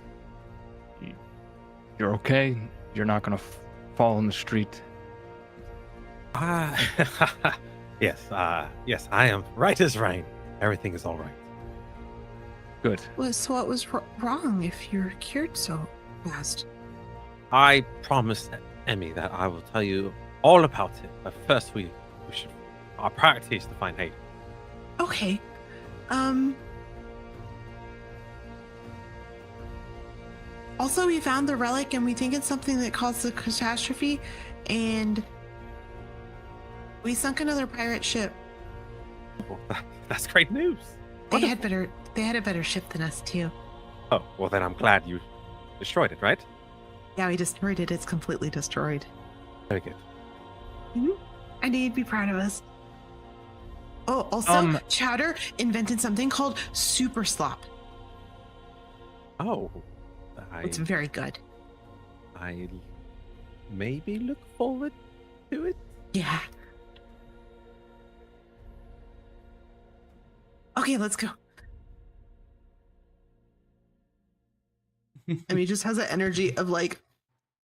you're okay? You're not going to fall in the street? Yes, yes, I am right as rain. Everything is all right. Good. So what was wrong if you're cured so fast? I promised Emmy that I will tell you all about it, but first we should, our priority is to find Hayden. Okay. Also, we found the relic, and we think it's something that caused the catastrophe, and we sunk another pirate ship. Well, that's great news. They had a better ship than us too. Oh, well then I'm glad you destroyed it, right? Yeah, we destroyed it. It's completely destroyed. Very good. I knew you'd be proud of us. Oh, also, Chowder invented something called Super Slop. Oh, It's very good. I maybe look forward to it. Yeah. Okay, let's go. I mean, he just has that energy of like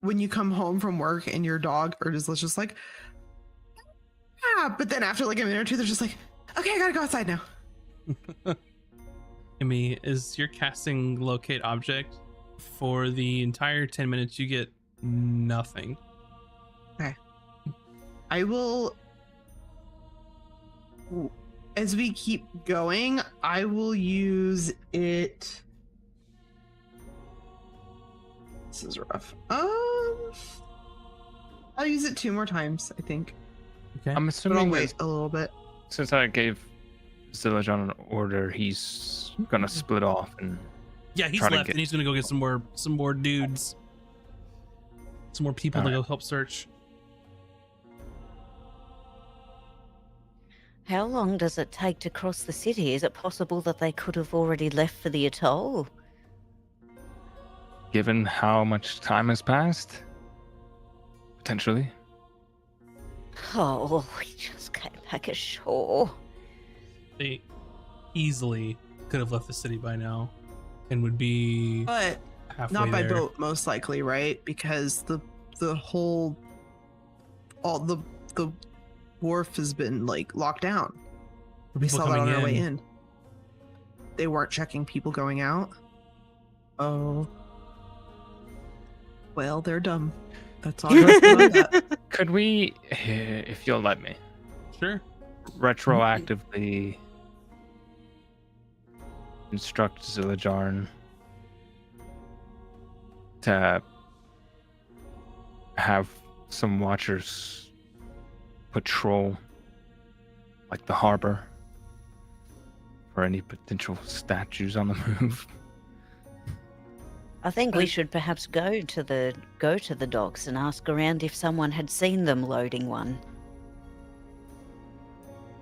when you come home from work and your dog or just like, but then after like a minute or two, they're just like, okay, I gotta go outside now. Amy, is your casting locate object for the entire 10 minutes? You get nothing. Okay. I will, as we keep going, I will use it. This is rough. I'll use it 2 more times, I think. Okay. I'm But assuming I'll that wait a little bit. since I gave Zillajon an order, he's gonna split off and Yeah, he's try to left, get- and he's gonna go get some more dudes, some more people to Alright. go help search. How long does it take to cross the city? Is it possible that they could have already left for the atoll? given how much time has passed, potentially. Oh, we just came back ashore. They easily could have left the city by now, and would be But halfway not by there. boat, most likely, right? Because the whole the wharf has been like locked down. We People saw that on coming our way in. in. They weren't checking people going out. Oh. Well, they're dumb. That's all I have to say about that. Could we, if you'll let me, Sure. retroactively instruct Zillajarn to have some watchers patrol like the harbor for any potential statues on the move? I think we should perhaps go to the docks and ask around if someone had seen them loading one.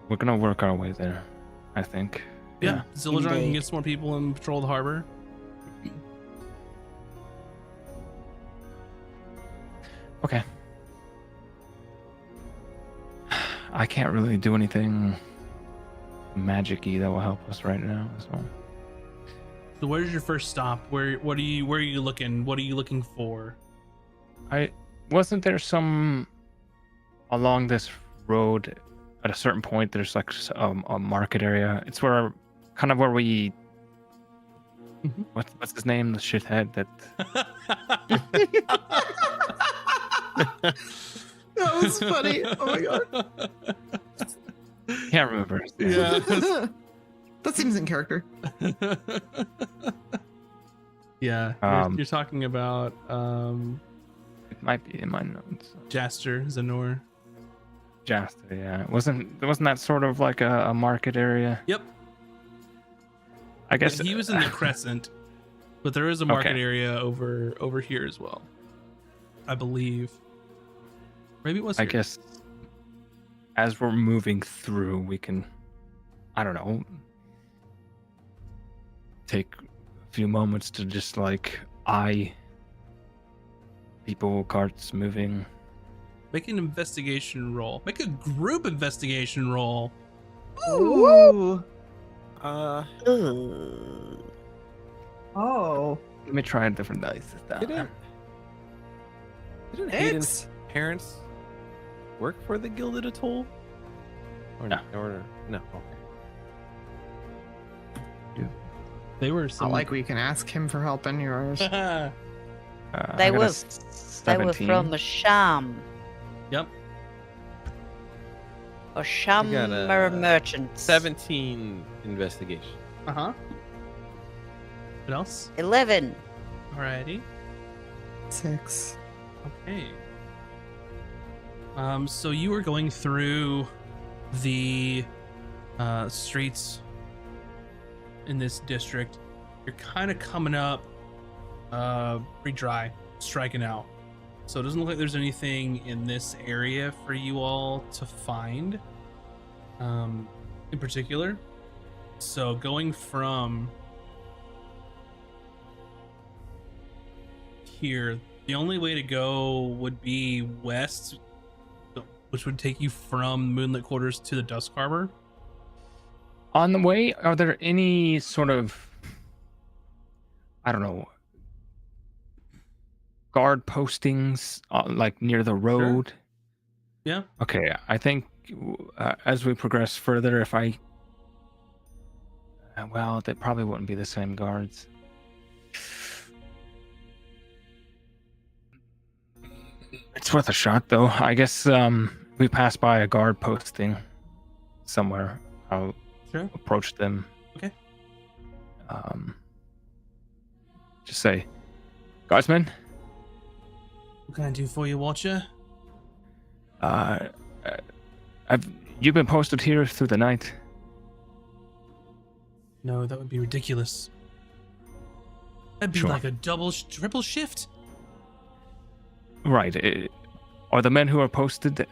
We're gonna work our way there, I think. Yeah, Zilladron can Indeed. get some more people and patrol the harbor. Okay. I can't really do anything magic-y that will help us right now, so. So where's your first stop? Where are you looking? What are you looking for? Wasn't there some along this road at a certain point there's like a market area? It's where kind of where we Mhm. what's his name? The shithead that That was funny. Oh my god. can't remember his name. Yeah. That seems in character. Yeah, you're talking about It might be in my notes. Jaster Zenor. Jasta, yeah. Wasn't that sort of like a market area? Yep. I guess He was in the Crescent, but there is a market Okay. area over here as well, I believe. Maybe it was. I Here. guess as we're moving through, we can, I don't know, take a few moments to just like eye people, carts moving. Make an investigation roll. Make a group investigation roll. Ooh. Ooh. Oh. Let me try a different dice this time. Didn't Hayden's X. parents work for the Gilded Atoll? Or No. Or no. Okay. They were Not some. like we can ask him for help in yours. I They got a were 17. from Sham. Yep. Or Sham We got a merchants. 17 investigation. Uh huh. What else? 11. Alrighty. 6. Okay. So you were going through the streets in this district. You're kind of coming up pretty dry, striking out. So it doesn't look like there's anything in this area for you all to find in particular. So going from here, the only way to go would be west, which would take you from Moonlit Quarters to the Dusk Harbor. On the way, are there any sort of, I don't know, guard postings like near the road? Yeah. Okay, I think as we progress further, if I, well, they probably wouldn't be the same guards. It's worth a shot, though. I guess we pass by a guard posting somewhere. I'll Sure. approach them. Okay. Just say, guardsman, What can I do for you, Watcher? you've been posted here through the night. No, that would be ridiculous. That'd be Sure. like a triple shift. Right. Are the men who are posted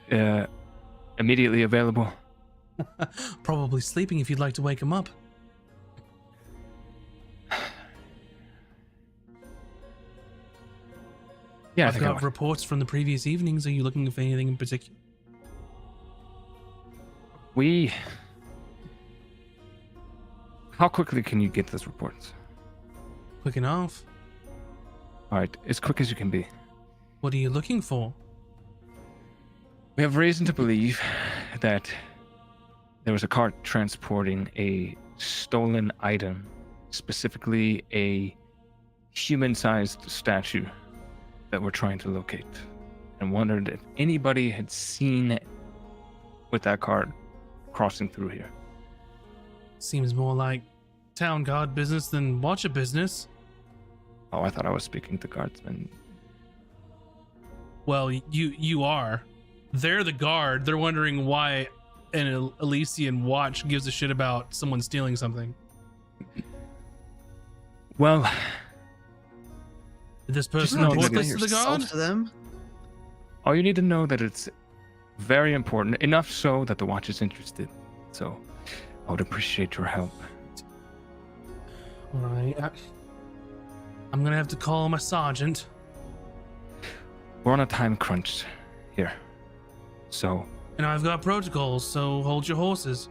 immediately available? Probably sleeping if you'd like to wake him up. Yeah, I I've think I got would. reports from the previous evenings. Are you looking for anything in particular? How quickly can you get those reports? Quick enough. All right, as quick as you can be. What are you looking for? We have reason to believe that there was a cart transporting a stolen item, specifically a human-sized statue that we're trying to locate, and wondered if anybody had seen it with that cart crossing through here. Seems more like town guard business than Watcher business. Oh, I thought I was speaking to guardsmen. Well, you are. They're the guard. They're wondering why an Elysian watch gives a shit about someone stealing something. Well, Did this Just person know report that this to the guard? To them. All you need to know that it's very important, enough so that the watch is interested. So I would appreciate your help. All right. I'm gonna have to call my sergeant. We're on a time crunch here. So And I've got protocols, so hold your horses.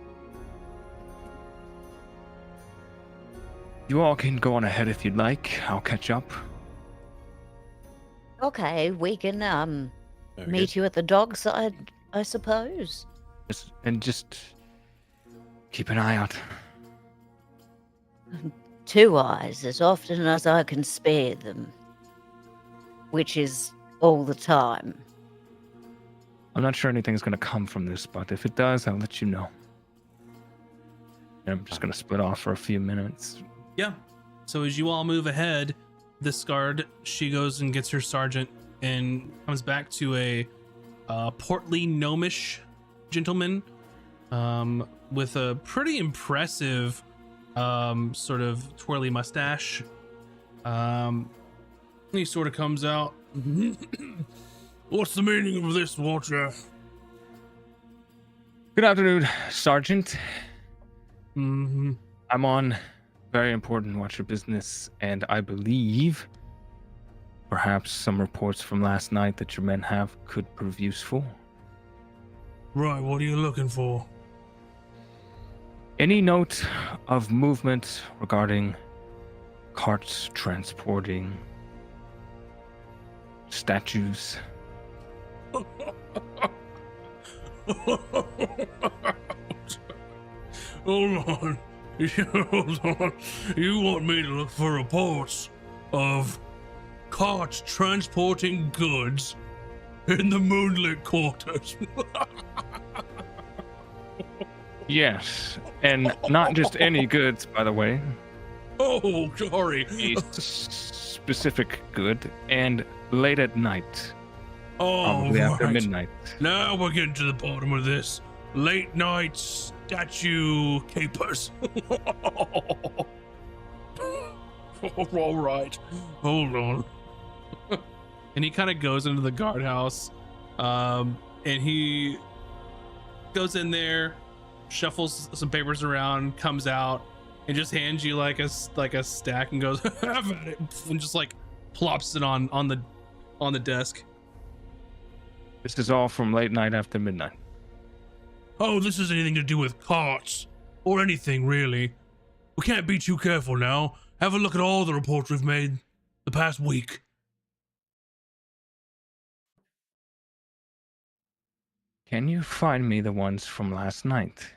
you all can go on ahead if you'd like. I'll catch up. Okay, we can Very meet you at the dockside, I suppose. Just keep an eye out. 2 eyes, as often as I can spare them, which is all the time. I'm not sure anything's going to come from this, but if it does, I'll let you know. And I'm just going to split off for a few minutes. Yeah. So as you all move ahead, this guard, she goes and gets her sergeant and comes back to a portly gnomish gentleman with a pretty impressive sort of twirly mustache. He sort of comes out. What's the meaning of this, Watcher? Good afternoon, Sergeant. Mm-hmm. I'm on very important Watcher business, and I believe perhaps some reports from last night that your men have could prove useful. Right, what are you looking for? Any note of movement regarding carts transporting statues? Hold on. Hold on. You want me to look for reports of carts transporting goods in the moonlit quarters? Yes, and not just any goods, by the way. Oh, sorry. A specific good, and late at night, Oh, probably after right. midnight. Now we're getting to the bottom of this. Late night statue capers. All right. Hold on. And he kind of goes into the guardhouse, and he goes in there, shuffles some papers around, comes out, and just hands you like a stack and goes, "Have at it," and just like plops it on the desk. This is all from late night after midnight. Oh, this has anything to do with carts. Or anything, really. We can't be too careful now. Have a look at all the reports we've made the past week. Can you find me the ones from last night?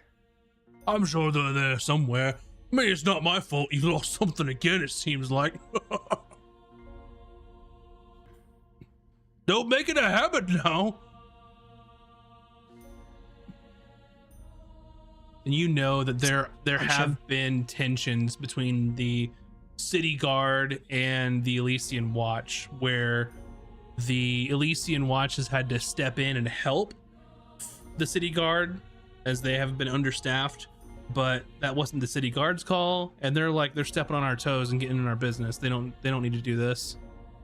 I'm sure they're there somewhere. I mean, it's not my fault you lost something again, it seems like. Don't make it a habit now. And you know that there have been tensions between the city guard and the Elysian Watch, where the Elysian Watch has had to step in and help the city guard as they have been understaffed, but that wasn't the city guard's call, and they're stepping on our toes and getting in our business. They don't need to do this.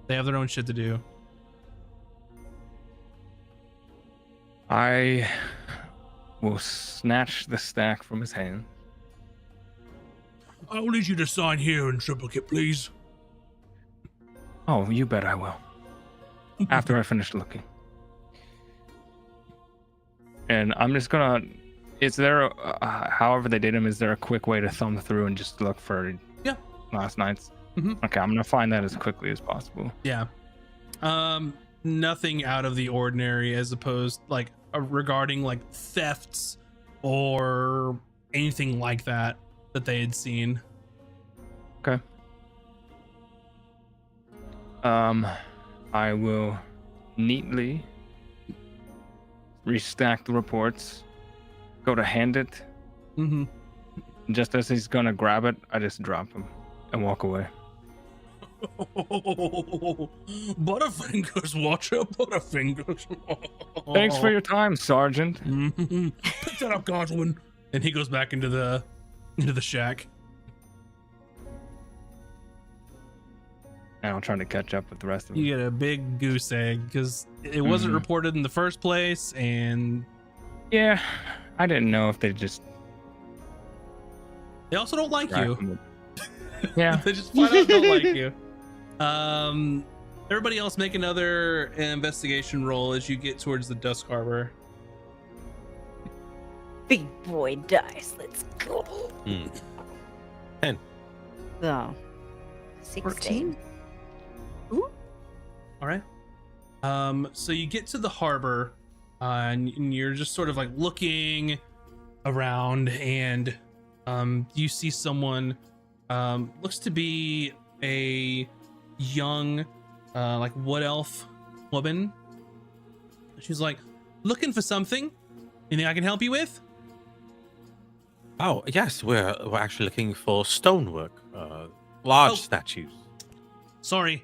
They have their own shit to do. I will snatch the stack from his hand. I'll need you to sign here in triplicate, please. Oh, you bet I will. After I finish looking. And I'm just gonna... Is there, however they did him, is there a quick way to thumb through and just look for last night's? Mhm. Okay, I'm gonna find that as quickly as possible. Yeah. Nothing out of the ordinary as opposed regarding like thefts or anything like that they had seen. Okay. I will neatly restack the reports, go to hand it. Mm-hmm. Just as he's gonna grab it, I just drop him and walk away. Butterfingers, Watcher, Butterfingers. Thanks for your time, Sergeant. Mhm. Pick that up, Godwin. And he goes back into the shack. Now trying to catch up with the rest of them. You get a big goose egg because it wasn't Mhm. reported in the first place, and Yeah, I didn't know if they just. they also don't like you. Yeah. They just flat out don't like you. Everybody else make another investigation roll as you get towards the Dusk Harbor. Big boy dice. Let's go. 10. Oh. 16. Ooh. All right. So you get to the harbor, and you're just sort of like looking around, and you see someone, looks to be a young, like wood elf woman. She's like, looking for something. Anything I can help you with? Oh, yes, we're actually looking for stonework, large Oh. statues. Sorry.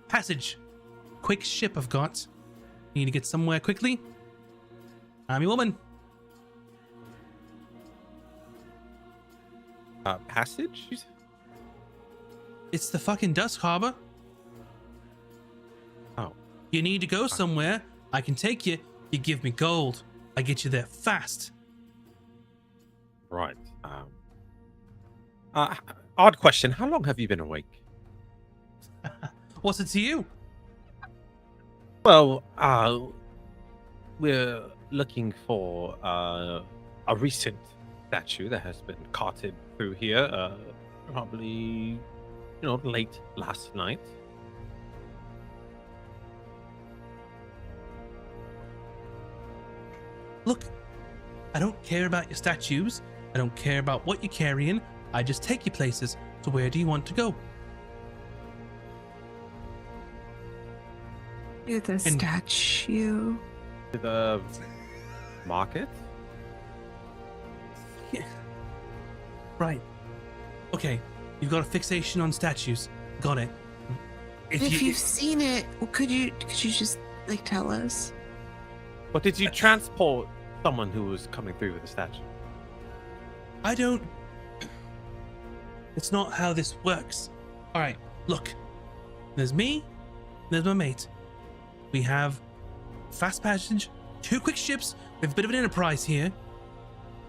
Passage. Quick ship I've got. Need to get somewhere quickly. I'm your woman. Passage? It's the fucking Dusk Harbor. Oh. You need to go somewhere. I can take you. You give me gold. I get you there fast. Right. Odd question. How long have you been awake? What's it to you? Well, we're looking for a recent statue that has been carted through here, probably, late last night. Look, I don't care about your statues. I don't care about what you're carrying. I just take you places. So where do you want to go? With a statue. To the market? Yeah. Right. Okay. You've got a fixation on statues. Got it. If you've seen it, well, could you just like tell us? But did you transport someone who was coming through with the statue? I don't. It's not how this works. All right, look. There's me. There's my mate. We have fast passage, 2 quick ships. We have a bit of an enterprise here.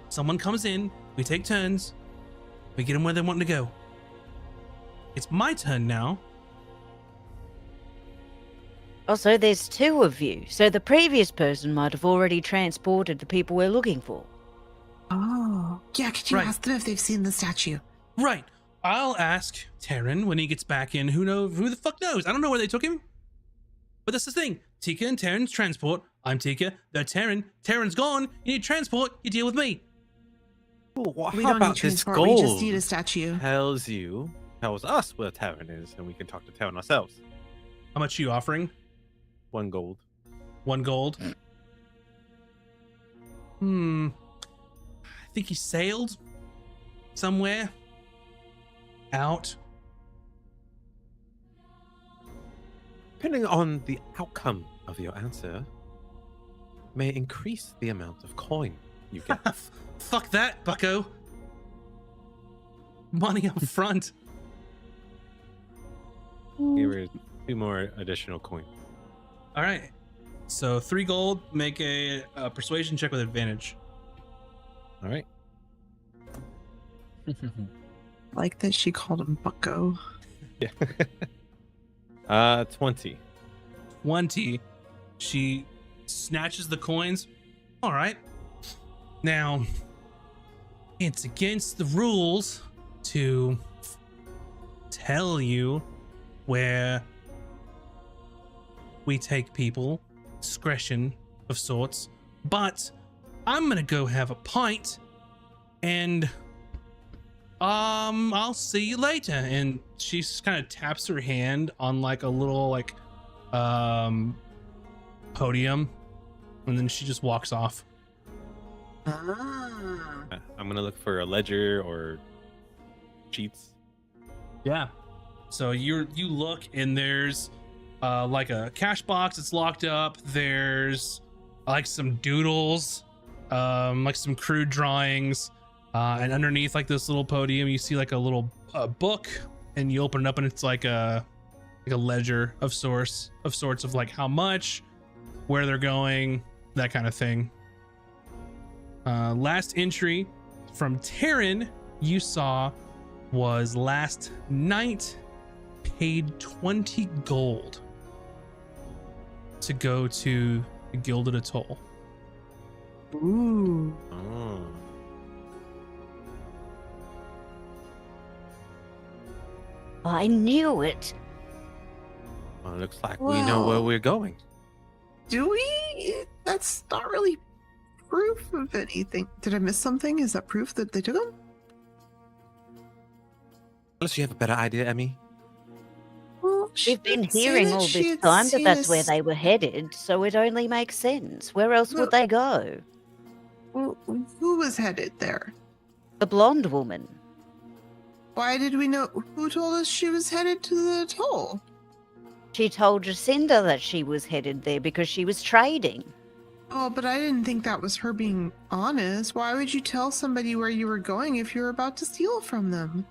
Someone comes in. We take turns. We get them where they want to go. It's my turn now. Also, there's 2 of you, so the previous person might have already transported the people we're looking for. Oh, yeah. Could you Right. ask them if they've seen the statue? Right. I'll ask Taryn when he gets back in. Who the fuck knows? I don't know where they took him. But that's the thing. Tika and Taryn's transport. I'm Tika. They're Taryn. Taryn's gone. You need transport. You deal with me. Oh, well, We how don't need about this transport. gold We just need a statue. tells us where Taryn is, and we can talk to Taryn ourselves. How much are you offering? 1 gold. 1 gold. I think he sailed somewhere out. Depending on the outcome of your answer, may increase the amount of coin you get. Fuck that, bucko. Money up front. Here is 2 more additional coin. All right. So 3 gold. Make a persuasion check with advantage. All right. I like that she called him Bucko. Yeah. 20. 20. She snatches the coins. All right. Now, it's against the rules to tell you where we take people, discretion of sorts, but I'm gonna go have a pint and I'll see you later. And she just kind of taps her hand on like a little like podium, and then she just walks off. Ah. I'm gonna look for a ledger or sheets. Yeah. So you look and there's like a cash box that's locked up. There's like some doodles, like some crude drawings, and underneath like this little podium, you see like a little book, and you open it up and it's like a like a ledger of sorts of like how much, where they're going, that kind of thing. Last entry from Taryn you saw was last night paid 20 gold to go to the Gilded Atoll. Ooh. Oh. I knew it. Well, it looks like we know where Well- we're going. Do we? That's not really proof of anything. Did I miss something? Is that proof that they took him? Unless you have a better idea, Emmy. Well, she We've been did say hearing that all she this had time that seen that's where us- they were headed, so it only makes sense. Where else Well- would they go? Well, who was headed there? The blonde woman. Why did we know? Who told us she was headed to the atoll? She told Jacinda that she was headed there because she was trading. Oh, but I didn't think that was her being honest. Why would you tell somebody where you were going if you were about to steal from them?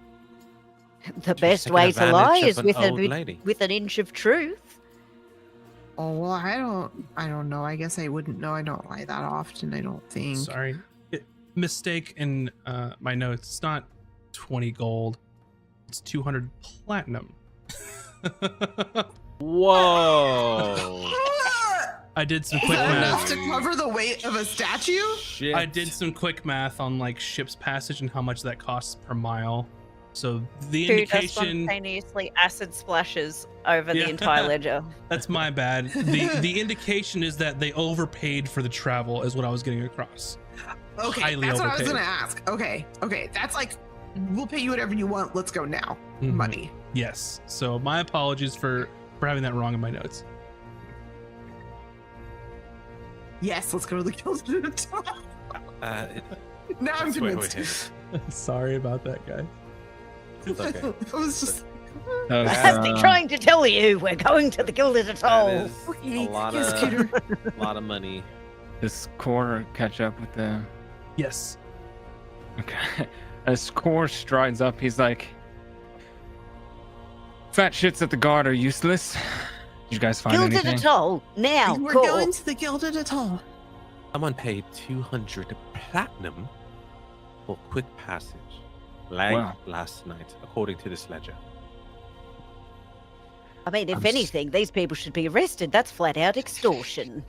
The She's best taking way to lie advantage is of with an old lady. with an inch of truth. Oh well, I don't know. I guess I wouldn't know. I don't lie that often. I don't think. Sorry, mistake in my notes. It's not 20 gold. It's 200 platinum. Whoa! I did some Is quick that enough math. to cover the weight of a statue? Shit. I did some quick math on like ship's passage and how much that costs per mile. So the Who does indication, spontaneously acid splashes over Yeah. the entire ledger. that's my bad. The indication is that they overpaid for the travel is what I was getting across. Okay, Highly that's what I was overpaid. gonna ask. Okay, that's like, we'll pay you whatever you want. Let's go now. Mhm. Money. Yes. So my apologies for having that wrong in my notes. Yes, let's go to the Gilded Atoll. Now I'm That's where we're convinced. Sorry about that, guys. It's okay. I was just. Does, I've been trying to tell you we're going to the Gilded That Atoll. is Okay, a lot yes, of Peter. lot of money. does Core catch up with the? Yes. Okay. As Core strides up, he's like, "Fat shits at the guard are useless. Did you guys find Gilded anything?" Atoll, now, We're go. going to the Gilded Atoll. Someone paid 200 platinum for quick passage, like Wow. last night, according to this ledger. I mean, if I'm s- anything, these people should be arrested. That's flat out extortion.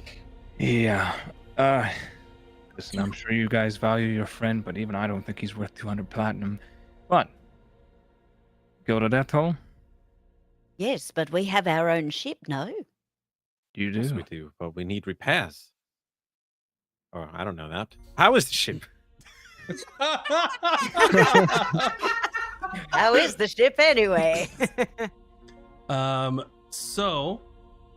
Yeah. Listen, I'm sure you guys value your friend, but even I don't think he's worth 200 platinum. But Gilded Atoll, Yes, but we have our own ship, no? you Yes, do. we do, but we need repairs. Or I don't know that. How is the ship? How is the ship anyway? So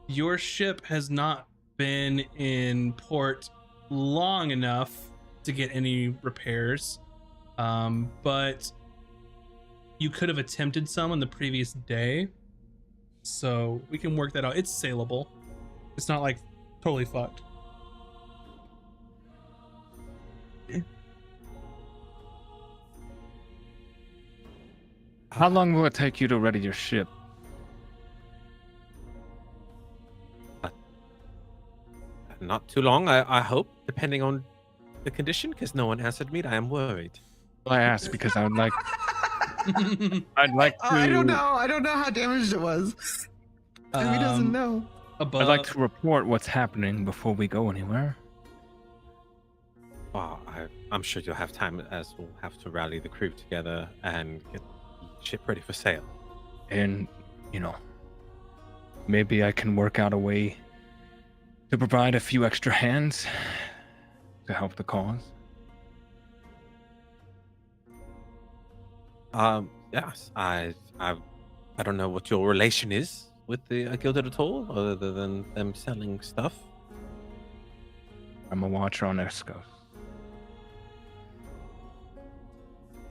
your ship has not been in port long enough to get any repairs. But you could have attempted some on the previous day. So we can work that out. It's saleable. It's not like totally fucked. How long will it take you to ready your ship? Not too long, I hope, depending on the condition, because no one answered me. I am worried. Well, I asked because I would like. I'd like to. I don't know. I don't know how damaged it was. He doesn't know. Above, I'd like to report what's happening before we go anywhere. Well, I'm sure you'll have time, as we'll have to rally the crew together and get the ship ready for sail. And, maybe I can work out a way to provide a few extra hands to help the cause. Yes, I don't know what your relation is with the Gilded Atoll, other than them selling stuff. I'm a watcher on Escos.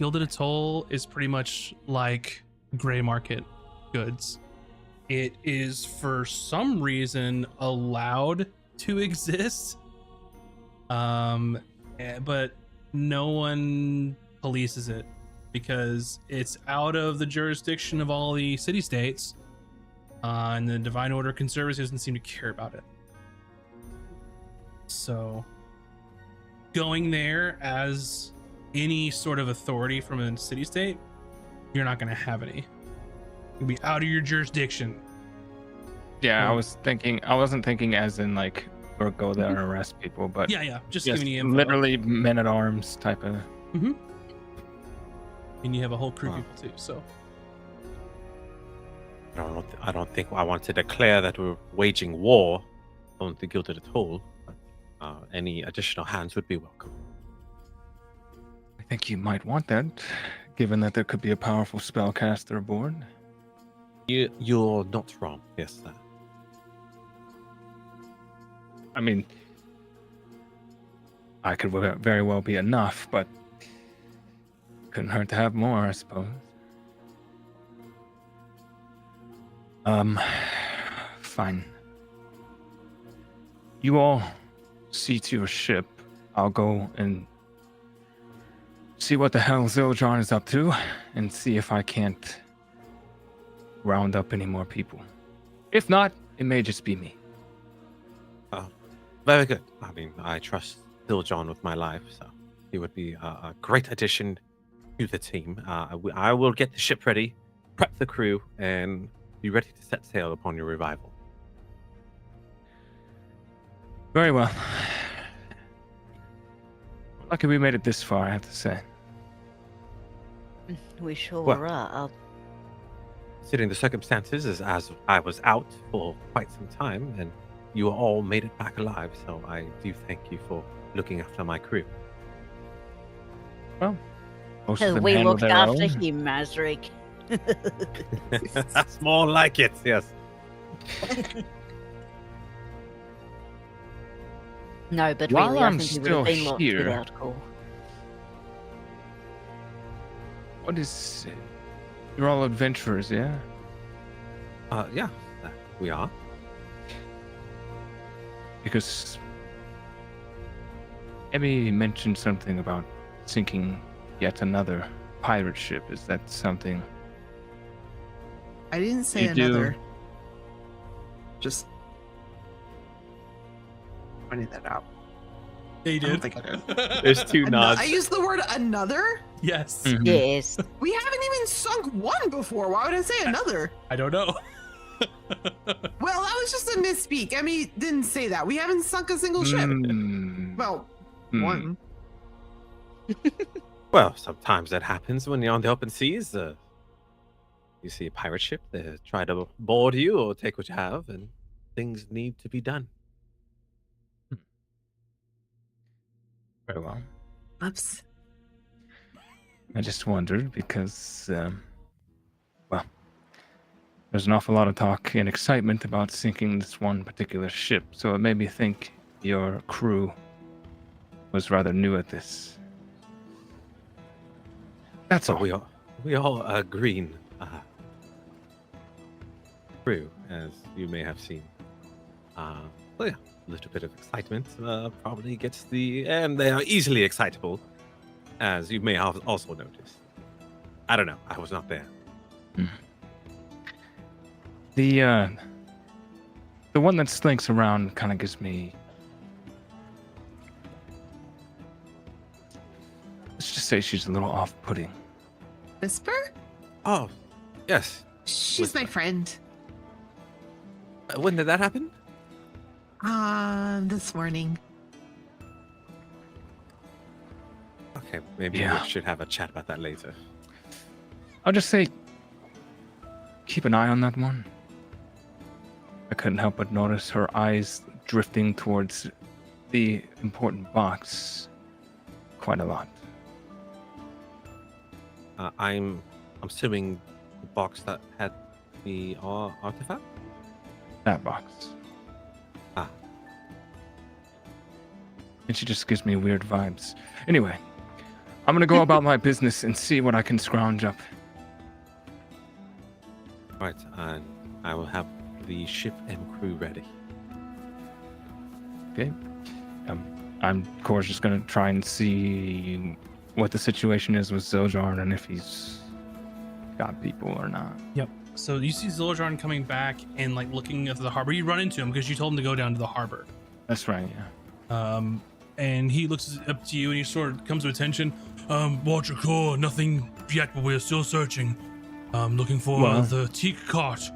Gilded Atoll is pretty much like gray market goods. It is for some reason allowed to exist, but no one polices it because it's out of the jurisdiction of all the city states. And the Divine Order Conservancy doesn't seem to care about it. So, going there as any sort of authority from a city-state, you're not going to have any. You'll be out of your jurisdiction. Yeah, Oh. I wasn't thinking as in like, or go there and arrest people, but Yeah, just just giving you info. literally men at arms type of. And you have a whole crew of Wow. people too, so. I don't think I want to declare that we're waging war on the Gilded at all. Any additional hands would be welcome. I think you might want that, given that there could be a powerful spellcaster aboard. You're not wrong. Yes, sir. I mean, I could very well be enough, but couldn't hurt to have more, I suppose. Fine. You all see to your ship. I'll go and see what the hell Zildjian is up to, and see if I can't round up any more people. If not, it may just be me. Very good. I mean, I trust Bill John with my life, so he would be a great addition to the team. I will get the ship ready, prep the crew, and be ready to set sail upon your revival. Very well. Lucky we made it this far, I have to say. We sure Well- are. Considering the circumstances, as I was out for quite some time, and you all made it back alive, so I do thank you for looking after my crew. Well, most of them We handle looked their after own. him, Mazric. That's more like it, yes. No, but While really, I I'm think he would still have been locked here- without call. What is it? You're all adventurers, yeah? Yeah, we are. Because Emmy mentioned something about sinking yet another pirate ship. Is that something? I didn't say You do. another. Just pointing that out. Yeah, you I don't did. think I did. There's two nods. I used the word another. Yes. Mhm. Yes. We haven't even sunk one before. Why would I say another? I don't know. Well, that was just a misspeak. I mean, didn't say that. We haven't sunk a single ship. Mm. Well, Mm. one. Well, sometimes that happens when you're on the open seas. You see a pirate ship, they try to board you or take what you have, and things need to be done. Very well. Oops. I just wondered because, well, there's an awful lot of talk and excitement about sinking this one particular ship, so it made me think your crew was rather new at this. That's So all. we all a green crew, as you may have seen. Well, yeah, a little bit of excitement probably gets and they are easily excitable, as you may have also noticed. I don't know. I was not there. The one that slinks around kind of gives me. Let's just say she's a little off-putting. Whisper? Oh, yes. She's my friend. When did that happen? This morning. Okay, maybe Yeah. we should have a chat about that later. I'll just say, keep an eye on that one. I couldn't help but notice her eyes drifting towards the important box quite a lot. I'm assuming the box that had the artifact. That box. Ah. And she just gives me weird vibes. Anyway, I'm gonna go about my business and see what I can scrounge up. Right, and I will have the ship and crew ready. Okay. I'm of course just gonna try and see what the situation is with Zildjian and if he's got people or not. So you see Zoljarn coming back and like looking at the harbor. You run into him because you told him to go down to the harbor. That's right, yeah. And he looks up to you and he sort of comes to attention. Watcher Core, nothing yet, but we're still searching. Looking for Well- the teak cart.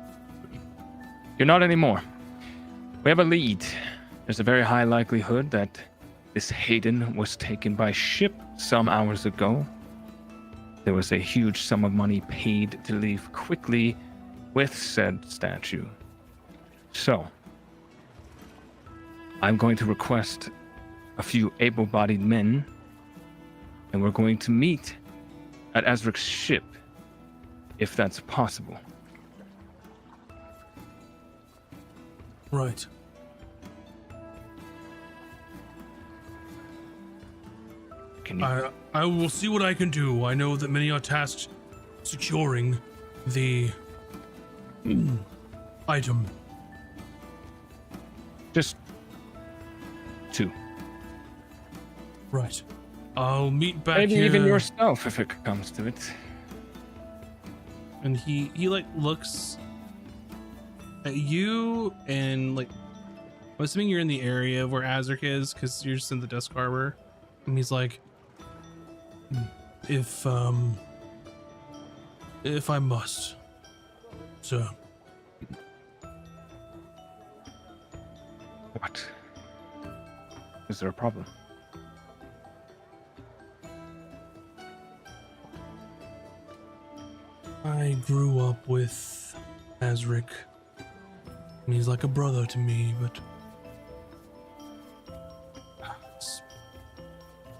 You're not anymore. We have a lead. There's a very high likelihood that this Hayden was taken by ship some hours ago. There was a huge sum of money paid to leave quickly with said statue. So, I'm going to request a few able-bodied men, and we're going to meet at Azric's ship, if that's possible. Right. Can you? I will see what I can do. I know that many are tasked securing the item. Just two. Right. I'll meet back Maybe here. even yourself, if it comes to it. And he like looks at you and like I'm assuming you're in the area where Azric is because you're just in the Dusk Harbor. And he's like, If I must, sir. What? Is there a problem? I grew up with Azric. And he's like a brother to me, but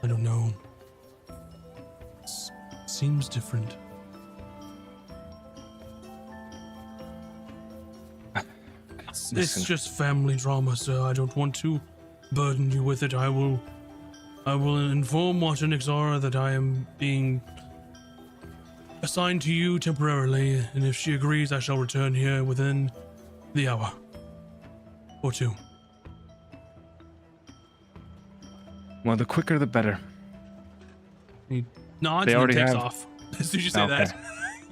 I don't know. It seems different. It's Listen. just family drama, sir. I don't want to burden you with it. I will inform Watcher Nixara that I am being assigned to you temporarily, and if she agrees, I shall return here within the hour or two. Well, the quicker the better. he nods They and already then takes have- off. As soon as you say Okay.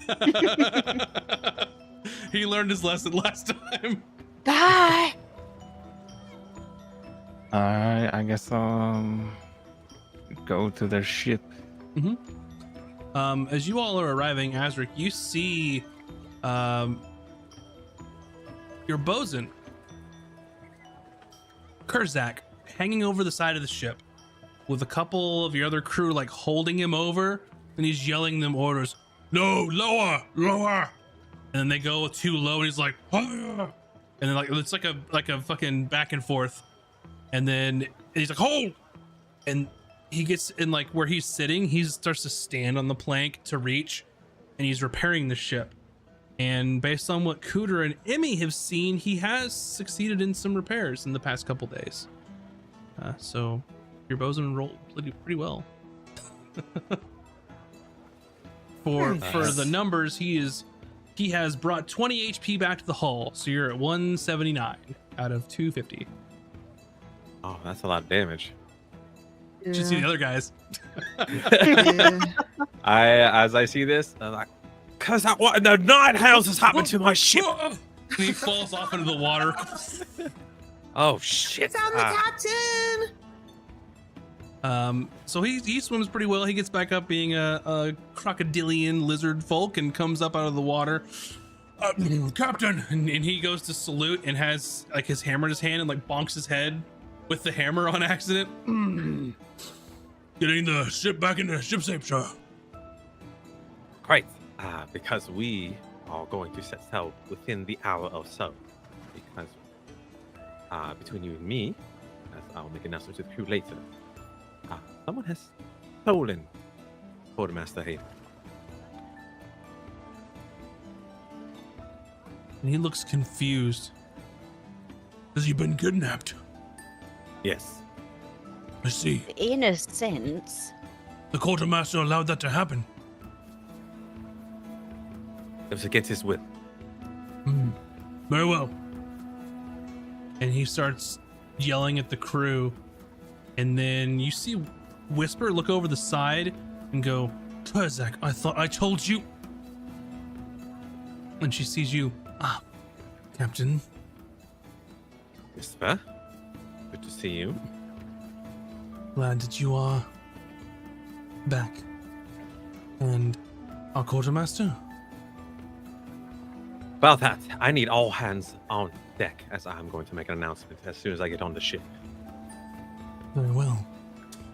that. He learned his lesson last time. Bye. I guess go to their ship. As you all are arriving, Azric, you see your bosun, Kurzak, hanging over the side of the ship with a couple of your other crew like holding him over, and he's yelling them orders. No, lower, lower. And then they go too low and he's like, higher. And then like it's like a fucking back and forth. And then he's like, hold. And he gets in like where he's sitting, he starts to stand on the plank to reach, and he's repairing the ship. And based on what Cooter and Emmy have seen, he has succeeded in some repairs in the past couple days. So your bosun rolled pretty well. For the numbers, he has brought 20 HP back to the hull, so you're at 179 out of 250. Oh, that's a lot of damage. You should see the other guys. As I see this, I'm like, cause what in the nine hells has happened to my ship? And he falls off into the water. Oh shit! Found the captain. So he swims pretty well. He gets back up being a crocodilian lizard folk and comes up out of the water. Captain. And he goes to salute and has like his hammer in his hand and like bonks his head with the hammer on accident. Getting the ship back into ship shape, sir. Great, because we are going to set sail within the hour or so. Because between you and me, as I'll make an announcement to the crew later, someone has stolen Quartermaster Hayden. And he looks confused. Has he been kidnapped? Yes. I see. In a sense. The quartermaster allowed that to happen. It was against his will. Very well. And he starts yelling at the crew. And then you see Whisper look over the side and go, Kurzak, I thought I told you. And she sees you. Ah, Captain. Whisper. Good to see you. Glad that you are back. And our quartermaster? About that, I need all hands on deck, as I'm going to make an announcement as soon as I get on the ship. Very well.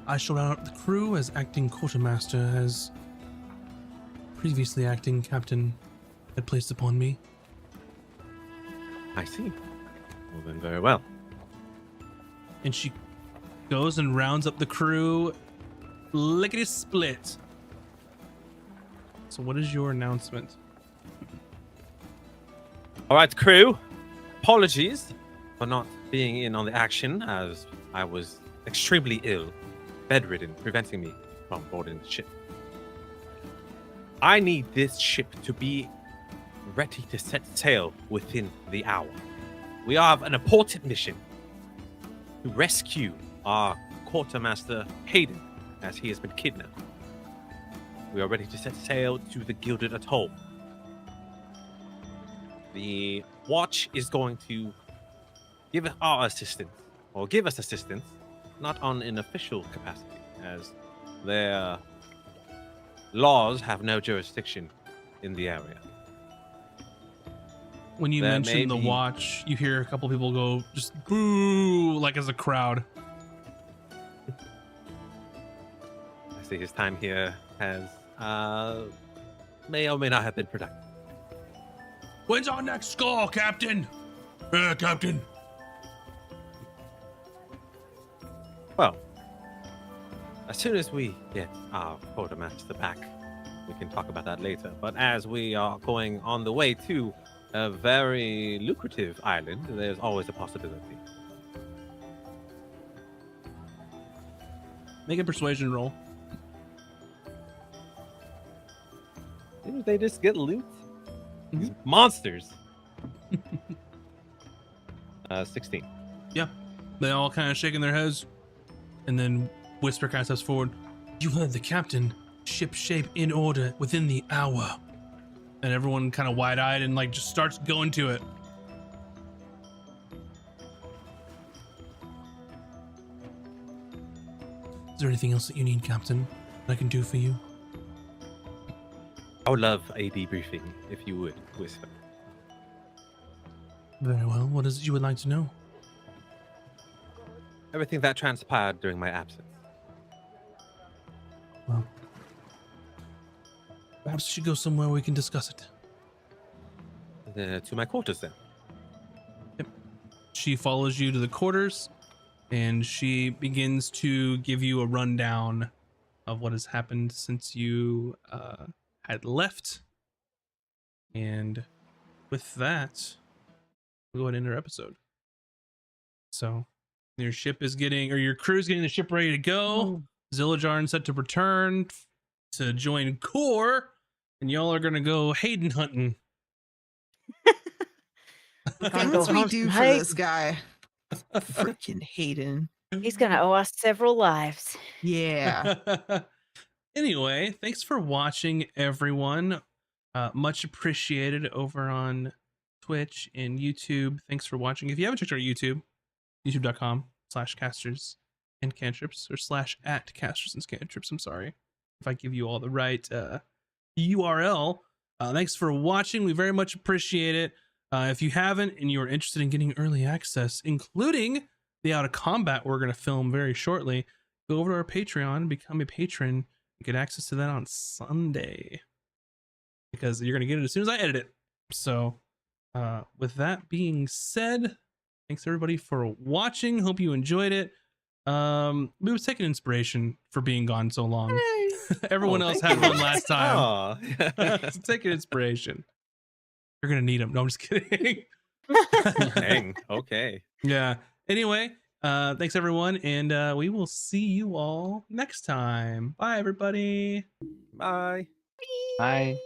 I shall round up the crew as acting quartermaster, as previously acting captain had placed upon me. I see. Well, then, very well. And she goes and rounds up the crew lickety split. So what is your announcement? All right, crew. Apologies for not being in on the action, as I was extremely ill, bedridden, preventing me from boarding the ship. I need this ship to be ready to set sail within the hour. We have an important mission to rescue our quartermaster Hayden, as he has been kidnapped. We are ready to set sail to the Gilded Atoll. The watch is going to give us assistance, not on an official capacity, as their laws have no jurisdiction in the area. When you That mention may the be- watch, you hear a couple people go just boo, like as a crowd. I see his time here has may or may not have been productive. When's our next score, Captain? Captain. Well, as soon as we get our quartermaster back, we can talk about that later. But as we are going on the way to a very lucrative island, there's always a possibility. Make a persuasion roll. Didn't they just get loot? These monsters. 16. They all kind of shaking their heads, and then Whisper kind of steps forward. You heard the captain. Ship shape in order within the hour. And everyone kind of wide-eyed and like just starts going to it. Is there anything else that you need, Captain, that I can do for you? I would love a debriefing, if you would, Whisper. Very well. What is it you would like to know? Everything that transpired during my absence. Well, perhaps you should go somewhere where we can discuss it. To my quarters, then. She follows you to the quarters, and she begins to give you a rundown of what has happened since you had left. And with that, we'll go ahead and end our episode. So your ship is getting, or your crew's getting the ship ready to go. Zillajarn set to return to join Core, and y'all are gonna go Hayden hunting. The Gotta things go we hunt do some for Hayden. this guy. Freaking Hayden. He's going to owe us several lives. Yeah. Anyway, thanks for watching, everyone. Much appreciated over on Twitch and YouTube. Thanks for watching. If you haven't checked out YouTube, youtube.com/casters and cantrips, or /@casters and cantrips. I'm sorry if I give you all the right URL. Thanks for watching. We very much appreciate it. If you haven't and you are interested in getting early access, including the Out of Combat we're going to film very shortly, go over to our Patreon, become a patron, and get access to that on Sunday, because you're going to get it as soon as I edit it. So with that being said, thanks everybody for watching. Hope you enjoyed it. We was taking inspiration for being gone so long. Everyone else had one last time. So take an inspiration. You're gonna need them. No, I'm just kidding. Dang. Okay. Yeah. Anyway, thanks everyone, and we will see you all next time. Bye, everybody. Bye. Bye.